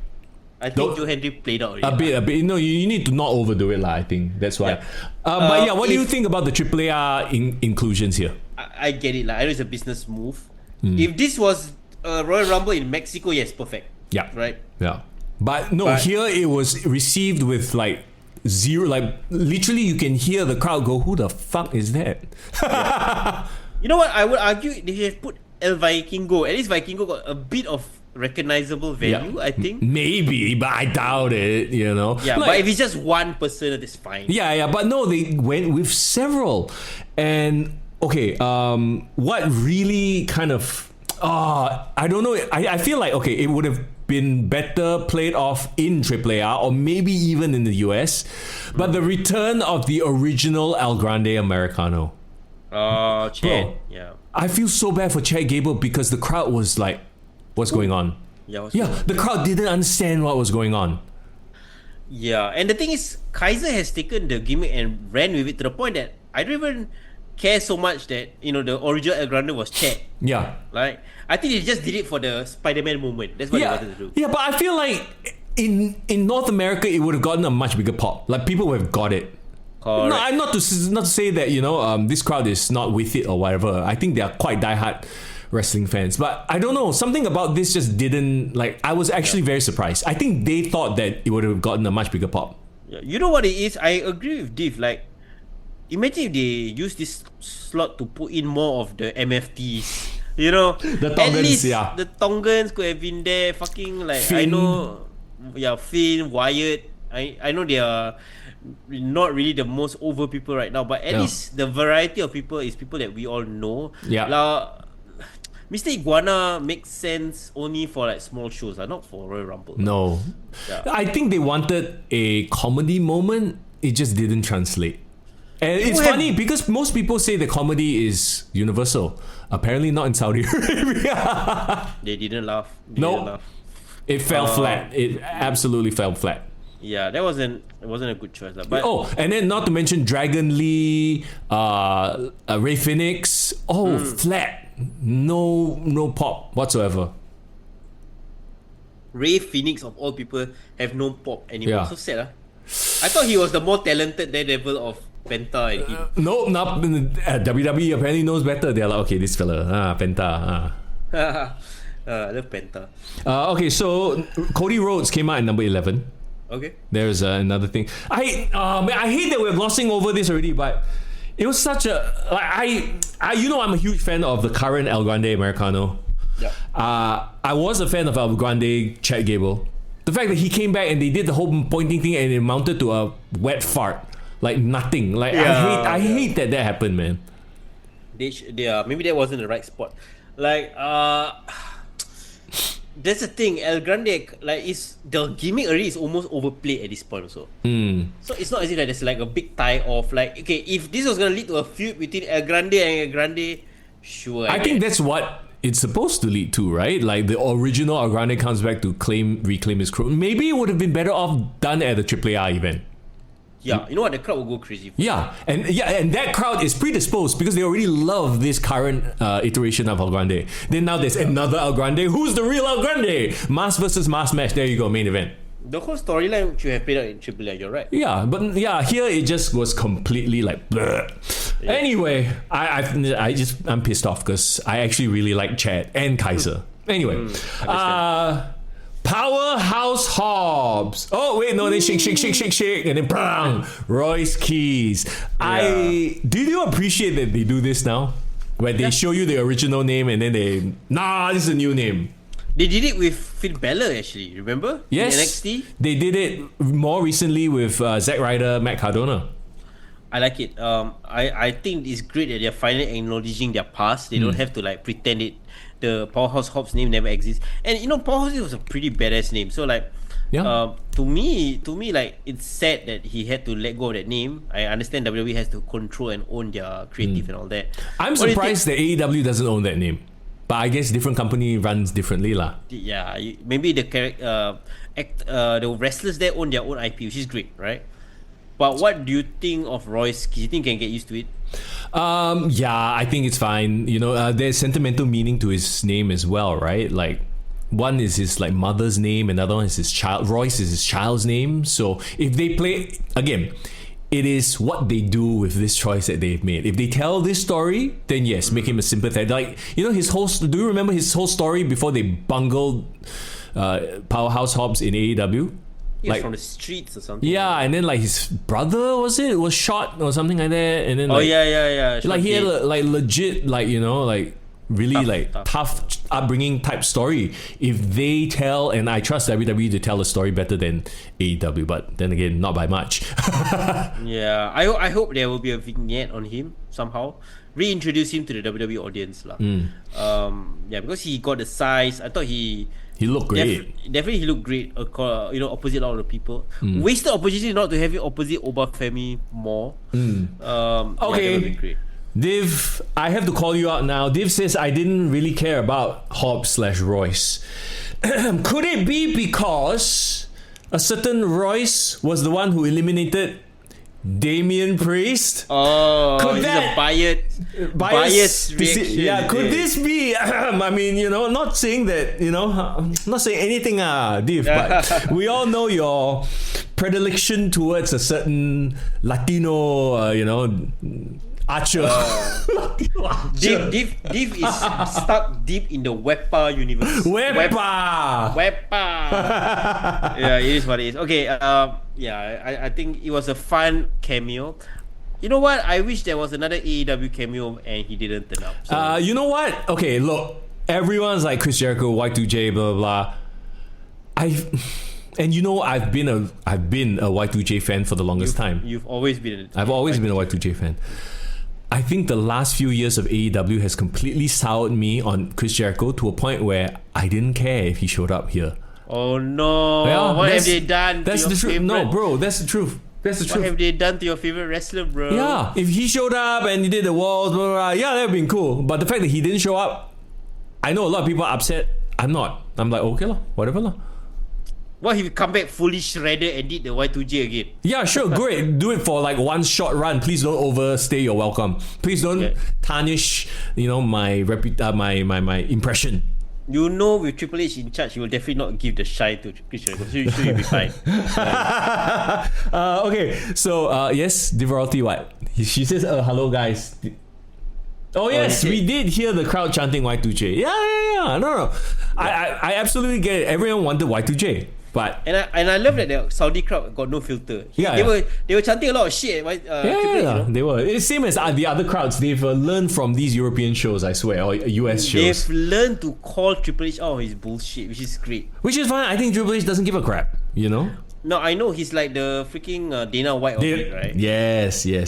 I think Joe Hendry played out already. A bit. No, you need to not overdo it, lah. I think that's why. Yeah. But yeah, what do you think about the AAA inclusions here? I get it, like I know it's a business move. If this was a Royal Rumble in Mexico, yes, perfect. Yeah. Right. Yeah. But here it was received with like zero, like literally you can hear the crowd go, "Who the fuck is that?" Yeah. You know what? I would argue they have put El Vikingo. At least Vikingo got a bit of recognizable value. I think maybe, but I doubt it. You know. Yeah, like, but if it's just one person, that's fine. Yeah. But no, they went with several, and okay. What really kind of I don't know. I feel like okay, it would have been better played off in AAA or maybe even in the US, but the return of the original El Grande Americano. Chad. Yeah. I feel so bad for Chad Gable because the crowd was like, "What's going on?" Yeah. The crowd didn't understand what was going on. Yeah, and the thing is, Kaiser has taken the gimmick and ran with it to the point that I don't even care so much that the original El Grande was Chad. Yeah. Like I think they just did it for the Spider-Man moment. That's what they wanted to do. Yeah, but I feel like in North America it would have gotten a much bigger pop. Like people would have got it. Correct. No, I'm not to say that this crowd is not with it or whatever. I think they are quite diehard wrestling fans, but I don't know, something about this just didn't like. I was actually very surprised. I think they thought that it would have gotten a much bigger pop. Yeah, you know what it is? I agree with Div. Like, imagine if they use this slot to put in more of the MFTs. The Tongans, at least yeah. The Tongans could have been there. Fucking like Finn. I know, Finn, Wyatt. I know they are not really the most over people right now, but at least the variety of people is people that we all know. Yeah. Mr. Iguana makes sense only for like small shows, not for Royal Rumble. No. Yeah. I think they wanted a comedy moment. It just didn't translate. And it's funny because most people say the comedy is universal. Apparently not in Saudi Arabia. They didn't laugh. No. It fell flat. It absolutely fell flat. Yeah, it wasn't a good choice. But and then not to mention Dragon Lee, Ray Phoenix. Flat. No pop whatsoever. Ray Phoenix of all people have no pop anymore. Yeah. So sad. I thought he was the more talented Daredevil of Penta and him. No, not WWE apparently knows better. They're like, okay, this fella, Penta. I love Penta. Okay, so Cody Rhodes came out at number 11. Okay. There's another thing. I hate that we're glossing over this already, but it was such a I'm a huge fan of the current El Grande Americano. Yeah. I was a fan of El Grande Chad Gable. The fact that he came back and they did the whole pointing thing and it mounted to a wet fart, like nothing. Like I hate that happened, man. Maybe that wasn't the right spot. Like that's the thing. El Grande, like, is the gimmick already is almost overplayed at this point also. So it's not as if like there's like a big tie off. Like, okay, if this was gonna lead to a feud between El Grande and El Grande, sure. I think that's what it's supposed to lead to, right? Like the original El Grande comes back to reclaim his crown. Maybe it would have been better off done at the AAA event. Yeah, you know what? The crowd will go crazy. And that crowd is predisposed because they already love this current iteration of El Grande. Then now there's another El Grande. Who's the real El Grande? Mass versus mass match. There you go, main event. The whole storyline should have played out in AAA. You're right. Yeah, but here it just was completely like bleh. Yeah. Anyway, I'm pissed off because I actually really like Chad and Kaiser. Anyway, Powerhouse Hobbs. Oh wait, no, they shake, and then bang, Royce Keys. Yeah. Did you appreciate that they do this now, where they show you the original name and then this is a new name. They did it with Finn Balor actually. Remember? Yes. In NXT. They did it more recently with Zack Ryder, Matt Cardona. I like it. I think it's great that they're finally acknowledging their past. They don't have to like pretend the Powerhouse Hobbs name never exists. And Powerhouse was a pretty badass name. So like, to me, like, it's sad that he had to let go of that name. I understand WWE has to control and own their creative and all that. I'm surprised that AEW doesn't own that name. But I guess different company runs differently lah. Yeah, maybe the wrestlers there own their own IP, which is great, right? But what do you think of Royce? Do you think he can get used to it? Yeah, I think it's fine. You know, there's sentimental meaning to his name as well, right? Like, one is his like mother's name, another one is his child. Royce is his child's name. So if they play again, it is what they do with this choice that they've made. If they tell this story, then yes, make him a sympathetic. Like, you know, his whole. Do you remember his whole story before they bungled Powerhouse Hobbs in AEW? He was Like, from the streets or something. yeah, and then like his brother was shot or something like that, and then Oh like, yeah. like he had Shot like legit, like, you know, like really tough upbringing type story. If they tell, and I trust WWE to tell a story better than AEW, but then again, not by much. Yeah, I hope there will be a vignette on him somehow. Reintroduce him to the WWE audience lah. Yeah, because he got the size. I thought he looked great. Definitely he looked great. You know, opposite a lot of people. Wasted opportunity not to have him opposite Obafemi more. Okay. Yeah, that would be great. Div, I have to call you out now. Div says I didn't really care about Hobbs/Royce. Could it be because a certain Royce was the one who eliminated Damian Priest? Oh, Could this that- is a biased reaction. Yeah, could is it? this be? I mean, you know, not saying that, you know, not saying anything, Div, but we all know your predilection towards a certain Latino, you know, archer. Latino archer. Div is stuck deep in the Wepa universe. Wepa! Yeah, it is what it is. Okay, yeah, I think it was a fun cameo. You know what? I wish there was another AEW cameo and he didn't turn up. So. You know what? Okay, look, everyone's like Chris Jericho, Y2J, blah blah blah. And you know, I've been a Y2J fan for the longest time. You've always been. I've always been a Y2J fan. I think the last few years of AEW has completely soured me on Chris Jericho to a point where I didn't care if he showed up here. Oh no! Yeah, What have they done? That's to the your truth. favorite? No, bro, that's the truth. That's the What truth. have they done to your favorite wrestler, bro? Yeah, if he showed up and he did the walls, blah, blah, blah, yeah, that would have been cool. But the fact that he didn't show up, I know a lot of people are upset. I'm not. I'm like, okay lah, whatever lah. What if he come back fully shredded and did the Y2J again? Yeah, sure, great. Do it for like one short run. Please don't overstay your welcome. Please don't tarnish, you know, my my impression. You know, with Triple H in charge, he will definitely not give the shine to Chris Jericho. So you'll be fine. Okay, so yes, Divarati, what? She says, hello guys. Oh yes, we did hear the crowd chanting Y2J. Yeah. No. I absolutely get it. Everyone wanted Y2J. But and I love that the Saudi crowd got no filter. They were chanting a lot of shit. Triple H, you know? They were. It's same as the other crowds. They've learned from these European shows, I swear, or US shows. They've learned to call Triple H out on his bullshit, which is great. Which is fine. I think Triple H doesn't give a crap. You know. No, I know he's like the freaking Dana White of it, right? Yes. Yeah.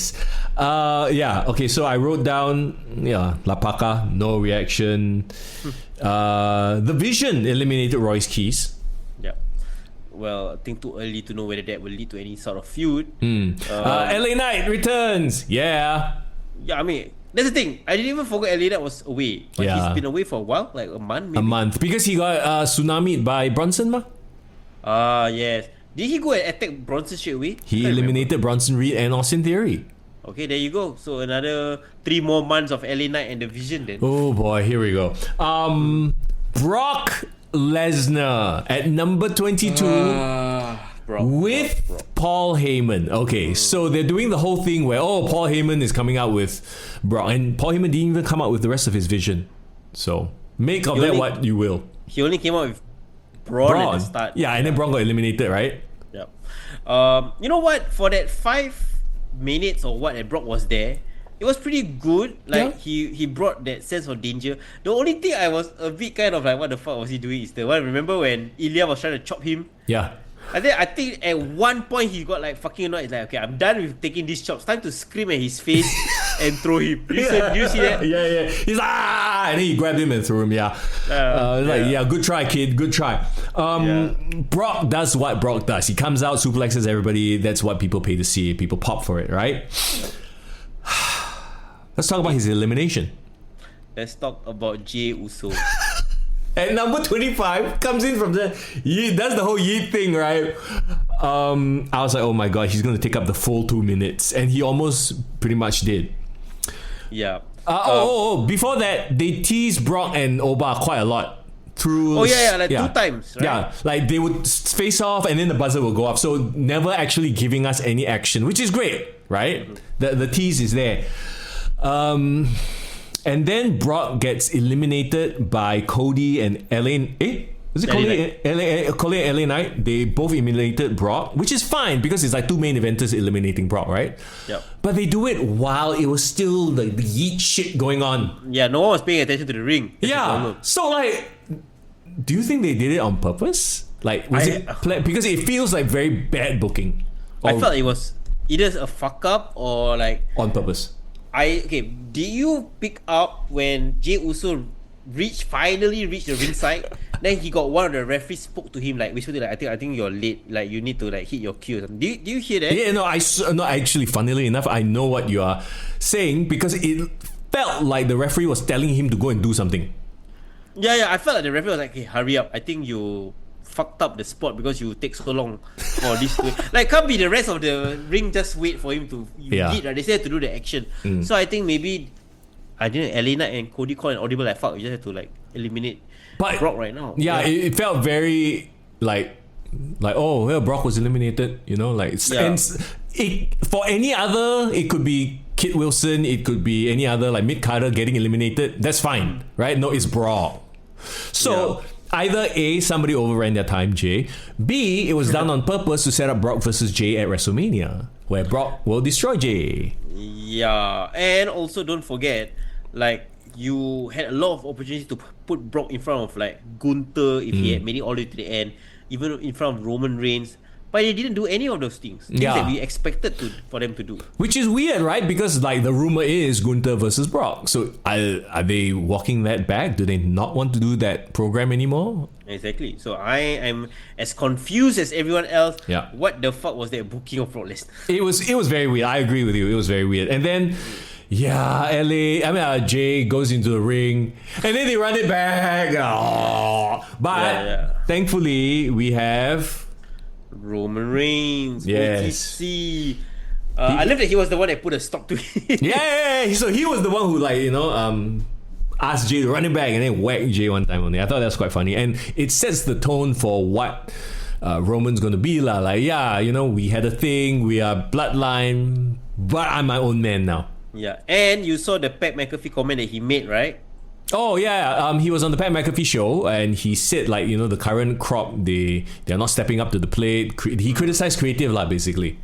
Okay. So I wrote down. La Paca, no reaction. The Vision eliminated Royce Keys. Yeah. Well, I think too early to know whether that will lead to any sort of feud. LA Knight returns. Yeah. Yeah, I mean, that's the thing. I didn't even forget LA Knight was away. But he's been away for a while, like a month maybe. A month. Because he got tsunami'd by Bronson, ma? Yes. Did he go and attack Bronson straight away? He eliminated Bronson Reed and Austin Theory. Okay, there you go. So another 3 more months of LA Knight and the Vision then. Oh boy, here we go. Brock Lesnar at number 22 with Paul Heyman. Okay, so they're doing the whole thing where Paul Heyman is coming out with Brock, and Paul Heyman didn't even come out with the rest of his Vision. So make of that what you will. He only came out with Braun at the start. Yeah, and then Braun got eliminated, right? Yep. You know what? For that 5 minutes or what that Brock was there, it was pretty good. Like he brought that sense of danger. The only thing I was a bit kind of like, what the fuck was he doing? Is the one, remember when Ilya was trying to chop him? Yeah. I think at one point he got like fucking annoyed. He's like, okay, I'm done with taking these chops. Time to scream at his face and throw him. Do you see that? Yeah. He's and then he grabbed him and threw him. Good try, kid. Good try. Brock does what Brock does. He comes out, suplexes everybody. That's what people pay to see. People pop for it, right? Let's talk about his elimination. Let's talk about Jey Uso. At number 25, comes in from the does the whole yeet thing, right? I was like, oh my god, he's going to take up the full 2 minutes, and he almost pretty much did. Yeah. Before that, they teased Brock and Oba quite a lot through. Like 2 times, right? Yeah, like they would face off, and then the buzzer will go up. So never actually giving us any action, which is great, right? The tease is there. And then Brock gets eliminated by Cody and LA. Was it Cody and LA Knight? They both eliminated Brock, which is fine because it's like 2 main eventers eliminating Brock, right? Yep. But they do it while it was still like the yeet shit going on. Yeah, no one was paying attention to the ring. Yeah. So like, do you think they did it on purpose? Like, was it because it feels like very bad booking? I felt it was either a fuck up or like on purpose. Did you pick up when Jey Uso finally reached the ringside? Then he got one of the referees spoke to him like whispered like, I think you're late. Like you need to like hit your cue or something. Do you hear that? Yeah, no, actually, funnily enough, I know what you are saying because it felt like the referee was telling him to go and do something. Yeah, I felt like the referee was like, hey, hurry up. I think you fucked up the spot because you take so long for this to like can't be the rest of the ring just wait for him to hit, right? They still have to do the action. So I think maybe LA Knight and Cody call an audible like fuck, you just have to like eliminate Brock right now. Yeah, it felt very like oh well, Brock was eliminated, you know, like and for any other, it could be Kit Wilson, it could be any other like Mid Carter getting eliminated, that's fine, right? No, it's Brock. So either A, somebody overran their time, Jay. B, it was done on purpose to set up Brock versus Jay at WrestleMania, where Brock will destroy Jay. Yeah, and also don't forget, like you had a lot of opportunities to put Brock in front of like Gunther if he had made it all the way to the end, even in front of Roman Reigns. But they didn't do any of those things that we expected for them to do. Which is weird, right? Because like the rumor is Gunther versus Brock. So are they walking that back? Do they not want to do that program anymore? Exactly. So I am as confused as everyone else. Yeah. What the fuck was that booking of Brock Lesnar? It was very weird. I agree with you. It was very weird. And then Jay goes into the ring and then they run it back. But thankfully we have Roman Reigns. Yes. I love that he was the one that put a stop to it. So he was the one who asked Jay to run it back and then whack Jay one time only. I thought that was quite funny. And it sets the tone for what Roman's going to be. Like, we had a thing. We are bloodline. But I'm my own man now. Yeah. And you saw the Pat McAfee comment that he made, right? Oh yeah, he was on the Pat McAfee show and he said the current crop they're not stepping up to the plate. He criticized creative basically.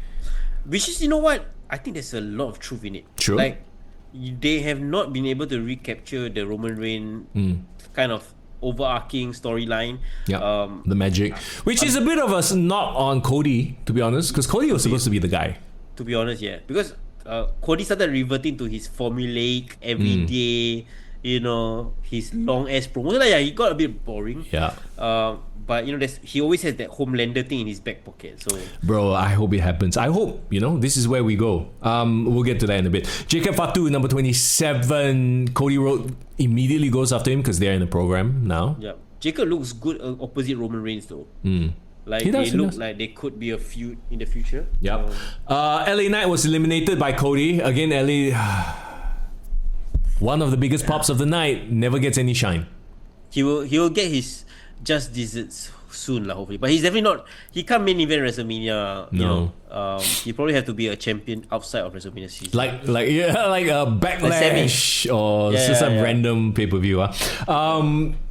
Which is, you know what? I think there's a lot of truth in it. True. Like they have not been able to recapture the Roman Reigns kind of overarching storyline. Yeah. The magic, which is a bit of a knock on Cody, to be honest, because Cody was supposed to be the guy. To be honest, yeah, because Cody started reverting to his formulaic everyday. His long ass promo. He got a bit boring. Yeah. But he always has that Homelander thing in his back pocket. So, bro, I hope it happens. I hope this is where we go. We'll get to that in a bit. Jacob Fatu, number 27. Cody Rhodes immediately goes after him because they're in the program now. Yeah. Jacob looks good opposite Roman Reigns though. Like they look like they could be a feud in the future. Yep. LA Knight was eliminated by Cody. Again, LA, one of the biggest pops of the night, never gets any shine. He will get his just desserts soon, hopefully. But he's definitely not. He can't main event WrestleMania. No. He probably have to be a champion outside of WrestleMania season. Like a Backlash or some random pay-per-view.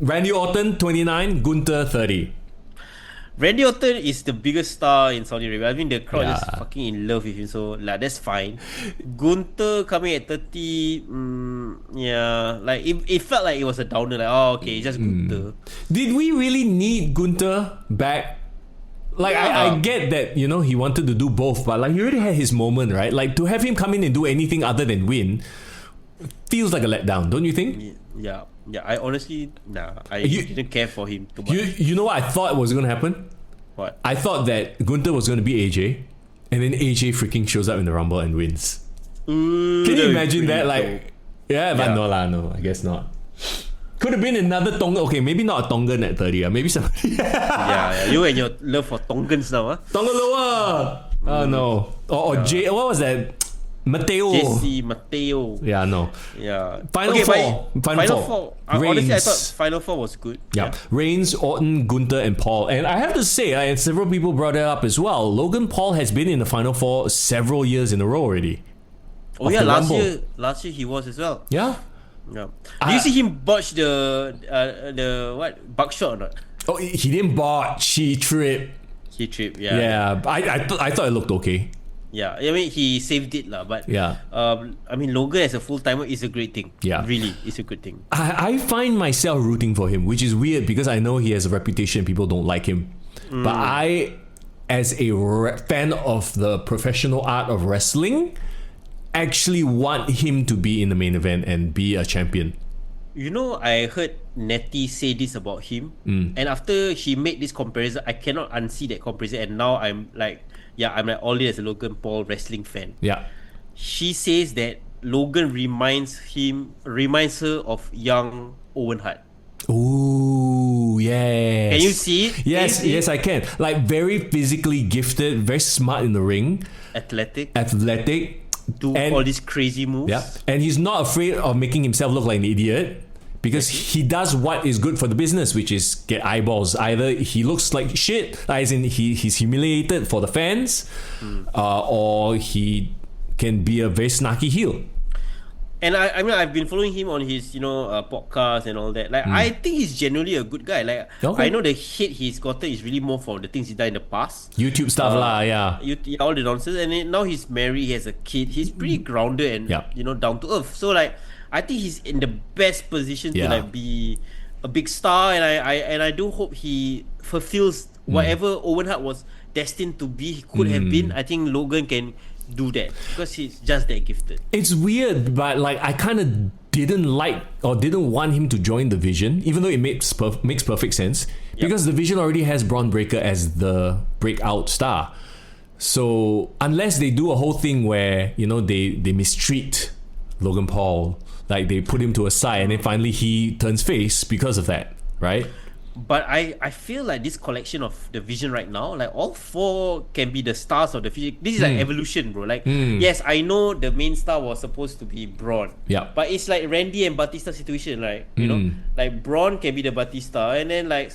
Randy Orton 29, Gunther 30. Randy Orton is the biggest star in Saudi Arabia. I mean, the crowd is fucking in love with him, so that's fine. Gunther coming at 30, it felt like it was a downer. Just Gunther. Did we really need Gunther back? I get that, he wanted to do both, but he already had his moment, right? Like, to have him come in and do anything other than win feels like a letdown, don't you think? Yeah, I honestly, didn't care for him too much. You know what I thought was going to happen? What? I thought that Gunther was going to be AJ, and then AJ freaking shows up in the Rumble and wins. Can you imagine that? No, I guess not. Could have been another Tongan. Okay, maybe not a Tongan at 30. Maybe somebody. Yeah. You and your love for Tongans now, huh? Tongan lower. Oh no. Or J. What was that? Mateo. Jesse, Mateo. Yeah, no. Yeah. Final four. Final four. Honestly, I Reigns. thought Final Four was good. Yeah. Reigns, Orton, Gunther, and Paul. And I have to say, and several people brought it up as well, Logan Paul has been in the Final Four several years in a row already. Oh yeah, last year he was as well. Yeah. Yeah. Do you see him botch the what buckshot or not? Oh, he didn't botch. He tripped. He tripped. Yeah. Yeah. I thought it looked okay. Yeah, I mean he saved it lah, but Yeah. I mean Logan as a full timer is a great thing. Yeah. Really, it's a good thing. I find myself rooting for him, which is weird because I know he has a reputation. People don't like him. But I, as a fan of the professional art of wrestling, actually want him to be in the main event and be a champion. You know, I heard Nettie say this about him, and after he made this comparison, I cannot unsee that comparison, and now I'm like all in as a Logan Paul wrestling fan. Yeah. She says that Logan reminds her of young Owen Hart. Ooh, yes. Can you see it? Yes, I can. Like very physically gifted, very smart in the ring, Athletic. Do all these crazy moves. Yeah, and he's not afraid of making himself look like an idiot because he does what is good for the business, which is get eyeballs. Either he looks like shit, as in he's humiliated for the fans, or he can be a very snarky heel. And I mean, I've been following him on his, podcast and all that. Like, I think he's genuinely a good guy. Like, Okay. I know the hate he's gotten is really more for the things he done in the past. YouTube stuff lah, yeah. All the nonsense. And then now he's married, he has a kid. He's pretty grounded and, Yeah. down to earth. So, like, I think he's in the best position to, Yeah. like, be a big star. And I do hope he fulfills whatever Owen Hart was destined to be, he could have been. I think Logan can do that because he's just that gifted. It's weird, but like I kind of didn't want him to join the Vision, even though it makes perfect sense because the Vision already has Braun Breaker as the breakout star. So unless they do a whole thing where they mistreat Logan Paul, like they put him to a side and then finally he turns face because of that, right? But I feel like this collection of the Vision right now, like all four can be the stars of the Vision. This is like evolution, bro. Like, yes, I know the main star was supposed to be Braun. Yeah. But it's like Randy and Batista situation, right? You know? Like, Braun can be the Batista, and then like,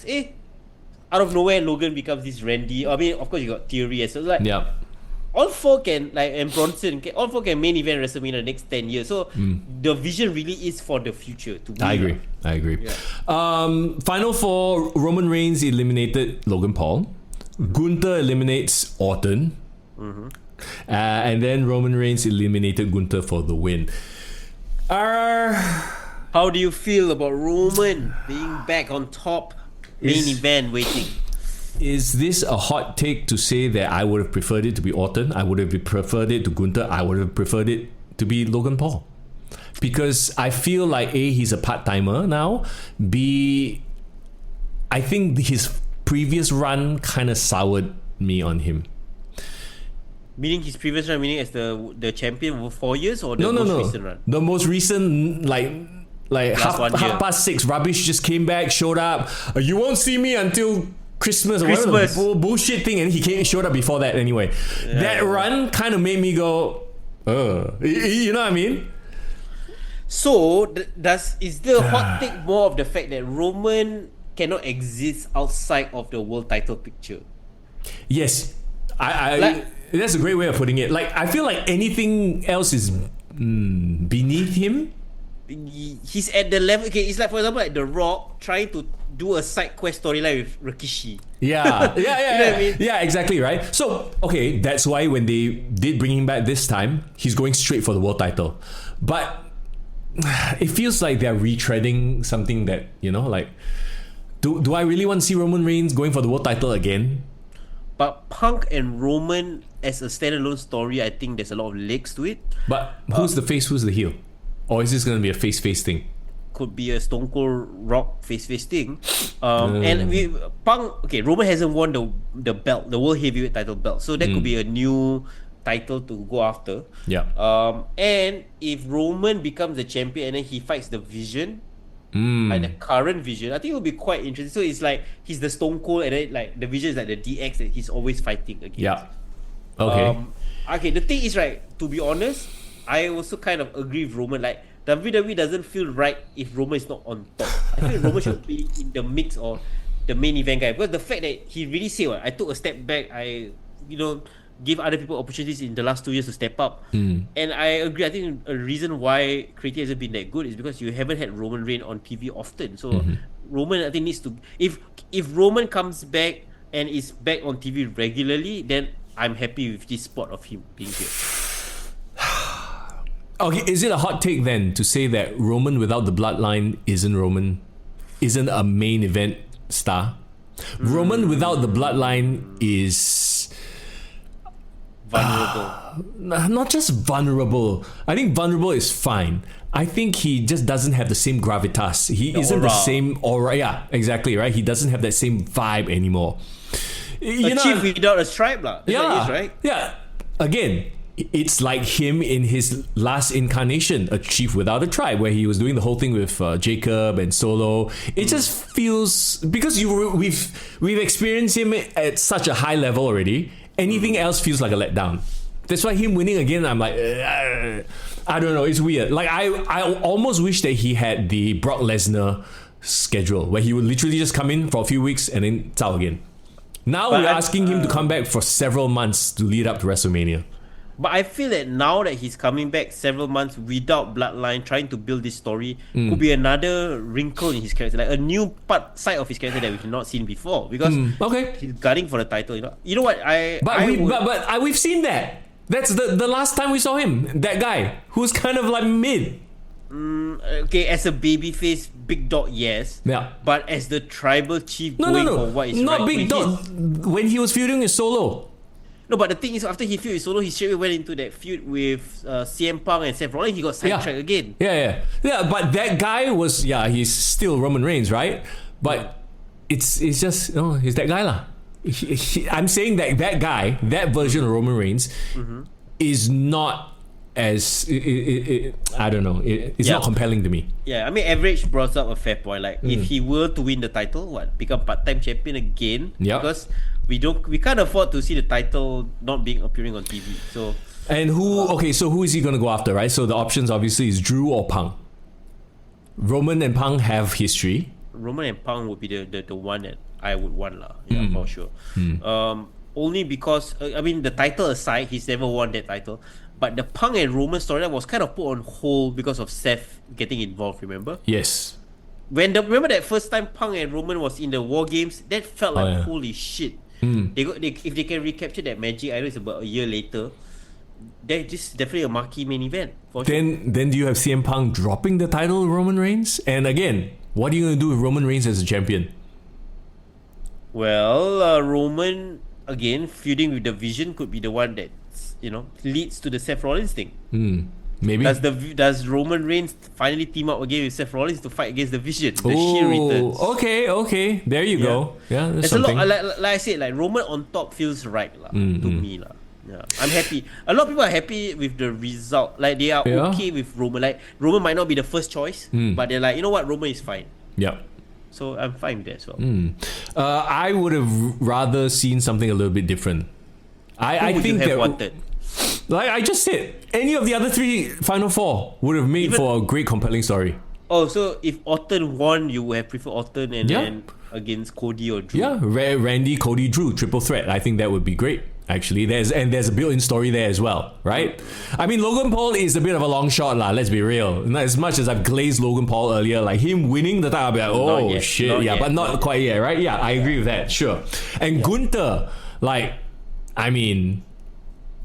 out of nowhere, Logan becomes this Randy. I mean, of course, you got Theory as well. Like, Yeah. all four can, like, and Bronson, all four can main event WrestleMania the next 10 years. So, the Vision really is for the future. To be I agree. Yeah. Final four, Roman Reigns eliminated Logan Paul. Gunther eliminates Orton. And then Roman Reigns eliminated Gunther for the win. How do you feel about Roman being back on top, main event waiting? Is this a hot take to say that I would have preferred it to be Orton? I would have preferred it to Gunther. I would have preferred it to be Logan Paul. Because I feel like A, he's a part-timer now. B, I think his previous run kind of soured me on him. Meaning his previous run, meaning as the champion over 4 years or the most recent run? The most recent, like Last 1 year. 6:30, Rubbish just came back, showed up. You won't see me until Christmas or whatever bullshit thing, and he showed up before that anyway. That run kind of made me go, you know what I mean? So, is the hot take more of the fact that Roman cannot exist outside of the world title picture? Yes. That's a great way of putting it. Like, I feel like anything else is beneath him. He's at the level. Okay, it's like, for example, like The Rock trying to do a side quest storyline with Rikishi. Yeah. You know what I mean? Yeah, exactly, right? So, okay, that's why when they did bring him back this time, he's going straight for the world title. But it feels like they're retreading something that, like, do I really want to see Roman Reigns going for the world title again? But Punk and Roman as a standalone story, I think there's a lot of legs to it. But who's the face, who's the heel? Or is this going to be a face-face thing? Could be a Stone Cold Rock face-face thing. And Punk, okay, Roman hasn't won the belt, the World Heavyweight title belt. So that could be a new title to go after. Yeah. And if Roman becomes the champion and then he fights the Vision, Like the current Vision, I think it'll be quite interesting. So it's like he's the Stone Cold, and then like the Vision is like the DX that he's always fighting against. Yeah. Okay. Okay. The thing is, right, to be honest, I also kind of agree with Roman. Like WWE doesn't feel right if Roman is not on top. I feel Roman should be in the mix or the main event guy, because the fact that he really said, I took a step back. I give other people opportunities in the last 2 years to step up. And I agree. I think a reason why creative hasn't been that good is because you haven't had Roman Reigns on TV often. So Roman, I think, needs to, if Roman comes back and is back on TV regularly, then I'm happy with this spot of him being here. Okay, is it a hot take then to say that Roman without the bloodline isn't a main event star? Roman without the bloodline is vulnerable. Not just vulnerable. I think vulnerable is fine. I think he just doesn't have the same gravitas. He isn't the same aura. Yeah, exactly, right? He doesn't have that same vibe anymore. A chief without a stripe, lah. That's what it is, right? Yeah. Again, it's like him in his last incarnation, a chief without a tribe, where he was doing the whole thing with Jacob and Solo. It just feels, because we've experienced him at such a high level already. Anything else feels like a letdown. That's why him winning again, I'm like, I don't know. It's weird. Like I almost wish that he had the Brock Lesnar schedule where he would literally just come in for a few weeks and then out again. Now we're asking him to come back for several months to lead up to WrestleMania. But I feel that now that he's coming back several months without bloodline, trying to build this story, could be another wrinkle in his character, like a new side of his character that we've not seen before. Because he's guarding for the title. You know what? We've seen that. That's the last time we saw him. That guy who's kind of like mid. Okay, as a babyface, big dog, yes. Yeah. But as the tribal chief, for what is not right, big dog. When he was feuding with Solo. No, but the thing is, after he feud with Solo, he straight away went into that feud with CM Punk and Seth Rollins. He got sidetracked again. Yeah. But that guy was, he's still Roman Reigns, right? But it's just, he's that guy lah. I'm saying that guy, that version of Roman Reigns, is not as I don't know. It's not compelling to me. Yeah, I mean, Average brought up a fair point. Like, if he were to win the title, become part-time champion again? Yeah. Because we can't afford to see the title not appearing on TV. So who is he going to go after, right? So the options obviously is Drew or Punk. Roman and Punk have history. Roman and Punk would be the one that I would want lah. Yeah, for sure. Only because the title aside, he's never won that title. But the Punk and Roman storyline was kind of put on hold because of Seth getting involved. Remember? Yes. Remember that first time Punk and Roman was in the War Games? That felt like holy shit. If they can recapture that magic, I know it's about a year later. This is definitely a marquee main event. For then do you have CM Punk dropping the title to Roman Reigns? And again, what are you going to do with Roman Reigns as a champion? Well, Roman again feuding with the Vision could be the one that leads to the Seth Rollins thing. Maybe. Does Roman Reigns finally team up again with Seth Rollins to fight against the Vision? The Shield returns. Okay. There you go. Yeah, that's something. A lot. Like I said, like Roman on top feels right to me lah. Yeah, I'm happy. A lot of people are happy with the result. Like they are okay with Roman. Like Roman might not be the first choice, but they're like, you know what, Roman is fine. Yeah. So I'm fine with that as well. I would have rather seen something a little bit different. I think that wanted. Like I just said, any of the other three Final Four would have made for a great, compelling story. Oh, so if Orton won, you would have preferred Orton and then against Cody or Drew? Yeah, Randy, Cody, Drew, triple threat. I think that would be great. Actually, there's a built-in story there as well, right? I mean, Logan Paul is a bit of a long shot, lah. Let's be real. Not as much as I've glazed Logan Paul earlier, like him winning the title, I'll be like, oh shit, but not quite yet, right? Yeah, I agree with that, sure. And Gunther,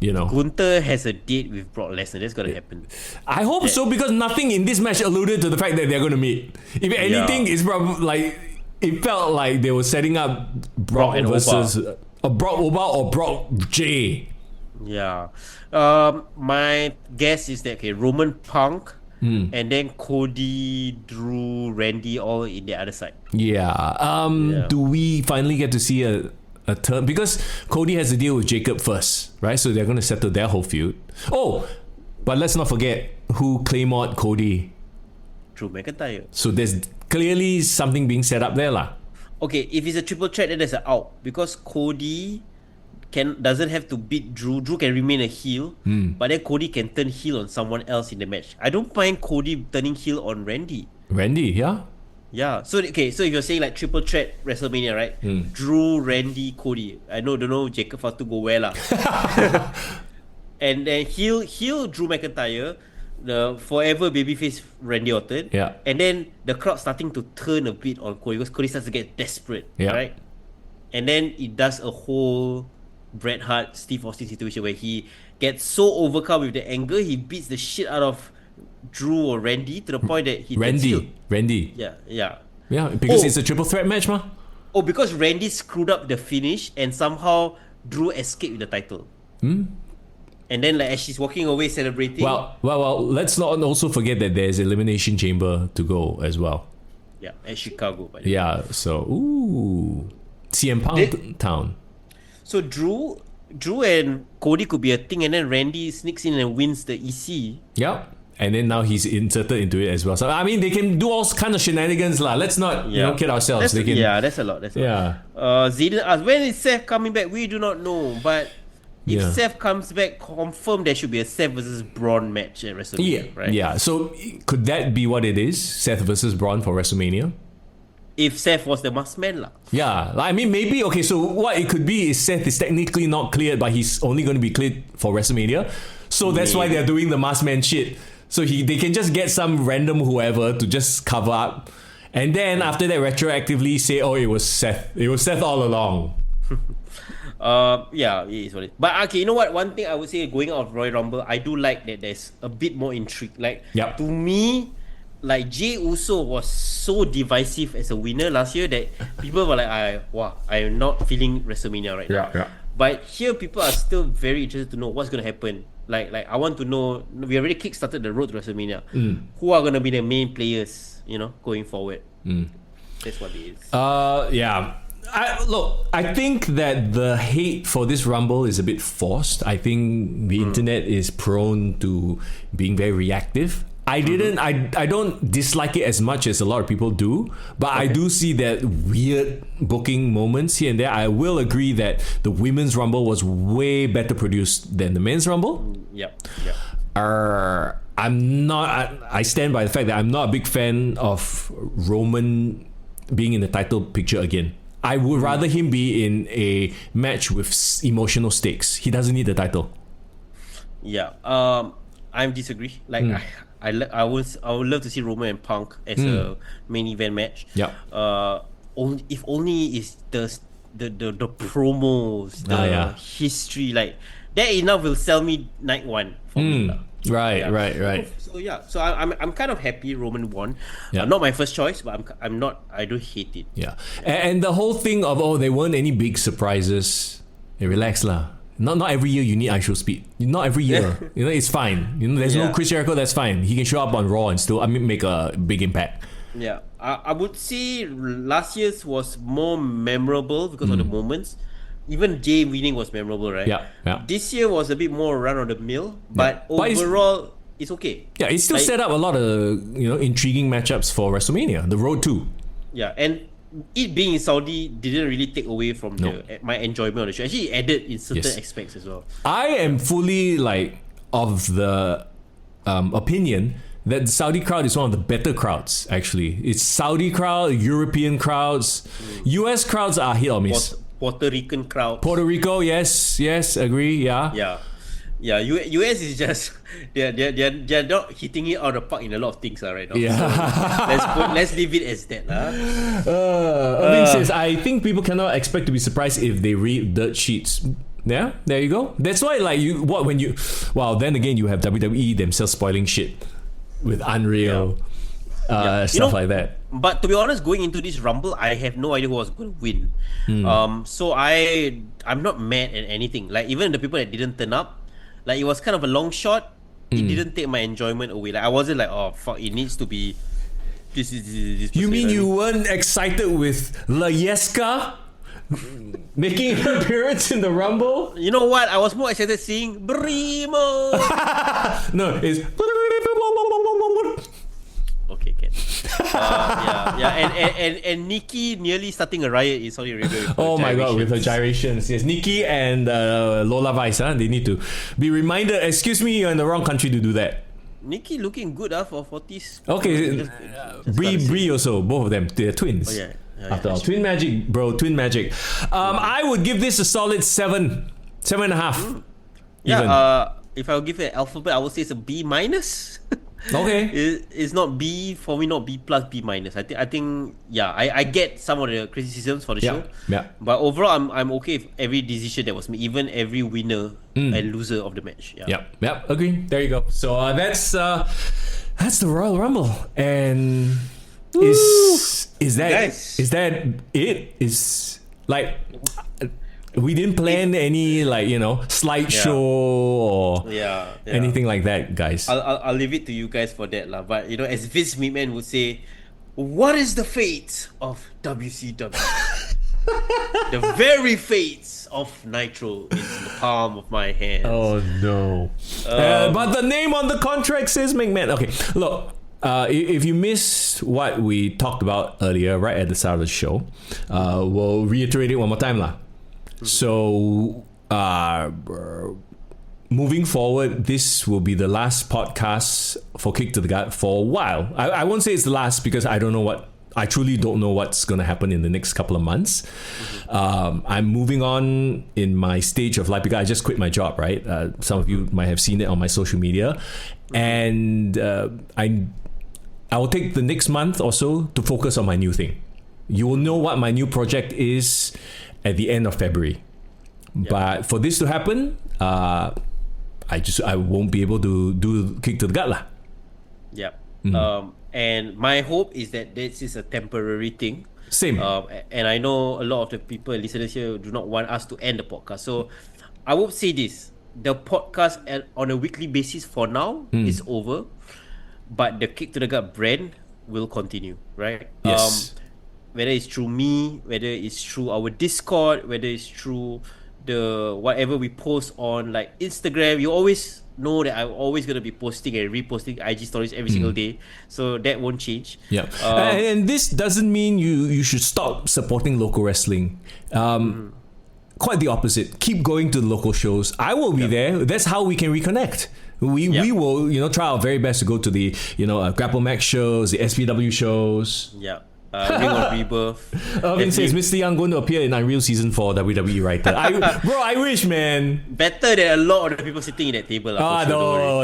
Gunther has a date with Brock Lesnar. That's gonna happen. I hope so, because nothing in this match alluded to the fact that they're gonna meet. If anything, it's probably it felt like they were setting up Brock versus Brock Oba or Brock J. Yeah. My guess is that Roman Punk and then Cody, Drew, Randy all in the other side. Yeah. Do we finally get to see a turn? Because Cody has to deal with Jacob first, right? So they're going to settle their whole feud. Oh, but let's not forget who claymawed Cody Drew McIntyre. So there's clearly something being set up there, lah. Okay, if it's a triple threat, then there's an out because Cody doesn't have to beat Drew. Drew can remain a heel, but then Cody can turn heel on someone else in the match. I don't mind Cody turning heel on Randy. Randy, yeah. Yeah. So okay, so if you're saying like triple threat WrestleMania, right? Drew, Randy, Cody. I don't know Jacob has to go where lah. And then heel Drew McIntyre, the forever babyface Randy Orton. Yeah. And then the crowd starting to turn a bit on Cody because Cody starts to get desperate. Yeah. Right? And then it does a whole Bret Hart, Steve Austin situation where he gets so overcome with the anger, he beats the shit out of Drew or Randy to the point that he Randy. Yeah. Because it's a triple threat match, ma. Oh, because Randy screwed up the finish and somehow Drew escaped with the title. And then like as she's walking away celebrating. Well, let's not also forget that there's Elimination Chamber to go as well. Yeah, at Chicago. By the way. Yeah, so CM Punk town. So Drew and Cody could be a thing, and then Randy sneaks in and wins the EC. Yeah. And then now he's inserted into it as well. So I mean, they can do all kinds of shenanigans, lah. Let's not kid ourselves. That's a lot. Zayden asked, when is Seth coming back? We do not know, but if Seth comes back, confirm there should be a Seth versus Braun match at WrestleMania, right? Yeah. So could that be what it is? Seth versus Braun for WrestleMania? If Seth was the masked man, lah. Yeah, I mean maybe. Okay, so what it could be is Seth is technically not cleared, but he's only going to be cleared for WrestleMania. So that's why they're doing the masked man shit. So they can just get some random whoever to just cover up, and then after that retroactively say, oh, it was Seth. It was Seth all along. Yeah, it is what it is. But okay, you know what? One thing I would say going out of Royal Rumble, I do like that there's a bit more intrigue. Like to me, like Jey Uso was so divisive as a winner last year that people were like, I'm not feeling WrestleMania right now. Yeah. But here people are still very interested to know what's going to happen. Like I want to know, we already kickstarted the road to WrestleMania. Who are going to be the main players, going forward? That's what it is. Yeah. I think that the hate for this Rumble is a bit forced. I think the internet is prone to being very reactive. I don't dislike it as much as a lot of people do, but I do see that weird booking moments here and there. I will agree that the Women's Rumble was way better produced than the Men's Rumble. Yep. I stand by the fact that I'm not a big fan of Roman being in the title picture again. I would rather him be in a match with emotional stakes. He doesn't need the title. Yeah. I disagree. Like I would love to see Roman and Punk as a main event match. Yeah. If only is the promos, the history, like that enough will sell me night one for me. Right. So I'm kind of happy Roman won. Not my first choice, but I'm not. I don't hate it. Yeah. And the whole thing of there weren't any big surprises. Hey, relax lah. Not every year you need ISO speed. Not every year. It's fine. There's no Chris Jericho, that's fine. He can show up on Raw and still make a big impact. Yeah. I would say last year's was more memorable because of the moments. Even Jay winning was memorable, right? Yeah. This year was a bit more run of the mill, but overall it's okay. Yeah, it still set up a lot of intriguing matchups for WrestleMania, the road too. Yeah, and it being in Saudi didn't really take away from my enjoyment of the show. Actually, it added in certain aspects as well. I am fully of the opinion that the Saudi crowd is one of the better crowds. Actually, it's Saudi crowd, European crowds, US crowds are hit or miss. Puerto Rican crowd. Puerto Rico, yes, agree, yeah. Yeah, US is just they're not hitting it out of the park in a lot of things right now. Yeah. So let's leave it as that. Irving says, I think people cannot expect to be surprised if they read dirt sheets. Yeah, there you go. That's why then again you have WWE themselves spoiling shit with Unreal stuff like that. But to be honest, going into this Rumble, I have no idea who was going to win. So I'm not mad at anything. Like even the people that didn't turn up, like it was kind of a long shot. It didn't take my enjoyment away. Like I wasn't like, oh fuck, it needs to be this. You mean you weren't excited with La Yeska making an appearance in the Rumble? You know what? I was more excited seeing Brimo. No, it's okay, Ken. and Nikki nearly starting a riot in Saudi Arabia. With Oh my god, with her gyrations. gyrations. Yes, Nikki and Lola Vice, they need to be reminded, excuse me, you're in the wrong country to do that. Nikki looking good for 40s. Okay, Bree also, both of them, they're twins. Oh yeah. After all, twin magic, bro, twin magic. I would give this a solid 7.5. Yeah, if I would give it an alphabet, I would say it's a B minus. Okay. It's not B for me, not B plus, B minus. I think I get some of the criticisms for the show. Yeah. But overall, I'm okay with every decision that was made, even every winner and loser of the match. Yeah. Yep. Agree. There you go. So that's the Royal Rumble, and is that Guys. is that it? Is like we didn't plan any slideshow or anything like that, guys. I'll leave it to you guys for that lah. But as Vince McMahon would say, what is the fate of WCW? The very fates of Nitro is in the palm of my hand. Oh no! But the name on the contract says McMahon. Okay, look. If you missed what we talked about earlier, right at the start of the show, we'll reiterate it one more time, lah. So, moving forward, this will be the last podcast for Kick to the Gut for a while. I won't say it's the last because I truly don't know what's going to happen in the next couple of months. I'm moving on in my stage of life because I just quit my job, right? Some of you might have seen it on my social media. And I will take the next month or so to focus on my new thing. You will know what my new project is at the end of February. Yep. But for this to happen, I won't be able to do Kick to the Gut lah. Yep. And my hope is that this is a temporary thing. Same. And I know a lot of the people listeners here do not want us to end the podcast. So I would say this: the podcast on a weekly basis for now is over, but the Kick to the Gut brand will continue, right? Yes. Whether it's through me, whether it's through our Discord, whether it's through the whatever we post on like Instagram, you always know that I'm always going to be posting and reposting IG stories every single day. So that won't change. Yeah. And this doesn't mean you should stop supporting local wrestling. Quite the opposite. Keep going to the local shows. I will be there. That's how we can reconnect. We will, try our very best to go to the, Grapple Max shows, the SPW shows. Yeah. Ring of Rebirth. Irvin says Mr. Young going to appear in Unreal Season 4 WWE writer. I wish, man. Better than a lot of the people sitting in that table. No.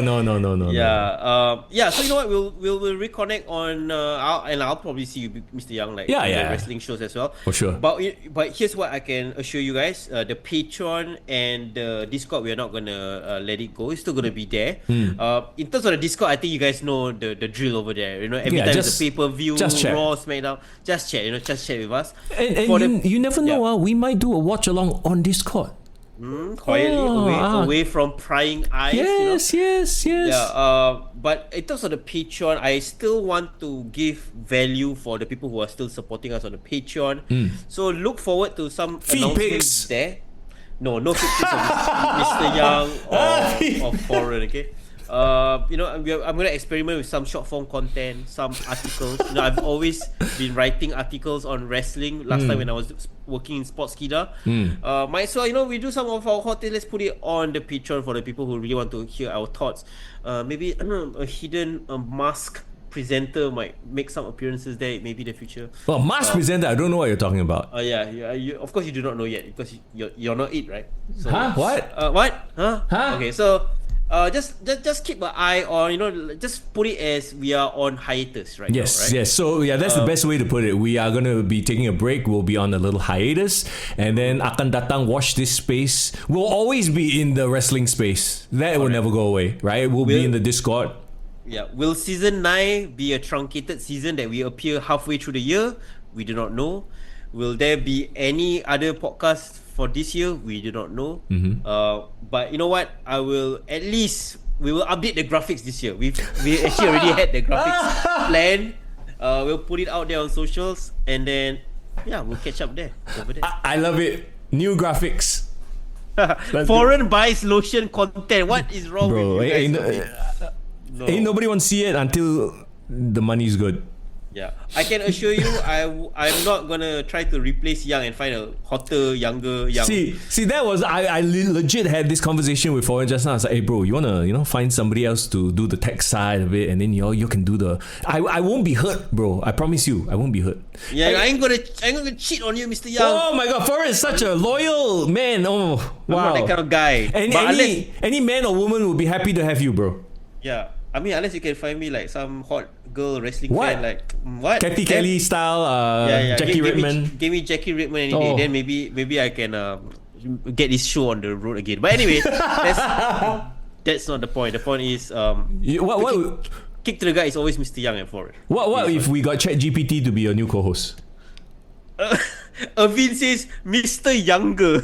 Yeah. So you know what? We'll reconnect on. And I'll probably see you, Mr. Young, wrestling shows as well. For sure. But here's what I can assure you guys: the Patreon and the Discord, we're not gonna let it go. It's still gonna be there. In terms of the Discord, I think you guys know the drill over there. Every time it's a pay-per-view, Raw, SmackDown. Just chat, just chat with us. And you never know, we might do a watch along on Discord. Quietly, away from prying eyes. Yes. Yeah, but in terms of the Patreon, I still want to give value for the people who are still supporting us on the Patreon. So look forward to some announcements there. No feed pics of Mr. Young or Foreign, okay? I'm going to experiment with some short form content, some articles. I've always been writing articles on wrestling. Last time when I was working in Sportskeeda, might as well, we do some of our hot takes. Let's put it on the Patreon for the people who really want to hear our thoughts. Maybe a hidden mask presenter might make some appearances there. Maybe in the future. Well, mask presenter, I don't know what you're talking about. Of course you do not know yet because you're not it, right? So, What? What? Huh? Okay, so. Just keep an eye on, just put it as we are on hiatus right now, right? Yes. So that's the best way to put it. We are going to be taking a break. We'll be on a little hiatus, and then akan datang watch this space. We'll always be in the wrestling space. That will never go away, right? We'll be in the Discord. Yeah. Will season 9 be a truncated season that we appear halfway through the year? We do not know. Will there be any other podcast for this year? We do not know. But you know what? We will update the graphics this year. We actually already had the graphics planned. We'll put it out there on socials, and then we'll catch up there over there. I love it. New graphics. Foreign buys lotion content. What is wrong with you guys? Ain't nobody want to see it until the money's good. Yeah, I can assure you, I'm not gonna try to replace Young and find a hotter, younger Young. See, that was I legit had this conversation with Foreign just now. I was like, hey, bro, you wanna find somebody else to do the tech side of it, and then you can do the. I won't be hurt, bro. I promise you, I won't be hurt. Yeah, I ain't gonna cheat on you, Mr. Young. Oh my God, Foreign is such a loyal man. Oh wow, I'm not that kind of guy. Any man or woman would be happy to have you, bro. Yeah, I mean, unless you can find me like some hot girl wrestling What? fan, like what? Kathy Kelly style, Jackie Rittman. Give me Jackie Rittman any day. Then maybe I can get this show on the road again. But anyway, that's not the point. The point is kick to the guy is always Mr. Young and Forrest. What if we got ChatGPT to be your new co-host? Irvin says Mr. Younger.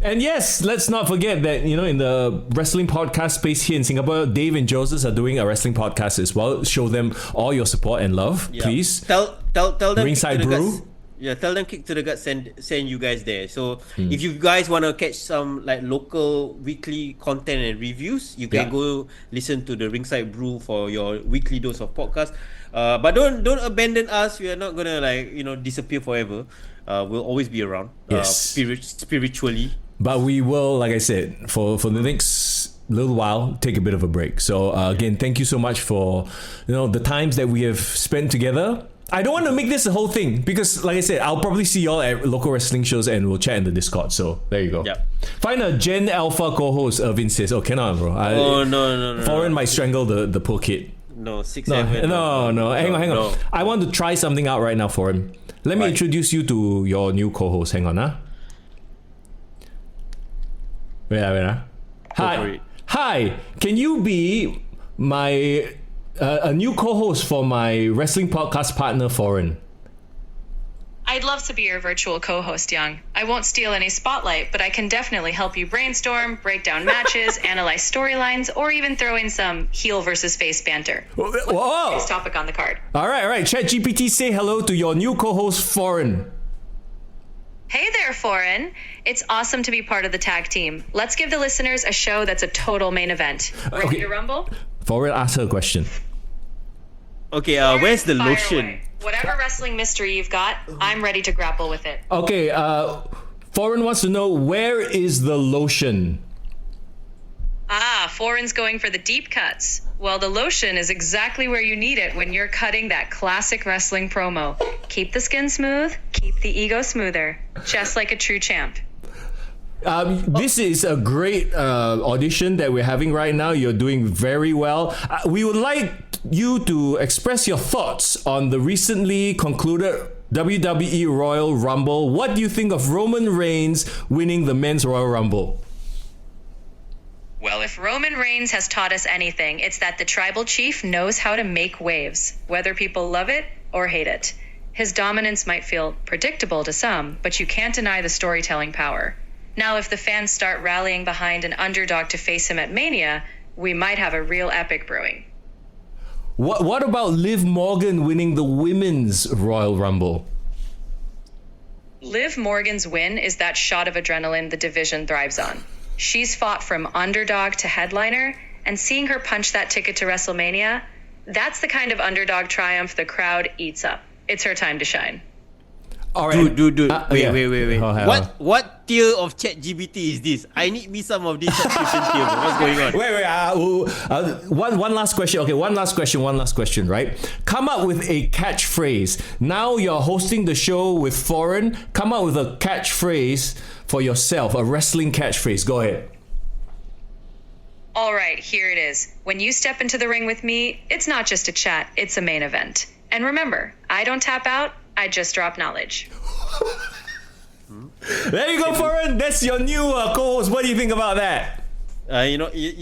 And yes, let's not forget that in the wrestling podcast space here in Singapore, Dave and Joseph are doing a wrestling podcast as well. Show them all your support and love, please. Tell them Ringside Brew. Yeah, tell them Kick to the Gut send you guys there. So if you guys want to catch some like local weekly content and reviews, you can go listen to the Ringside Brew for your weekly dose of podcast. But don't abandon us. We are not gonna disappear forever. We'll always be around. Spiritually. But we will, like I said, for the next little while, take a bit of a break. So again, thank you so much for the times that we have spent together. I don't want to make this a whole thing because, like I said, I'll probably see y'all at local wrestling shows and we'll chat in the Discord. So there you go. Yep. Find a Gen Alpha co-host. Irvin says, "Oh, cannot, bro. No. Foreign might strangle the poor kid." No, 6'7". No. Hang on. No. I want to try something out right now for him. Let me introduce you to your new co-host. Hang on, Wait. Hi. Can you be my a new co-host for my wrestling podcast partner, Foreign? I'd love to be your virtual co-host, Young. I won't steal any spotlight, but I can definitely help you brainstorm, break down matches, analyze storylines, or even throw in some heel versus face banter. Whoa! Next topic on the card. All right. ChatGPT, say hello to your new co-host, Foreign. Hey there, Foreign. It's awesome to be part of the tag team. Let's give the listeners a show that's a total main event. Ready to rumble? Foreign, ask her a question. Okay, where's the Fire lotion? away. Whatever wrestling mystery you've got, I'm ready to grapple with it. Okay, Foreign wants to know, where is the lotion? Foreign's going for the deep cuts. Well, the lotion is exactly where you need it when you're cutting that classic wrestling promo. Keep the skin smooth, keep the ego smoother. Just like a true champ. This is a great audition that we're having right now. You're doing very well. We would like you to express your thoughts on the recently concluded WWE Royal Rumble. What do you think of Roman Reigns winning the Men's Royal Rumble? Well, if Roman Reigns has taught us anything, it's that the tribal chief knows how to make waves, whether people love it or hate it. His dominance might feel predictable to some, but you can't deny the storytelling power. Now, if the fans start rallying behind an underdog to face him at Mania, we might have a real epic brewing. What about Liv Morgan winning the Women's Royal Rumble? Liv Morgan's win is that shot of adrenaline the division thrives on. She's fought from underdog to headliner, and seeing her punch that ticket to WrestleMania, that's the kind of underdog triumph the crowd eats up. It's her time to shine. All right. Dude. Wait. Oh, What tier of ChatGPT is this? I need me some of this subscription tier. What's going on? One last question. Okay, one last question, right? Come up with a catchphrase. Now you're hosting the show with Foreign. Come up with a catchphrase for yourself, a wrestling catchphrase. Go ahead. All right, here it is. When you step into the ring with me, it's not just a chat, it's a main event. And remember, I don't tap out, I just drop knowledge. There you go, Foreign. That's your new co-host. What do you think about that? You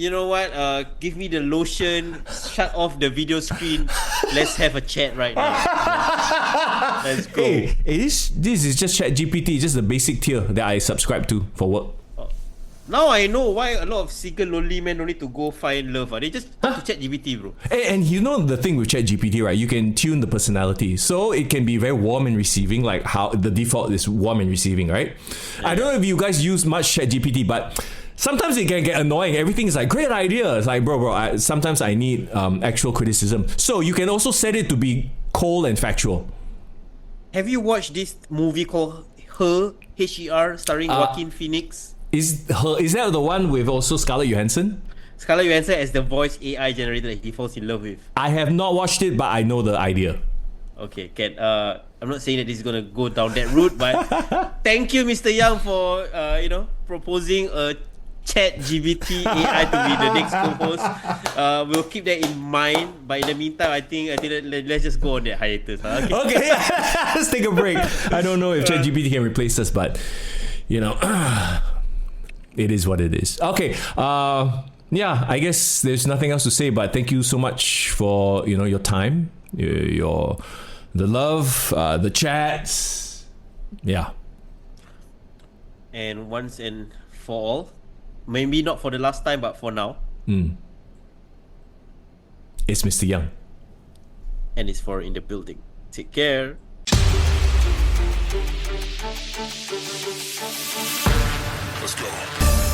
know what? Give me the lotion. Shut off the video screen. Let's have a chat right now. Let's go. Hey, this is just ChatGPT, just the basic tier that I subscribe to for work. Now I know why a lot of single lonely men don't need to go find love. They just talk to ChatGPT, bro. And you know the thing with ChatGPT, right? You can tune the personality, so it can be very warm and receiving, like how the default is warm and receiving, right? Yeah. I don't know if you guys use much ChatGPT, but sometimes it can get annoying. Everything is like, great idea. It's like, bro, sometimes I need actual criticism. So you can also set it to be cold and factual. Have you watched this movie called Her, H-E-R, starring Joaquin Phoenix? Is that the one with also Scarlett Johansson? Scarlett Johansson as the voice AI generator that he falls in love with. I have not watched it, but I know the idea. Okay, Ken. I'm not saying that this is gonna go down that route, but thank you, Mr. Young, for proposing a Chat GPT AI to be the next co-host. We'll keep that in mind. But in the meantime, I think let's just go on that hiatus. Huh? Okay, let's take a break. I don't know if ChatGPT can replace us, but it is what it is. Okay. Yeah, I guess there's nothing else to say. But thank you so much for your time, the love, the chats. Yeah. And once and for all, maybe not for the last time, but for now. It's Mr. Young. And it's for In the Building. Take care. Let's go.